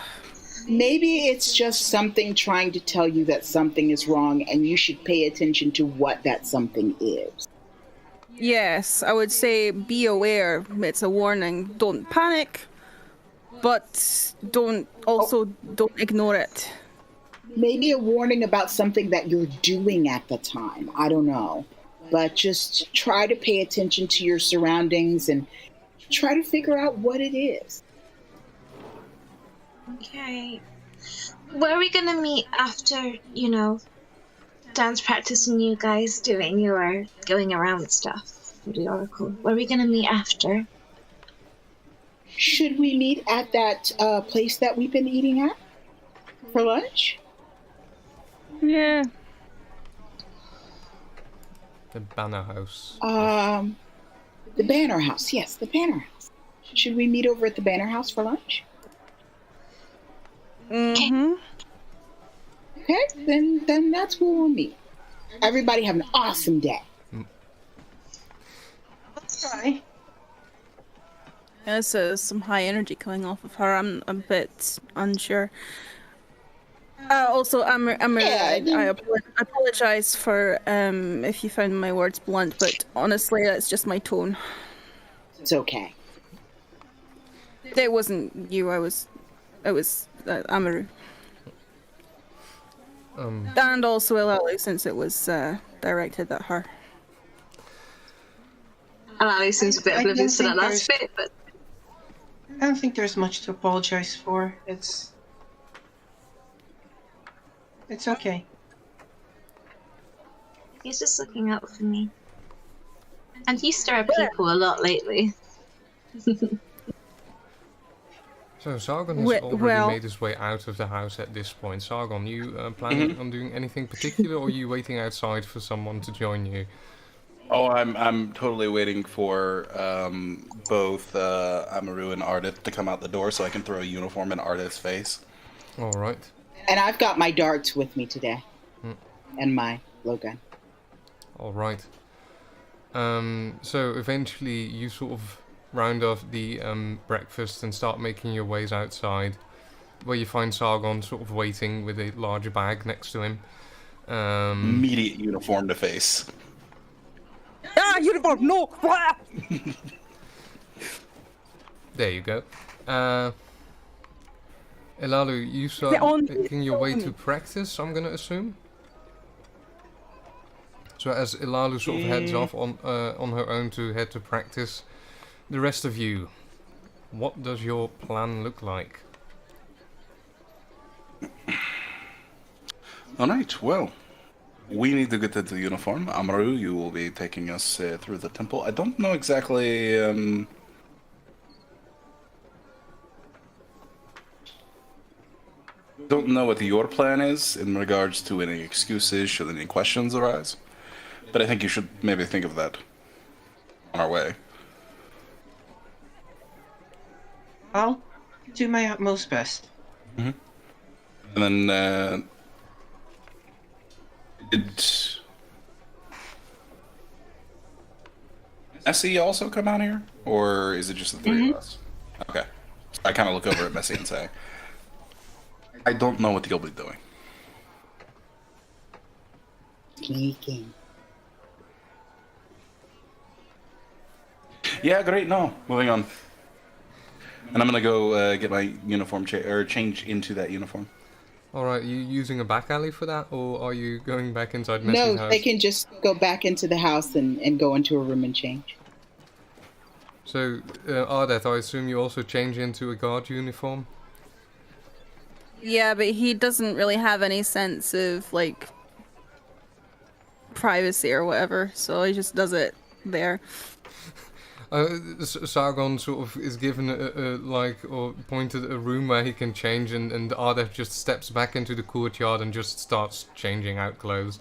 Maybe it's just something trying to tell you that something is wrong and you should pay attention to what that something is. Yes, I would say be aware. It's a warning. Don't panic, but don't ignore it. Maybe a warning about something that you're doing at the time. I don't know. But just try to pay attention to your surroundings and try to figure out what it is. Okay. Where are we gonna meet after, dance practice and you guys doing your going around stuff for the Oracle? Where are we gonna meet after? Should we meet at that place that we've been eating at for lunch? Yeah. The Banner House. The Banner House. Yes, the Banner House. Should we meet over at the Banner House for lunch? Mm-hmm. Okay, then that's where we'll meet. Everybody have an awesome day. Try. There's some high energy coming off of her. I'm a bit unsure. Also, I apologize for if you found my words blunt, but honestly, that's just my tone. It's okay. It wasn't you. It was Amaru. And also Ilalu, since it was directed at her. Alalu seems a bit I don't oblivious to that think last bit, but I don't think there's much to apologize for. It's okay. he's just looking out for me. And you stir up people a lot lately. So Sargon has already made his way out of the house at this point. Sargon, you planning on doing anything particular, or are you waiting outside for someone to join you? Oh, I'm totally waiting for both Amaru and Ardith to come out the door so I can throw a uniform in Ardith's face. All right. And I've got my darts with me today. And my blowgun. All right. So eventually you sort of round off the breakfast and start making your ways outside, where you find Sargon sort of waiting with a larger bag next to him. Immediate uniform to face. Ah, uniform, no! There you go. Ilalu, you start making your way to practice, I'm gonna assume? So as Ilalu sort of heads off on her own to head to practice, the rest of you, what does your plan look like? Alright, well, we need to get into the uniform. Amaru, you will be taking us through the temple. I don't know exactly. Don't know what your plan is in regards to any excuses should any questions arise, but I think you should maybe think of that on our way. I'll do my utmost best. And then, did Messi also come out here? Or is it just the three of us? Okay. So I kind of look over at Messi and say, I don't know what you'll be doing. Sneaking. Yeah, great, no. Moving on. And I'm gonna go get my uniform change into that uniform. Alright, you using a back alley for that, or are you going back inside Messi's No, house? they can just go back into the house and go into a room and change. So, Ardeth, I assume you also change into a guard uniform? Yeah, but he doesn't really have any sense of, like, privacy or whatever, so he just does it there. Sargon sort of is given or pointed at a room where he can change, and Ardeth just steps back into the courtyard and just starts changing out clothes.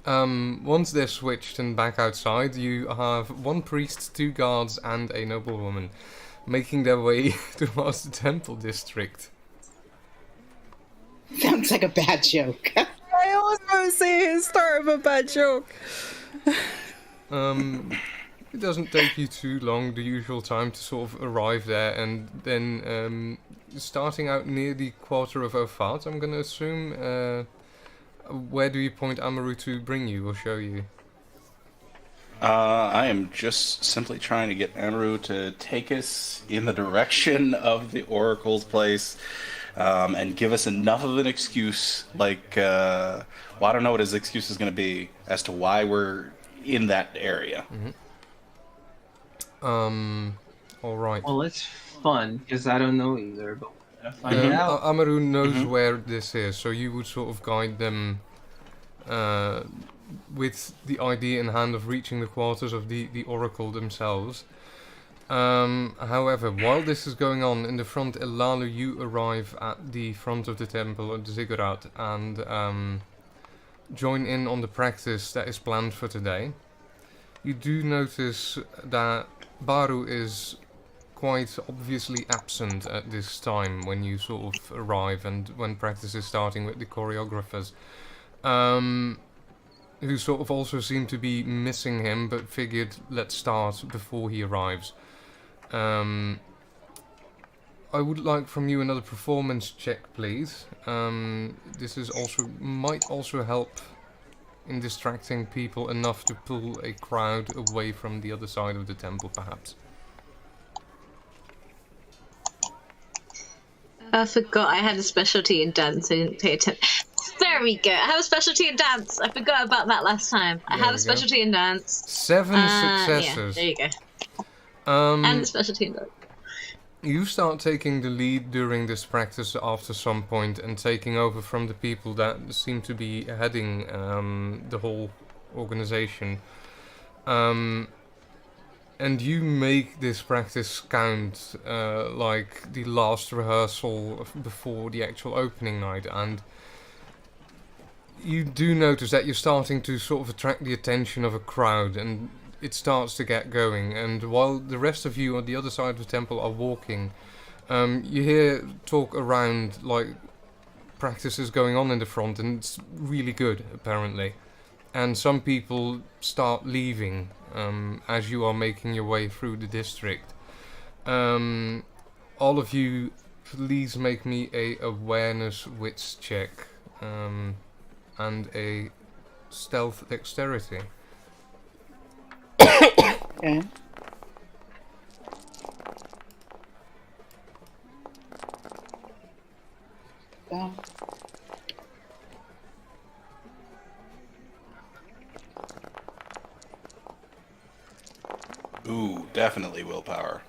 Once they're switched and back outside, you have one priest, two guards, and a noblewoman making their way towards the temple district. Sounds like a bad joke. I always want to say the start of a bad joke. It doesn't take you too long, the usual time, to sort of arrive there, and then starting out near the quarter of Ofat, I'm going to assume. Where do you point Amaru to bring you or show you? I am just simply trying to get Amaru to take us in the direction of the Oracle's place. And give us enough of an excuse, like, I don't know what his excuse is going to be as to why we're in that area. Alright. Well, it's fun, because I don't know either, but we're gonna find out. Amaru knows where this is, so you would sort of guide them with the idea in hand of reaching the quarters of the Oracle themselves. However, while this is going on, in the front, Elalu, you arrive at the front of the temple of the Ziggurat and join in on the practice that is planned for today. You do notice that Baru is quite obviously absent at this time when you sort of arrive and when practice is starting with the choreographers, who sort of also seem to be missing him, but figured let's start before he arrives. I would like from you another performance check, please. This is might also help in distracting people enough to pull a crowd away from the other side of the temple, perhaps. I forgot I had a specialty in dance. I didn't pay attention. There we go. I have a specialty in dance. I forgot about that last time. I have a specialty in dance. 7 successes. Yeah, there you go. And the specialty in dance. You start taking the lead during this practice after some point and taking over from the people that seem to be heading the whole organization. And you make this practice count like the last rehearsal before the actual opening night, and you do notice that you're starting to sort of attract the attention of a crowd, and it starts to get going. And while the rest of you on the other side of the temple are walking, you hear talk around, like practices going on in the front, and it's really good apparently. And some people start leaving as you are making your way through the district. All of you, please make me a awareness wits check and a stealth dexterity. Okay. So, Ooh, definitely willpower.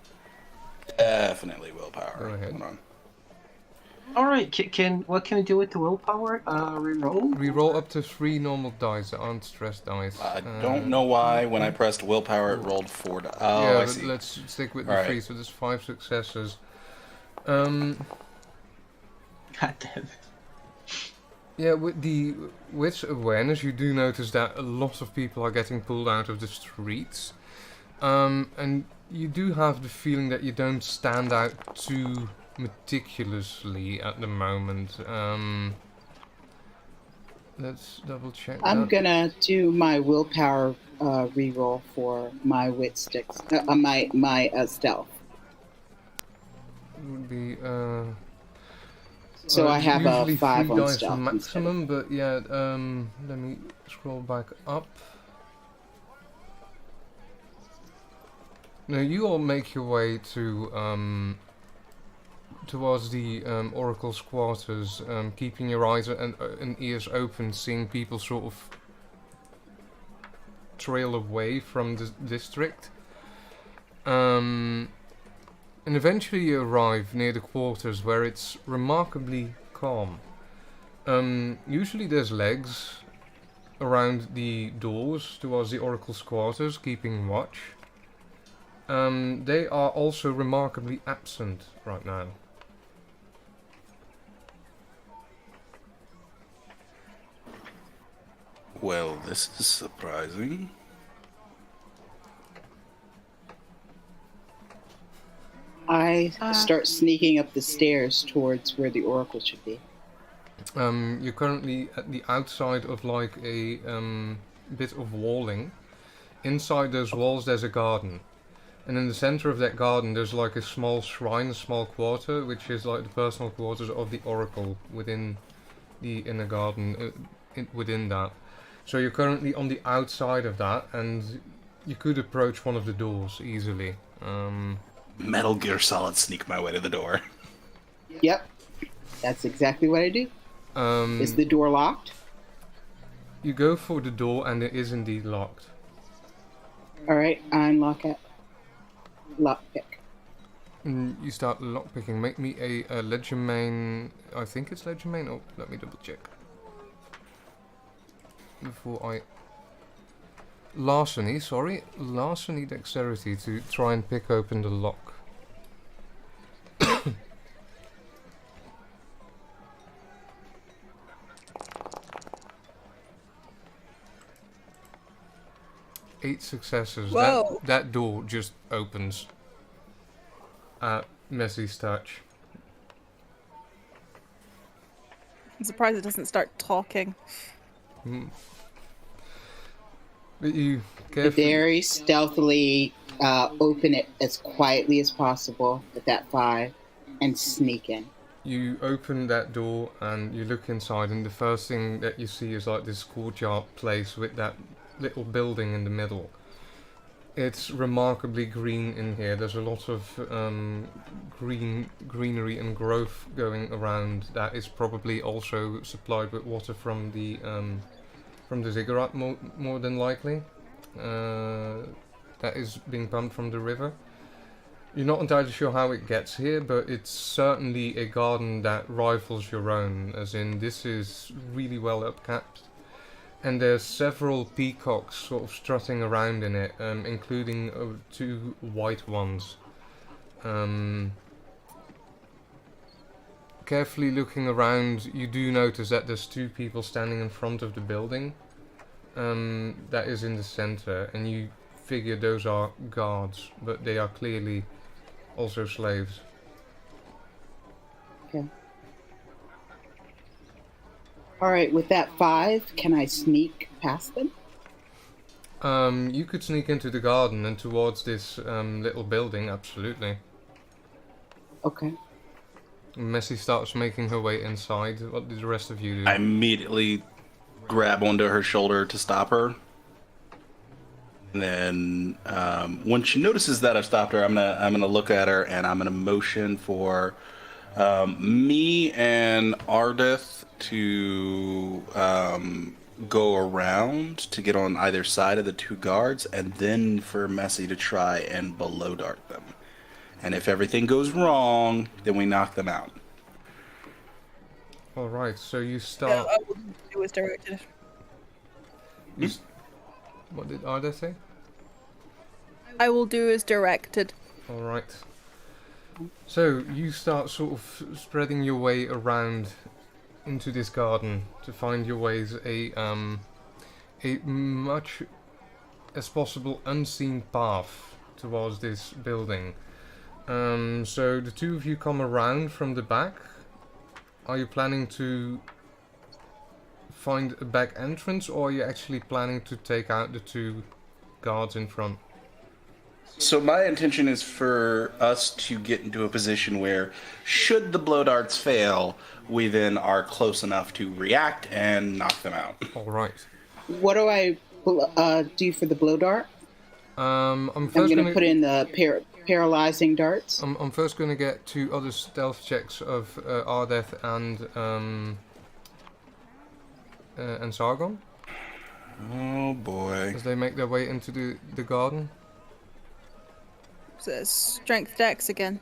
Definitely willpower. Go ahead. Hold on. All right. What can we do with the willpower? Reroll. Reroll up to 3 normal dice that aren't stress dice. I don't know why when I pressed willpower it rolled 4 dice. Oh, yeah, I but see. let's stick with All the right. 3, so there's 5 successes. God damn it. Yeah, with the witch awareness, you do notice that a lot of people are getting pulled out of the streets. And you do have the feeling that you don't stand out too meticulously at the moment. Let's double check I'm that. gonna do my willpower reroll for my wit sticks, my stealth. Would be So I have a usually 5 3 on dice stealth maximum, but yeah, let me scroll back up. Now you all make your way to towards the Oracle's quarters, keeping your eyes and ears open, seeing people sort of trail away from the district. And eventually you arrive near the quarters where it's remarkably calm. Usually there's legs around the doors towards the Oracle's quarters, keeping watch. They are also remarkably absent right now. Well, this is surprising. I start sneaking up the stairs towards where the oracle should be. You're currently at the outside of like a bit of walling. Inside those walls there's a garden. And in the center of that garden there's like a small shrine, a small quarter, which is like the personal quarters of the oracle within the inner garden, within that. So you're currently on the outside of that, and you could approach one of the doors easily. Metal Gear Solid sneak my way to the door. Yep, that's exactly what I do. Is the door locked? You go for the door, and it is indeed locked. All right, I unlock it. Lockpick. You start lockpicking. Make me a legerdemain. I think it's legerdemain. Oh, let me double check. Before I... Larceny, sorry. Larceny dexterity to try and pick open the lock. Eight successes. Whoa. That door just opens at Messy's touch. I'm surprised it doesn't start talking. But you Very stealthily open it as quietly as possible with that 5 and sneak in. You open that door and you look inside, and the first thing that you see is like this courtyard place with that little building in the middle. It's remarkably green in here. There's a lot of greenery and growth going around. That is probably also supplied with water from the ziggurat, more than likely. That is being pumped from the river. You're not entirely sure how it gets here, but it's certainly a garden that rivals your own, as in this is really well upkept. And there's several peacocks sort of strutting around in it, including 2 white ones. Carefully looking around, you do notice that there's 2 people standing in front of the building. That is in the center, and you figure those are guards, but they are clearly also slaves. Okay. All right, with that 5, can I sneak past them? You could sneak into the garden and towards this little building, absolutely. Okay. Messy starts making her way inside. What did the rest of you do? I immediately grab onto her shoulder to stop her. And then when she notices that I've stopped her, I'm gonna look at her and I'm gonna motion for me and Ardeth to go around to get on either side of the 2 guards, and then for Messy to try and below dart them. And if everything goes wrong, then we knock them out. All right. So you Yeah, start. I will do as directed. What did Arda say? I will do as directed. All right. So you start sort of spreading your way around into this garden to find your ways a much as possible unseen path towards this building. So the two of you come around from the back. Are you planning to find a back entrance, or are you actually planning to take out the two guards in front? So my intention is for us to get into a position where, should the blow darts fail, we then are close enough to react and knock them out. All right. What do I do for the blow dart? I'm I'm first going to put in the paralyzing darts. I'm first going to get two other stealth checks of Ardeth and Sargon Oh boy. as they make their way into the garden. So it's strength dex again.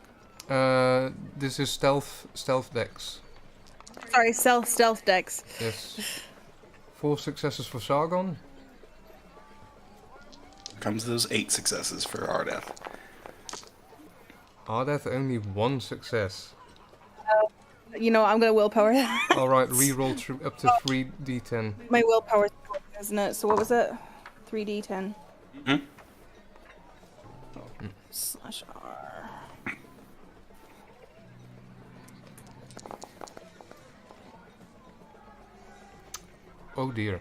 This is stealth dex. Sorry, stealth dex. Yes. 4 successes for Sargon. Comes those 8 successes for Ardeth. Ardeth only 1 success. You know, I'm gonna willpower that. All right, reroll up to 3d10. My willpower's important, isn't it? So what was it? 3d10. Mhm. Slash R. Oh dear.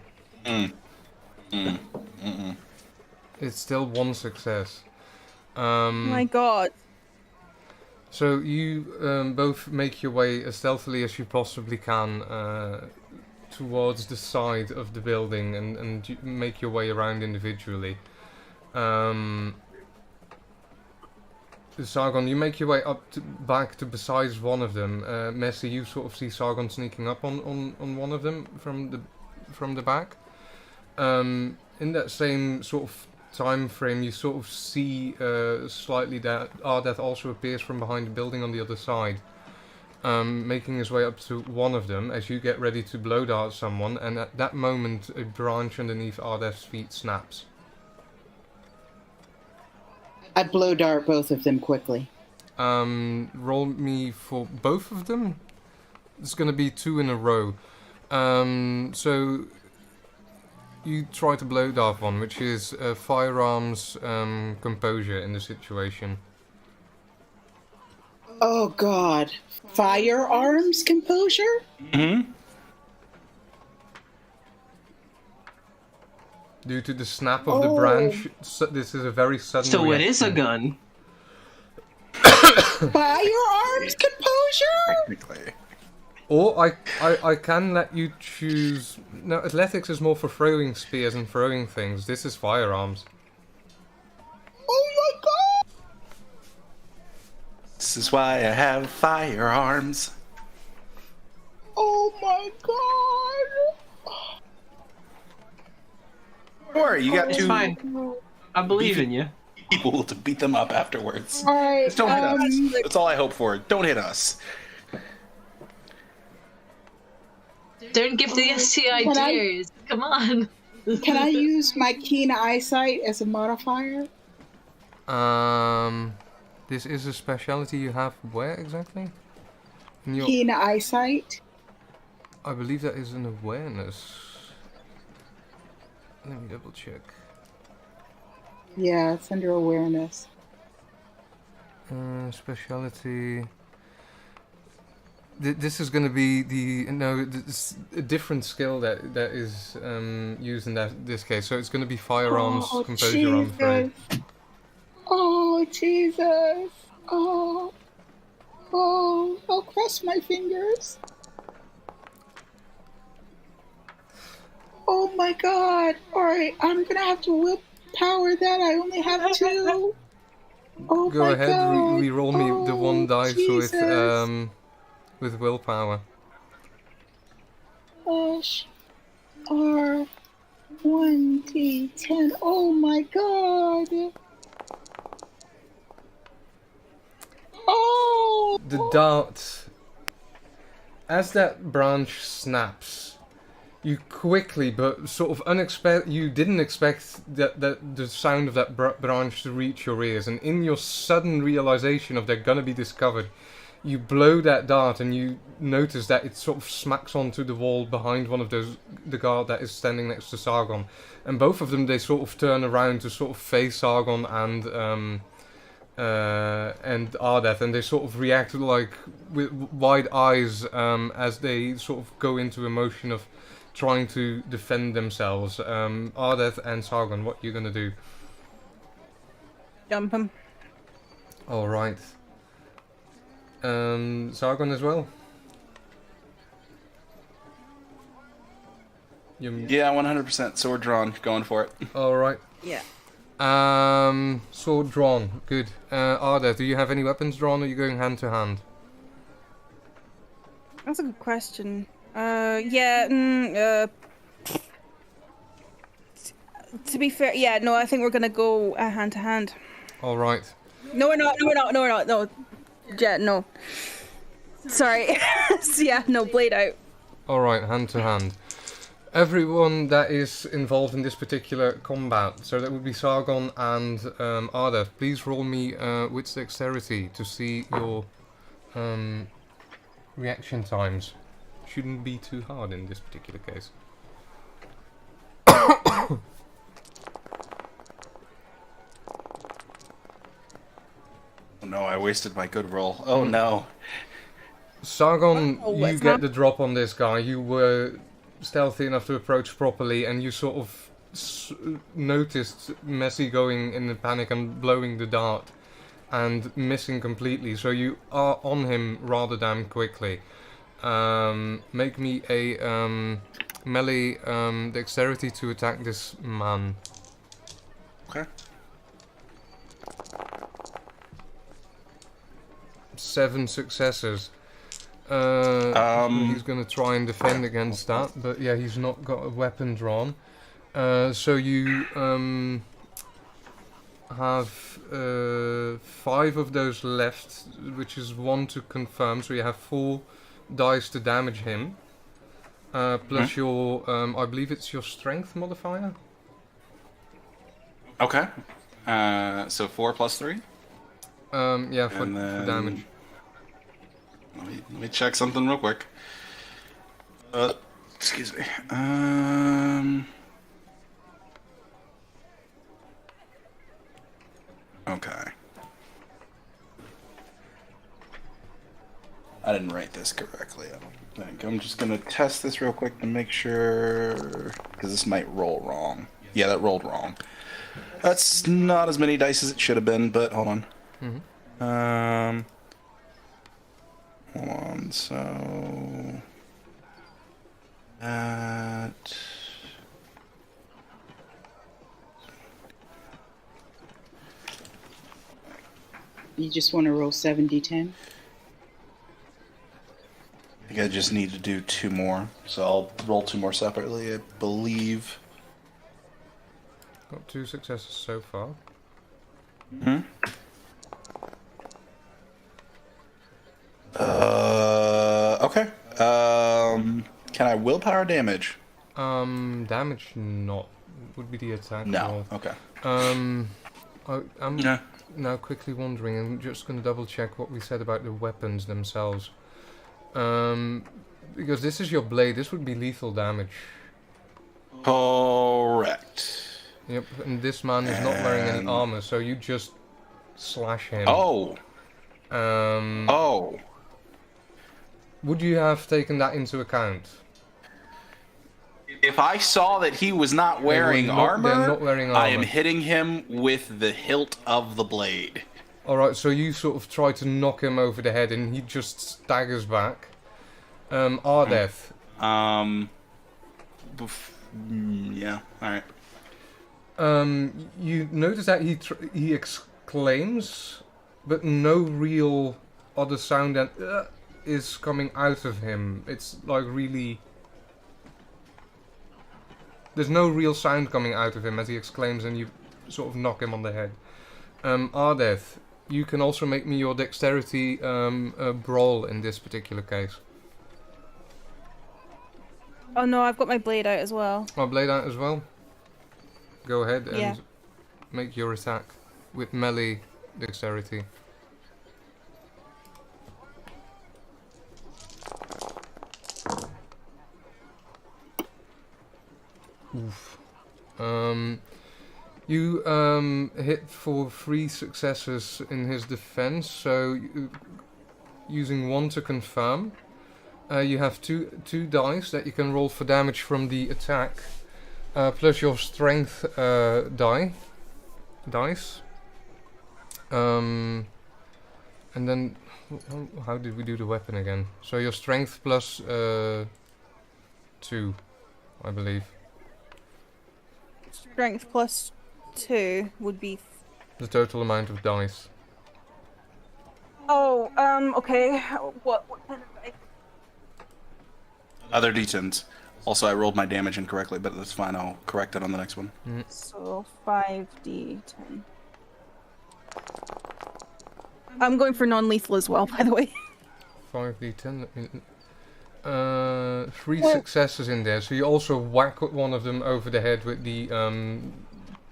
It's still 1 success. My god. So you both make your way as stealthily as you possibly can towards the side of the building and you make your way around individually. Sargon, you make your way up back to besides one of them. Messi, you sort of see Sargon sneaking up on one of them from the back. In that same sort of time frame, you sort of see slightly that Ardeth also appears from behind the building on the other side, making his way up to one of them as you get ready to blow dart someone, and at that moment a branch underneath Ardeth's feet snaps. I blow dart both of them quickly. Roll me for both of them. It's going to be 2 in a row. So you try to blow dart one, which is firearms composure in the situation. Oh god. Firearms composure? Mm-hmm. Due to the snap of the branch, this is a very sudden So it is a reaction. gun. Firearms composure? Technically. Or I can let you choose. No, athletics is more for throwing spears and throwing things. This is firearms. Oh my god! This is why I have firearms. Oh my god! Don't worry, you got It's 2 fine. I believe in you. people to beat them up afterwards. Alright, Just don't hit us. That's all I hope for. Don't hit us. Don't give the STI Can I- ideas. Come on. can I use my keen eyesight as a modifier? This is a specialty you have where exactly? In your, Keen eyesight? I believe that is an awareness. Let me double check. Yeah, it's under awareness. Specialty. This is going to be this a different skill that is used in this case. So it's going to be firearms composure. I'm afraid. Oh, Jesus. Oh, I'll cross my fingers. Oh my god. Alright, I'm gonna have to willpower that. I only have 2. Oh Go my ahead, god. re-roll me the one dice Jesus. with willpower. R 1d10. Oh my god. Oh. The dart as that branch snaps, you quickly, but sort of you didn't expect that the sound of that branch to reach your ears, and in your sudden realization of they're gonna be discovered, you blow that dart, and you notice that it sort of smacks onto the wall behind one of the guard that is standing next to Sargon, and both of them, they sort of turn around to sort of face Sargon and Ardeth, and they sort of react like with wide eyes as they sort of go into a motion of trying to defend themselves. Ardeth and Sargon, what are you gonna do? Jump him. Alright. Sargon as well? Yeah, 100%. Sword drawn. Going for it. Alright. Yeah. Sword drawn. Good. Ardeth, do you have any weapons drawn, or are you going hand to hand? That's a good question. To be fair, yeah, no, I think we're gonna go hand to hand. Alright. No, we're not. No. Yeah, no. Sorry. Yeah, no, blade out. Alright, hand to hand. Everyone that is involved in this particular combat, so that would be Sargon and Ardeth, please roll me with dexterity to see your reaction times. Shouldn't be too hard in this particular case. Oh no, I wasted my good roll. Oh no. Sargon, you get the drop on this guy. You were stealthy enough to approach properly, and you sort of noticed Messi going in a panic and blowing the dart and missing completely, so you are on him rather damn quickly. Make me a melee dexterity to attack this man. Okay. 7 successes. He's going to try and defend against that, but yeah, he's not got a weapon drawn. So you have 5 of those left, which is 1 to confirm, so you have 4 dice to damage him. Plus your, I believe it's your strength modifier? Okay. So 4 plus 3? Yeah, for damage. Let me check something real quick. Excuse me. Okay. I didn't write this correctly, I don't think. I'm just gonna test this real quick to make sure, because this might roll wrong. Yeah, that rolled wrong. That's not as many dice as it should have been, but hold on. Hold on, so that You just want to roll 7d10? I think I just need to do 2 more, so I'll roll 2 more separately, I believe. Got 2 successes so far. Okay. Can I willpower damage? Damage not. Would be the attack No. roll. Okay. I'm now quickly wondering, I'm just going to double check what we said about the weapons themselves. Because this is your blade, this would be lethal damage. Correct. Yep, and this man is not wearing any armor, so you just slash him. Oh. Would you have taken that into account? If I saw that he was not wearing armor, they're not wearing I am armor. hitting him with the hilt of the blade. Alright, so you sort of try to knock him over the head and he just staggers back. Ardeth. Yeah, alright. You notice that he exclaims, but no real other sound than is coming out of him. It's like really... There's no real sound coming out of him as he exclaims, and you sort of knock him on the head. Ardeth, you can also make me your dexterity brawl in this particular case. Oh no, I've got my blade out as well. My blade out as well. Go ahead and Yeah. make your attack with melee dexterity. Oof. You hit for 3 successes in his defense, so using 1 to confirm. You have two dice that you can roll for damage from the attack, plus your strength dice. And then, how did we do the weapon again? So your strength plus 2, I believe. Strength plus 2 would be. The total amount of dice. Oh, okay. What kind of dice? Other d10s. Also, I rolled my damage incorrectly, but that's fine. I'll correct it on the next one. So 5d10. I'm going for non-lethal as well, by the way. 5d10. Let me. 3 successes in there. So you also whack one of them over the head with the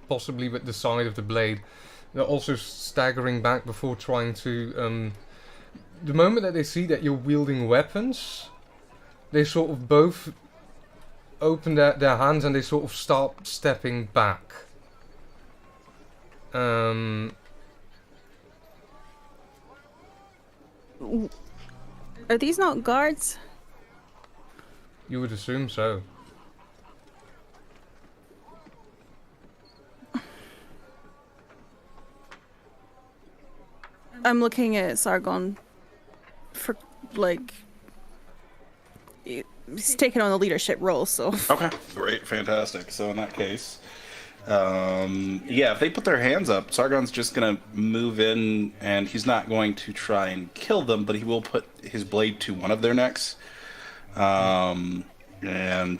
possibly with the side of the blade. They're also staggering back before trying to. The moment that they see that you're wielding weapons, they sort of both open their hands and they sort of start stepping back. Are these not guards? You would assume so. I'm looking at Sargon for, like, he's taking on a leadership role, so. Okay, great, fantastic. So in that case, yeah, if they put their hands up, Sargon's just gonna move in, and he's not going to try and kill them, but he will put his blade to one of their necks, and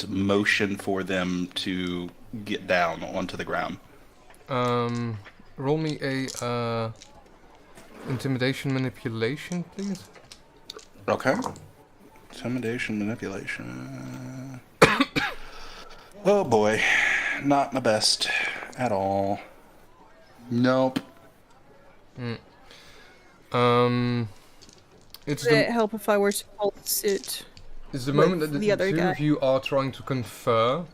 motion for them to get down onto the ground. Roll me a intimidation manipulation, please. Okay. Intimidation manipulation. Oh boy, not my best at all. Nope. It's Would it help if I were to follow suit? It's the moment that the the other two guy? of you are trying to confer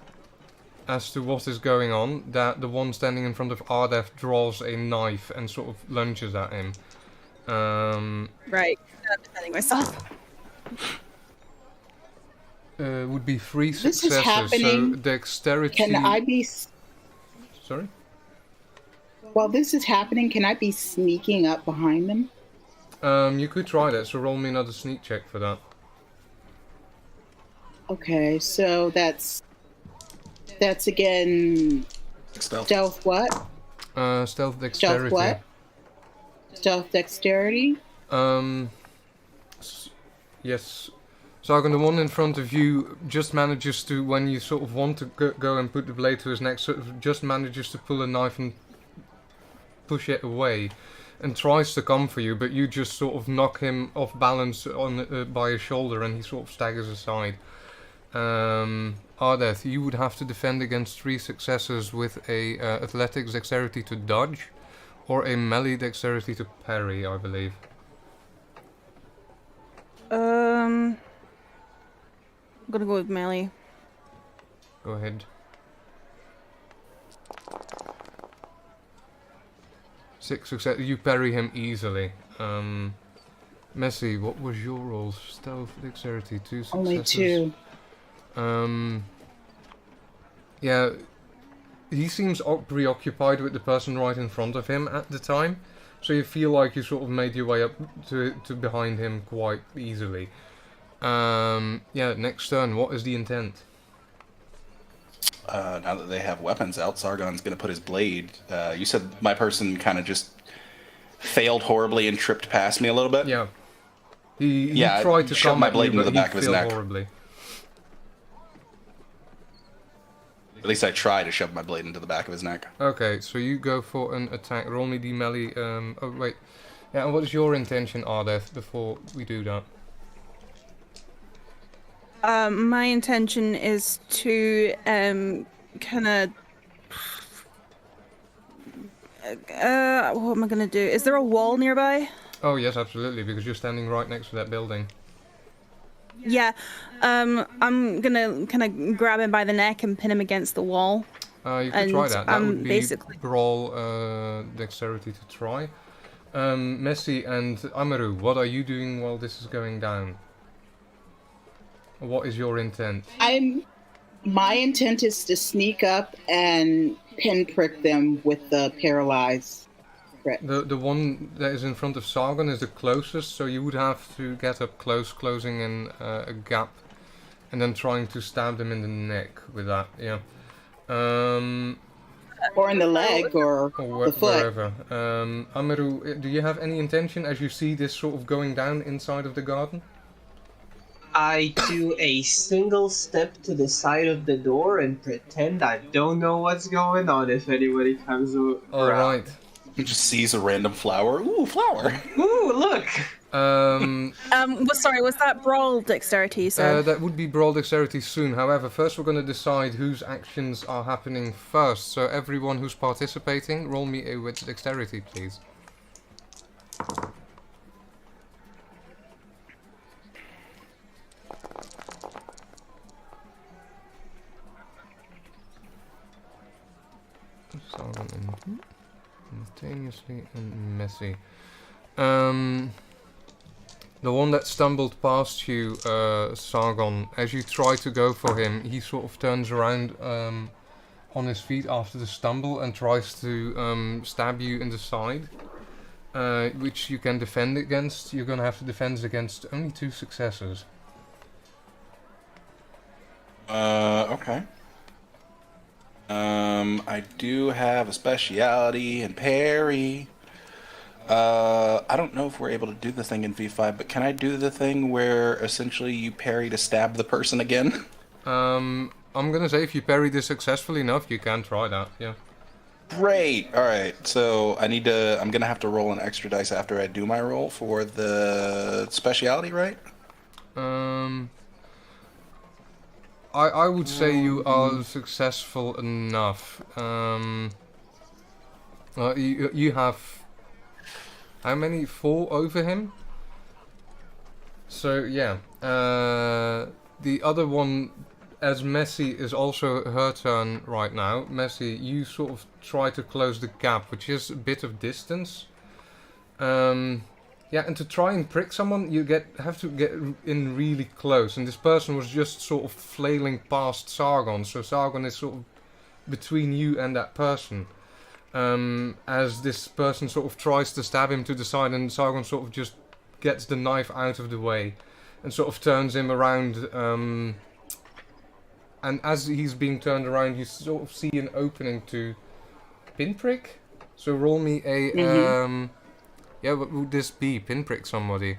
as to what is going on, that the one standing in front of Ardeth draws a knife and sort of lunges at him. Right, I'm defending myself. Would be 3 This is successes, so happening. dexterity... Can I be? Sorry? While this is happening, can I be sneaking up behind them? You could try that, so roll me another sneak check for that. Okay, so that's again stealth what? Stealth dexterity. Stealth what? Stealth dexterity? Yes. Sargon, the one in front of you just manages to, when you sort of want to go and put the blade to his neck, sort of just manages to pull a knife and push it away, and tries to come for you, but you just sort of knock him off balance on by his shoulder, and he sort of staggers aside. Ardeth, you would have to defend against 3 successes with a athletics dexterity to dodge, or a melee dexterity to parry, I believe. I'm gonna go with melee. Go ahead. 6 success. You parry him easily. Messi, what was your roll? Stealth dexterity, 2 successes. Only 2. Yeah, he seems preoccupied with the person right in front of him at the time, so you feel like you sort of made your way up to behind him quite easily. Yeah, next turn, what is the intent? Now that they have weapons out, Sargon's going to put his blade. You said my person kind of just failed horribly and tripped past me a little bit? Yeah. He I tried to shoved come my at blade you, into but the he back of his failed neck. horribly. At least I try to shove my blade into the back of his neck. Okay, so you go for an attack. Roll me the melee. Oh wait. Yeah, and what is your intention, Ardeth, before we do that? My intention is to kind of. What am I gonna do? Is there a wall nearby? Oh yes, absolutely, because you're standing right next to that building. Yeah. I'm gonna kind of grab him by the neck and pin him against the wall. You could try that. That would be basically brawl dexterity to try. Messi and Amaru, what are you doing while this is going down? What is your intent? My intent is to sneak up and pinprick them with the paralyze prick. The one that is in front of Sargon is the closest, so you would have to get up close, closing in a gap, and then trying to stab them in the neck with that. Yeah. Or in the leg, or the foot. Wherever. Amaru, do you have any intention as you see this sort of going down inside of the garden? I do a single step to the side of the door and pretend I don't know what's going on if anybody comes around. Alright. He just sees a random flower. Ooh, flower. Ooh, look! Sorry, was that brawl dexterity, sir? That would be brawl dexterity soon. However, first we're going to decide whose actions are happening first. So everyone who's participating, roll me a wit dexterity, please. Simultaneously and messy. The one that stumbled past you, Sargon, as you try to go for him, he sort of turns around on his feet after the stumble and tries to stab you in the side, which you can defend against. You're going to have to defend against only 2 successes. Okay. I do have a speciality and parry. I don't know if we're able to do the thing in V5, but can I do the thing where essentially you parry to stab the person again? I'm gonna say if you parry this successfully enough, you can try that, yeah. Great! Alright, so I'm gonna have to roll an extra dice after I do my roll for the speciality, right? I would say you are successful enough. You have... How many? 4 over him? So, yeah. The other one, as Messi is also her turn right now. Messi, you sort of try to close the gap, which is a bit of distance. Yeah, and to try and prick someone, you have to get in really close. And this person was just sort of flailing past Sargon. So Sargon is sort of between you and that person. As this person sort of tries to stab him to the side, and Sargon sort of just gets the knife out of the way and sort of turns him around. And as he's being turned around, you sort of see an opening to pinprick. So roll me a... Yeah, what would this be? Pinprick somebody.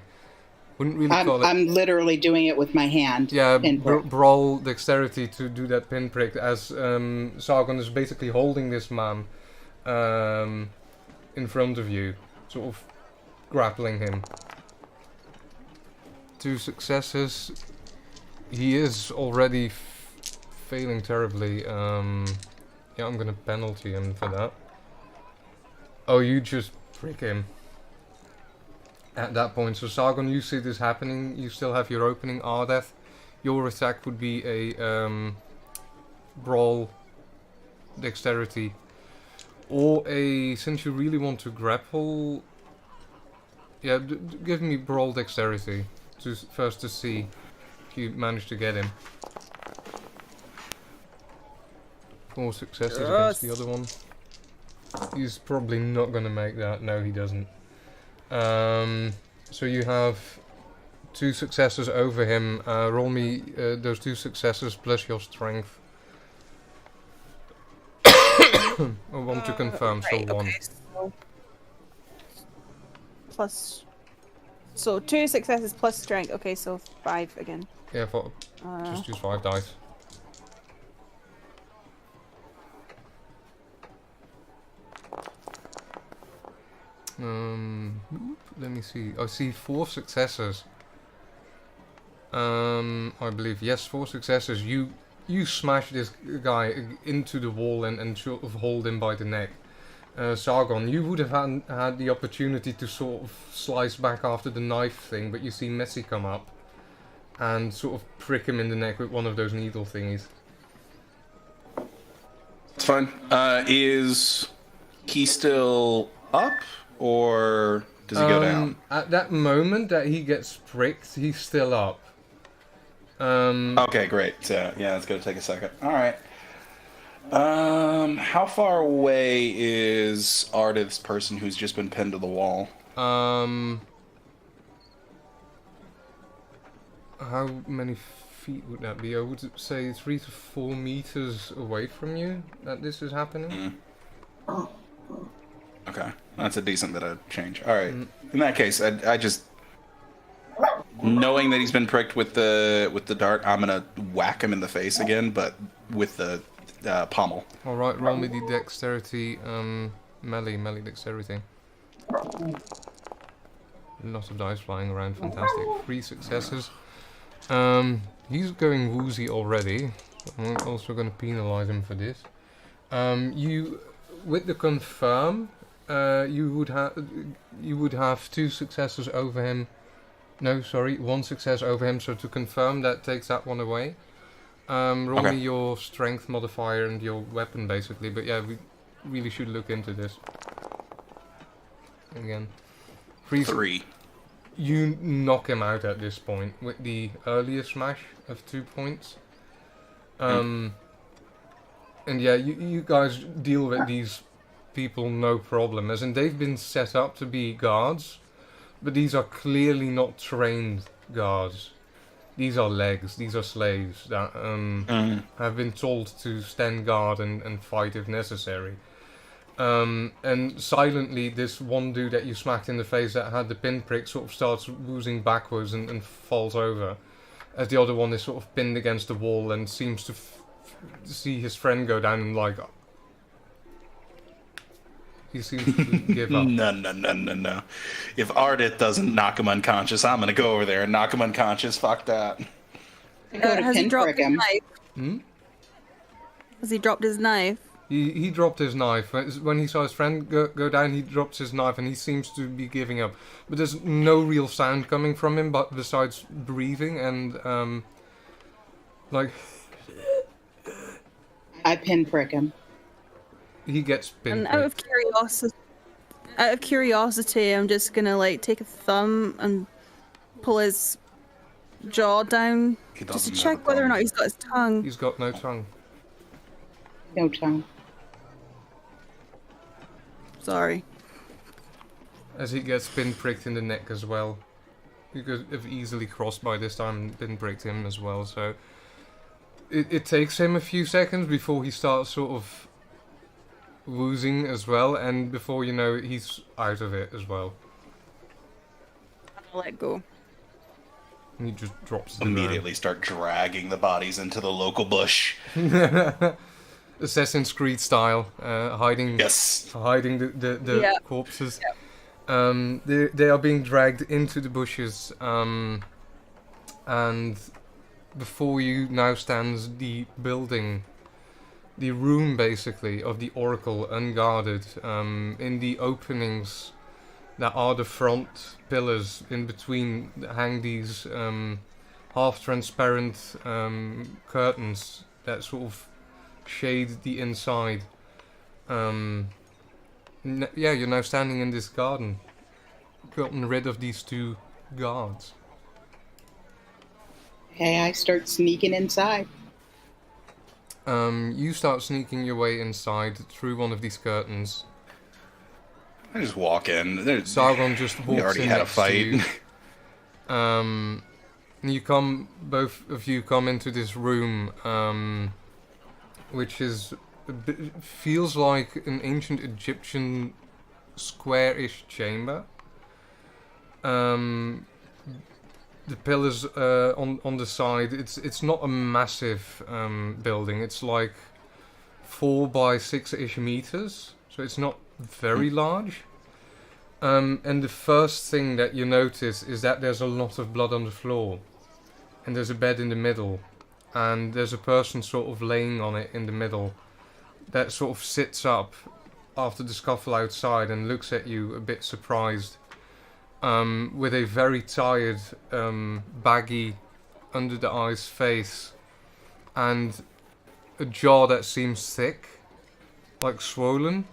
Wouldn't really call it... I'm literally doing it with my hand. Yeah, brawl dexterity to do that pinprick, as Sargon is basically holding this man in front of you, sort of grappling him. 2 successes. He is already failing terribly. Yeah, I'm gonna penalty him for that. Oh, you just prick him. At that point, so Sargon, you see this happening, you still have your opening Ardeth. Your attack would be a brawl dexterity. Or a, since you really want to grapple, yeah, give me brawl dexterity first to see if you manage to get him. 4 successes against the other one. He's probably not gonna make that, no he doesn't. So you have 2 successes over him. Roll me those 2 successes plus your strength. I want to confirm, right, so 1. Okay, so 2 successes plus strength. Okay, so 5 again. Yeah, just use 5 dice. Let me see. I see 4 successes. I believe, yes, 4 successes. You smash this guy into the wall and sort of hold him by the neck. Sargon, you would have had the opportunity to sort of slice back after the knife thing, but you see Messi come up and sort of prick him in the neck with one of those needle thingies. It's fine. Is he still up, or does he go down? At that moment that he gets pricked, he's still up. Okay, great. So, yeah, it's going to take a second. All right. How far away is Ardith's person who's just been pinned to the wall? How many feet would that be? I would say 3 to 4 meters away from you that this is happening. Okay, that's a decent bit of change. All right. In that case, I just, knowing that he's been pricked with the dart, I'm gonna whack him in the face again, but with the pommel. All right, roll me the dexterity, melee dexterity. Lots of dice flying around, fantastic. 3 successes. He's going woozy already. I'm also going to penalize him for this. You, with the confirm, you would have 2 successes over him. No, sorry, 1 success over him. So to confirm, that takes that one away. Roll me your strength modifier and your weapon, basically. But yeah, we really should look into this. Again. 3. You knock him out at this point with the earlier smash of 2 points. And yeah, you guys deal with these people no problem. As in, they've been set up to be guards, but these are clearly not trained guards. These are legs, these are slaves that have been told to stand guard and fight if necessary. And silently, this one dude that you smacked in the face that had the pinprick sort of starts woozing backwards and falls over, as the other one is sort of pinned against the wall and seems to see his friend go down and like... He seems to give up. No. If Ardith doesn't knock him unconscious, I'm gonna go over there and knock him unconscious. Fuck that. Has he dropped his knife? Has he dropped his knife? He dropped his knife. When he saw his friend go down, he drops his knife and he seems to be giving up. But there's no real sound coming from him, but besides breathing and, like... I pinprick him. He gets pinpricked. And out of curiosity, I'm just gonna, like, take a thumb and pull his jaw down just to check whether or not he's got his tongue. He's got no tongue. No tongue. Sorry. As he gets pinpricked in the neck as well. You could have easily crossed by this time and pinpricked him as well, so... It takes him a few seconds before he starts sort of woozing as well, and before you know it, he's out of it as well. I'll let go. And he just drops the Immediately start dragging the bodies into the local bush. Assassin's Creed style, hiding the corpses. Yep. They are being dragged into the bushes, and before you now stands the building, the room basically of the Oracle, unguarded. In the openings that are the front pillars, in between hang these half-transparent curtains that sort of shade the inside. Yeah, you're now standing in this garden, gotten rid of these 2 guards. Okay, I start sneaking inside. You start sneaking your way inside through one of these curtains. I just walk in. Sargon just walks in. We already had a fight. You come, both of you come into this room, which is feels like an ancient Egyptian square-ish chamber. The pillars on the side, it's not a massive building. It's like 4 by 6-ish meters, so it's not very large. And the first thing that you notice is that there's a lot of blood on the floor. and there's a bed in the middle, and there's a person sort of laying on it in the middle that sort of sits up after the scuffle outside and looks at you a bit surprised, with a very tired, baggy, under the eyes face, and a jaw that seems thick, like swollen,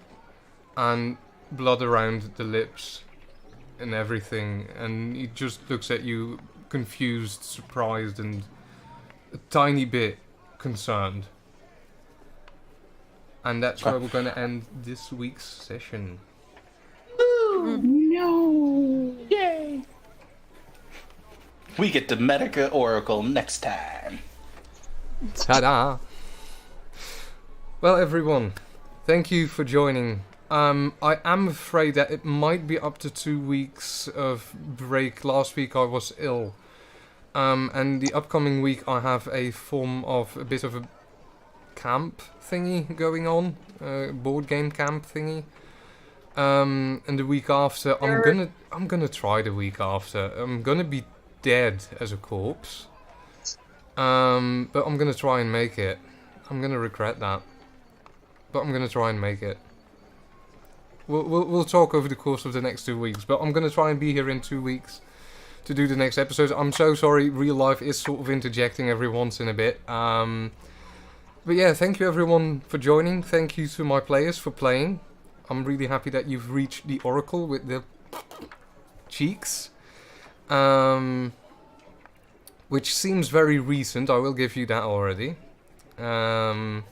and blood around the lips and everything, and he just looks at you confused, surprised, and a tiny bit concerned. And that's where we're going to end this week's session. No. Yay! We get to Medica Oracle next time. Ta-da! Well, everyone, thank you for joining. I am afraid that it might be up to 2 weeks of break. Last week I was ill. And the upcoming week I have a form of a bit of a camp thingy going on. Board game camp thingy. And the week after, I'm gonna try the week after. I'm gonna be dead as a corpse. But I'm gonna try and make it. I'm gonna regret that. But I'm gonna try and make it. We'll talk over the course of the next 2 weeks, but I'm gonna try and be here in 2 weeks to do the next episode. I'm so sorry, real life is sort of interjecting every once in a bit. But yeah, thank you everyone for joining. Thank you to my players for playing. I'm really happy that you've reached the Oracle with the cheeks. Which seems very recent, I will give you that already. And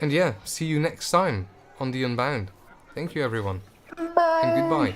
yeah, see you next time on the Unbound. Thank you everyone. And goodbye.